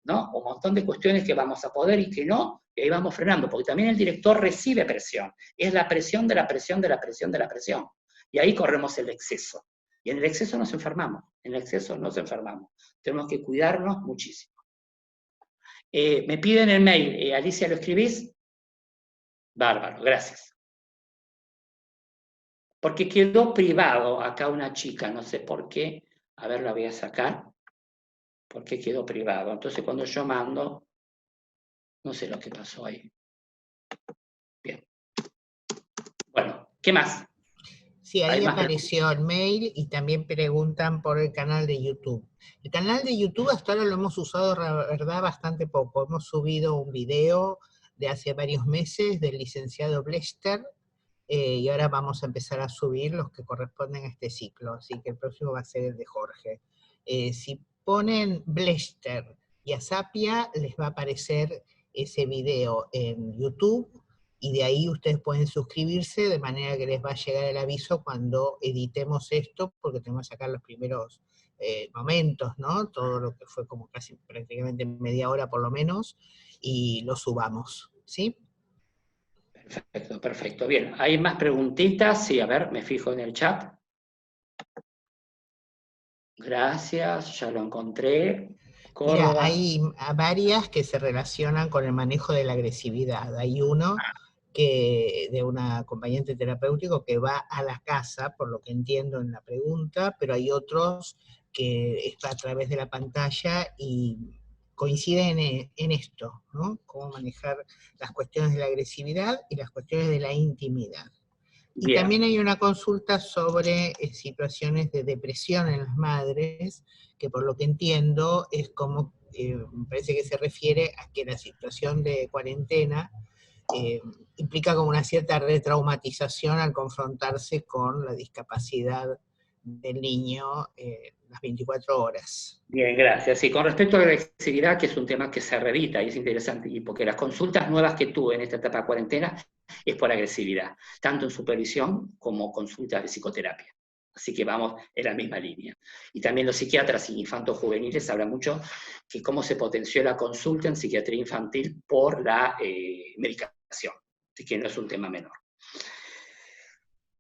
¿no? Un montón de cuestiones que vamos a poder y que no, y ahí vamos frenando, porque también el director recibe presión. Es la presión de la presión de la presión de la presión. Y ahí corremos el exceso. Y en el exceso nos enfermamos. Tenemos que cuidarnos muchísimo. Me piden el mail. Alicia, ¿lo escribís? Bárbaro, gracias. Porque quedó privado acá una chica, no sé por qué. A ver, la voy a sacar. Porque quedó privado. Entonces cuando yo mando, no sé lo que pasó ahí. Bien. Bueno, ¿qué más?
Sí, ahí apareció el mail y también preguntan por el canal de YouTube. El canal de YouTube hasta ahora lo hemos usado, la verdad, bastante poco. Hemos subido un video de hace varios meses del licenciado Blester, y ahora vamos a empezar a subir los que corresponden a este ciclo, así que el próximo va a ser el de Jorge. Si ponen Blester y Asapia, les va a aparecer ese video en YouTube, y de ahí ustedes pueden suscribirse, de manera que les va a llegar el aviso cuando editemos esto, porque tenemos que sacar los primeros momentos, ¿no? Todo lo que fue como casi prácticamente media hora por lo menos, y lo subamos, ¿sí?
Perfecto, perfecto. Bien, ¿hay más preguntitas? Sí, a ver, me fijo en el chat. Gracias, ya lo encontré.
Mira,
Córdoba.
hay varias que se relacionan con el manejo de la agresividad. Hay uno de un acompañante terapéutico que va a la casa, por lo que entiendo en la pregunta, pero hay otros que es a través de la pantalla y coinciden en esto, ¿no? Cómo manejar las cuestiones de la agresividad y las cuestiones de la intimidad. Y
Bien.
también hay una consulta sobre situaciones de depresión en las madres, que por lo que entiendo es como, me parece que se refiere a que la situación de cuarentena implica como una cierta retraumatización al confrontarse con la discapacidad del niño las 24 horas.
Bien, gracias. Y con respecto a la agresividad, que es un tema que se reedita y es interesante, y porque las consultas nuevas que tuve en esta etapa de cuarentena es por agresividad, tanto en supervisión como consultas de psicoterapia. Así que vamos en la misma línea. Y también los psiquiatras infantos juveniles hablan mucho que cómo se potenció la consulta en psiquiatría infantil por la medicación. Así que no es un tema menor.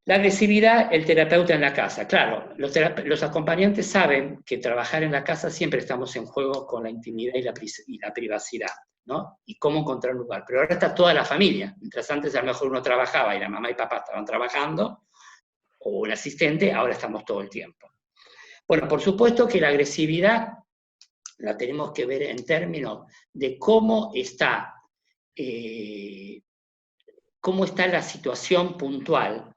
La agresividad, el terapeuta en la casa. Claro, los acompañantes saben que trabajar en la casa siempre estamos en juego con la intimidad y la privacidad, ¿no? Y cómo encontrar un lugar. Pero ahora está toda la familia. Mientras antes a lo mejor uno trabajaba y la mamá y papá estaban trabajando, o un asistente, ahora estamos todo el tiempo. Bueno, por supuesto que la agresividad la tenemos que ver en términos de cómo está la situación puntual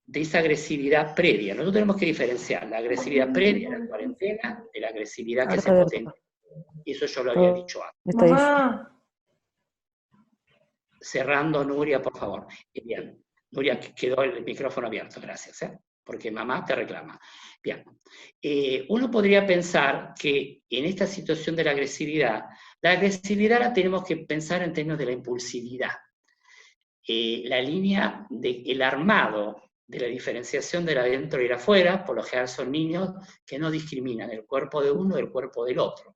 de esa agresividad previa. Nosotros tenemos que diferenciar la agresividad previa a la cuarentena de la agresividad que se potencia. Y eso yo lo había dicho antes.
Mamá.
Cerrando, Nuria, por favor. Bien, Nuria, quedó el micrófono abierto, gracias, porque mamá te reclama. Bien, uno podría pensar que en esta situación de la agresividad la tenemos que pensar en términos de la impulsividad. La línea del armado de la diferenciación del adentro y el afuera, por lo general son niños que no discriminan el cuerpo de uno del cuerpo del otro.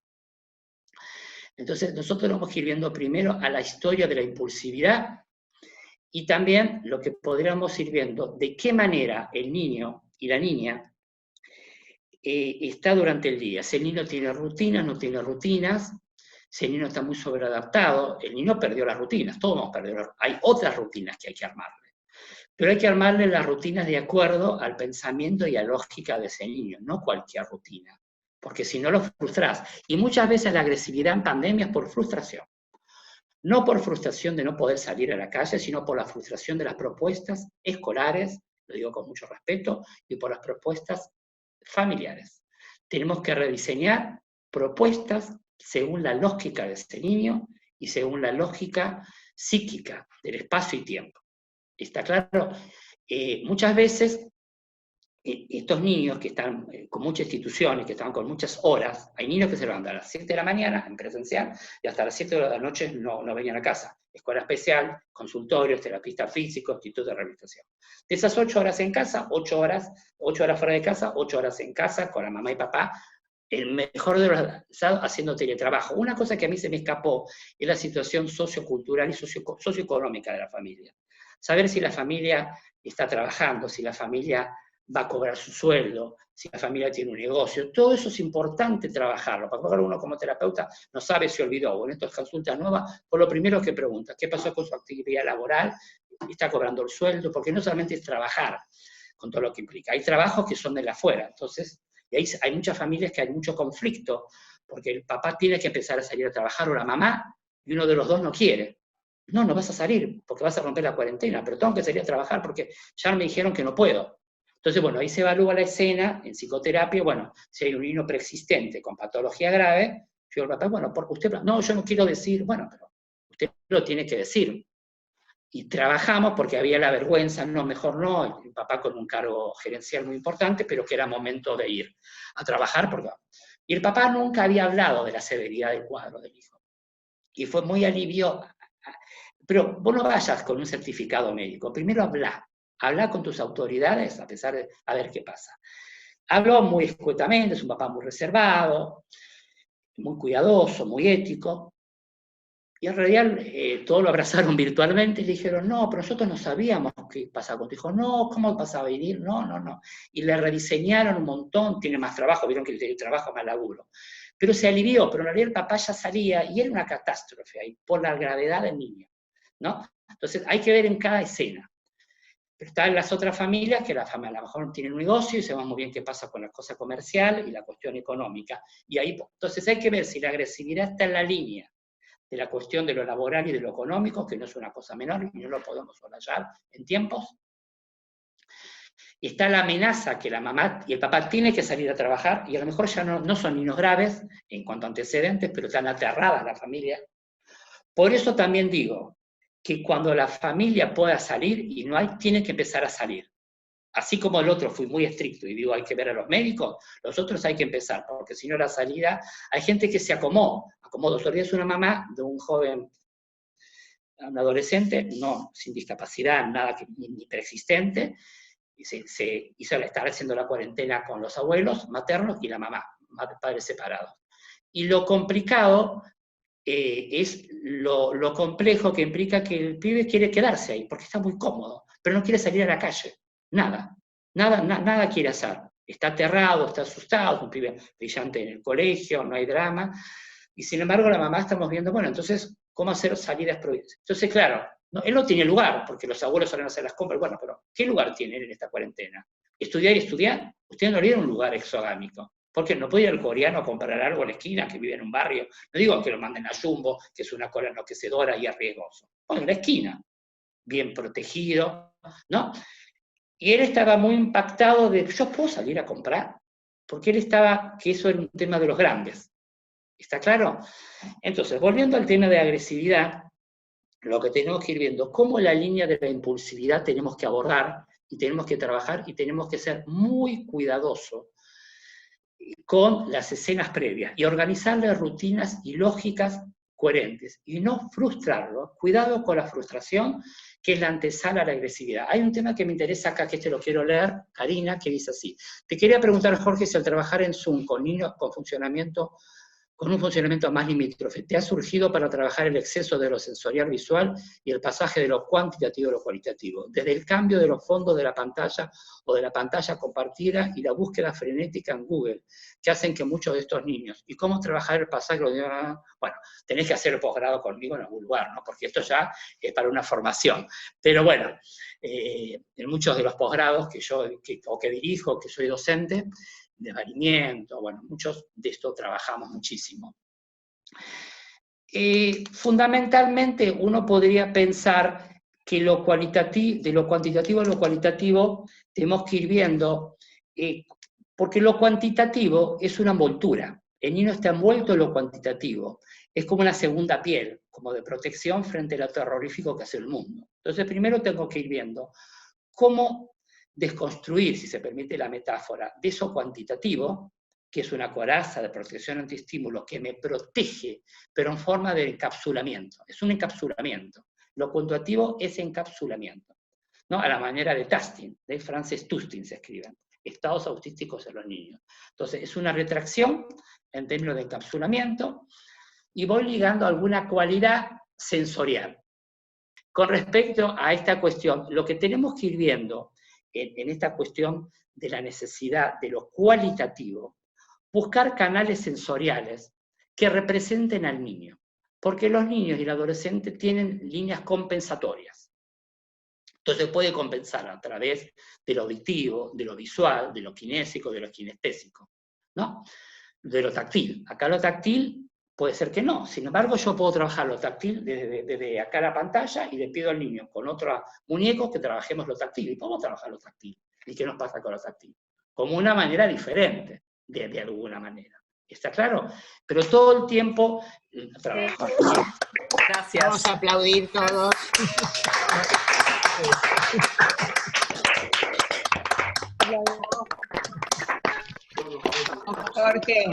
Entonces nosotros tenemos que ir viendo primero a la historia de la impulsividad y también lo que podríamos ir viendo, de qué manera el niño y la niña está durante el día. Si el niño tiene rutinas, no tiene rutinas, si el niño está muy sobreadaptado, el niño perdió las rutinas, todos hemos perdido. Hay otras rutinas que hay que armarle. Pero hay que armarle las rutinas de acuerdo al pensamiento y a la lógica de ese niño, no cualquier rutina, porque si no lo frustrás. Y muchas veces la agresividad en pandemia es por frustración. No por frustración de no poder salir a la calle, sino por la frustración de las propuestas escolares, lo digo con mucho respeto, y por las propuestas familiares. Tenemos que rediseñar propuestas según la lógica de ese niño y según la lógica psíquica del espacio y tiempo. ¿Está claro? Muchas veces estos niños que están con muchas instituciones, que están con muchas horas, hay niños que se levantan a las 7 de la mañana en presencial y hasta las 7 de la noche no venían a casa. Escuela especial, consultorios, terapista físico, instituto de rehabilitación. De esas 8 horas en casa, 8 horas fuera de casa, 8 horas en casa con la mamá y papá, el mejor de los casos haciendo teletrabajo. Una cosa que a mí se me escapó es la situación sociocultural y socioeconómica de la familia. Saber si la familia está trabajando, si la familia va a cobrar su sueldo, si la familia tiene un negocio, todo eso es importante trabajarlo. Para uno como terapeuta no sabe si olvidó, o en estas consultas nuevas, por lo primero que pregunta, ¿qué pasó con su actividad laboral? ¿Está cobrando el sueldo? Porque no solamente es trabajar, con todo lo que implica. Hay trabajos que son de la afuera, entonces, y ahí hay muchas familias que hay mucho conflicto, porque el papá tiene que empezar a salir a trabajar, o la mamá, y uno de los dos no quiere. No vas a salir, porque vas a romper la cuarentena, pero tengo que salir a trabajar porque ya me dijeron que no puedo. Entonces, bueno, ahí se evalúa la escena en psicoterapia, bueno, si hay un niño preexistente con patología grave, yo el papá, bueno, porque usted, no, yo no quiero decir, bueno, pero usted lo tiene que decir. Y trabajamos porque había la vergüenza, no, mejor no, el papá con un cargo gerencial muy importante, pero que era momento de ir a trabajar. Y el papá nunca había hablado de la severidad del cuadro del hijo. Y fue muy alivio. Pero vos no vayas con un certificado médico, primero habla con tus autoridades a ver qué pasa. Habló muy escuetamente, es un papá muy reservado, muy cuidadoso, muy ético, Y en realidad todos lo abrazaron virtualmente y le dijeron, no, pero nosotros no sabíamos qué pasaba con tu hijo. No, ¿cómo pasaba a venir? No, no, no. Y le rediseñaron un montón, tiene más trabajo, vieron que el trabajo más laburo. Pero se alivió, pero en realidad el papá ya salía y era una catástrofe ahí, por la gravedad del niño, ¿no? Entonces hay que ver en cada escena. Pero están las otras familias, que a lo mejor tienen un negocio y sabemos muy bien qué pasa con la cosa comercial y la cuestión económica. Y ahí, entonces hay que ver si la agresividad está en la línea de la cuestión de lo laboral y de lo económico, que no es una cosa menor y no lo podemos soslayar en tiempos. Y está la amenaza que la mamá y el papá tienen que salir a trabajar, y a lo mejor ya no son niños graves en cuanto a antecedentes, pero están aterradas la familia. Por eso también digo que cuando la familia pueda salir, y no hay, tiene que empezar a salir. Así como el otro fui muy estricto y digo hay que ver a los médicos, los otros hay que empezar, porque si no la salida, hay gente que se acomodó. Otro día es una mamá de un joven, un adolescente, no sin discapacidad, nada ni preexistente, y se hizo estar haciendo la cuarentena con los abuelos maternos y la mamá, padres separados. Y lo complicado es lo complejo que implica que el pibe quiere quedarse ahí, porque está muy cómodo, pero no quiere salir a la calle. Nada quiere hacer. Está aterrado, está asustado, es un pibe brillante en el colegio, no hay drama. Y sin embargo la mamá estamos viendo, bueno, entonces, ¿cómo hacer salidas provinciales? Entonces, claro, él no tiene lugar, porque los abuelos salen a hacer las compras. Bueno, pero ¿qué lugar tiene él en esta cuarentena? Estudiar y estudiar. Usted no le dieron un lugar exogámico. Porque no puede ir al coreano a comprar algo en la esquina, que vive en un barrio. No digo que lo manden a Jumbo, que es una cola enloquecedora y es riesgoso. Bueno, en la esquina, bien protegido, ¿no? Y él estaba muy impactado de, ¿yo puedo salir a comprar? Porque él estaba, que eso era un tema de los grandes. ¿Está claro? Entonces, volviendo al tema de agresividad, lo que tenemos que ir viendo, cómo la línea de la impulsividad tenemos que abordar, y tenemos que trabajar, y tenemos que ser muy cuidadosos con las escenas previas, y organizarle rutinas y lógicas coherentes, y no frustrarlo. Cuidado con la frustración, que es la antesala a la agresividad. Hay un tema que me interesa acá, que lo quiero leer, Karina, que dice así. Te quería preguntar, Jorge, si al trabajar en Zoom con niños con un funcionamiento más limítrofe, ¿te ha surgido para trabajar el exceso de lo sensorial visual y el pasaje de lo cuantitativo a lo cualitativo? Desde el cambio de los fondos de la pantalla o de la pantalla compartida y la búsqueda frenética en Google, que hacen que muchos de estos niños, y cómo trabajar el pasaje, bueno, tenés que hacer el posgrado conmigo en algún lugar, ¿no? Porque esto ya es para una formación. Pero bueno, en muchos de los posgrados que dirijo, que soy docente, de variamiento, bueno, muchos de esto trabajamos muchísimo. Fundamentalmente uno podría pensar que de lo cuantitativo a lo cualitativo tenemos que ir viendo, porque lo cuantitativo es una envoltura, el niño está envuelto en lo cuantitativo, es como una segunda piel, como de protección frente a lo terrorífico que hace el mundo. Entonces primero tengo que ir viendo cómo desconstruir, si se permite la metáfora, de eso cuantitativo, que es una coraza de protección antiestímulo que me protege, pero en forma de encapsulamiento. Es un encapsulamiento. Lo cuantitativo es encapsulamiento, ¿no? A la manera de Tustin, de Frances Tustin se escriben, estados autísticos en los niños. Entonces, es una retracción en términos de encapsulamiento, y voy ligando alguna cualidad sensorial. Con respecto a esta cuestión, lo que tenemos que ir viendo en esta cuestión de la necesidad de lo cualitativo, buscar canales sensoriales que representen al niño, porque los niños y el adolescente tienen líneas compensatorias. Entonces puede compensar a través de lo auditivo, de lo visual, de lo kinésico, de lo kinestésico, ¿no? De lo táctil. Acá lo táctil puede ser que no, sin embargo yo puedo trabajar lo táctil desde acá a la pantalla, y le pido al niño con otro muñeco que trabajemos lo táctil, y podemos trabajar lo táctil. ¿Y qué nos pasa con lo táctil? Como una manera diferente, de alguna manera. ¿Está claro? Pero todo el tiempo trabajamos.
Gracias. Vamos a aplaudir todos. Jorge.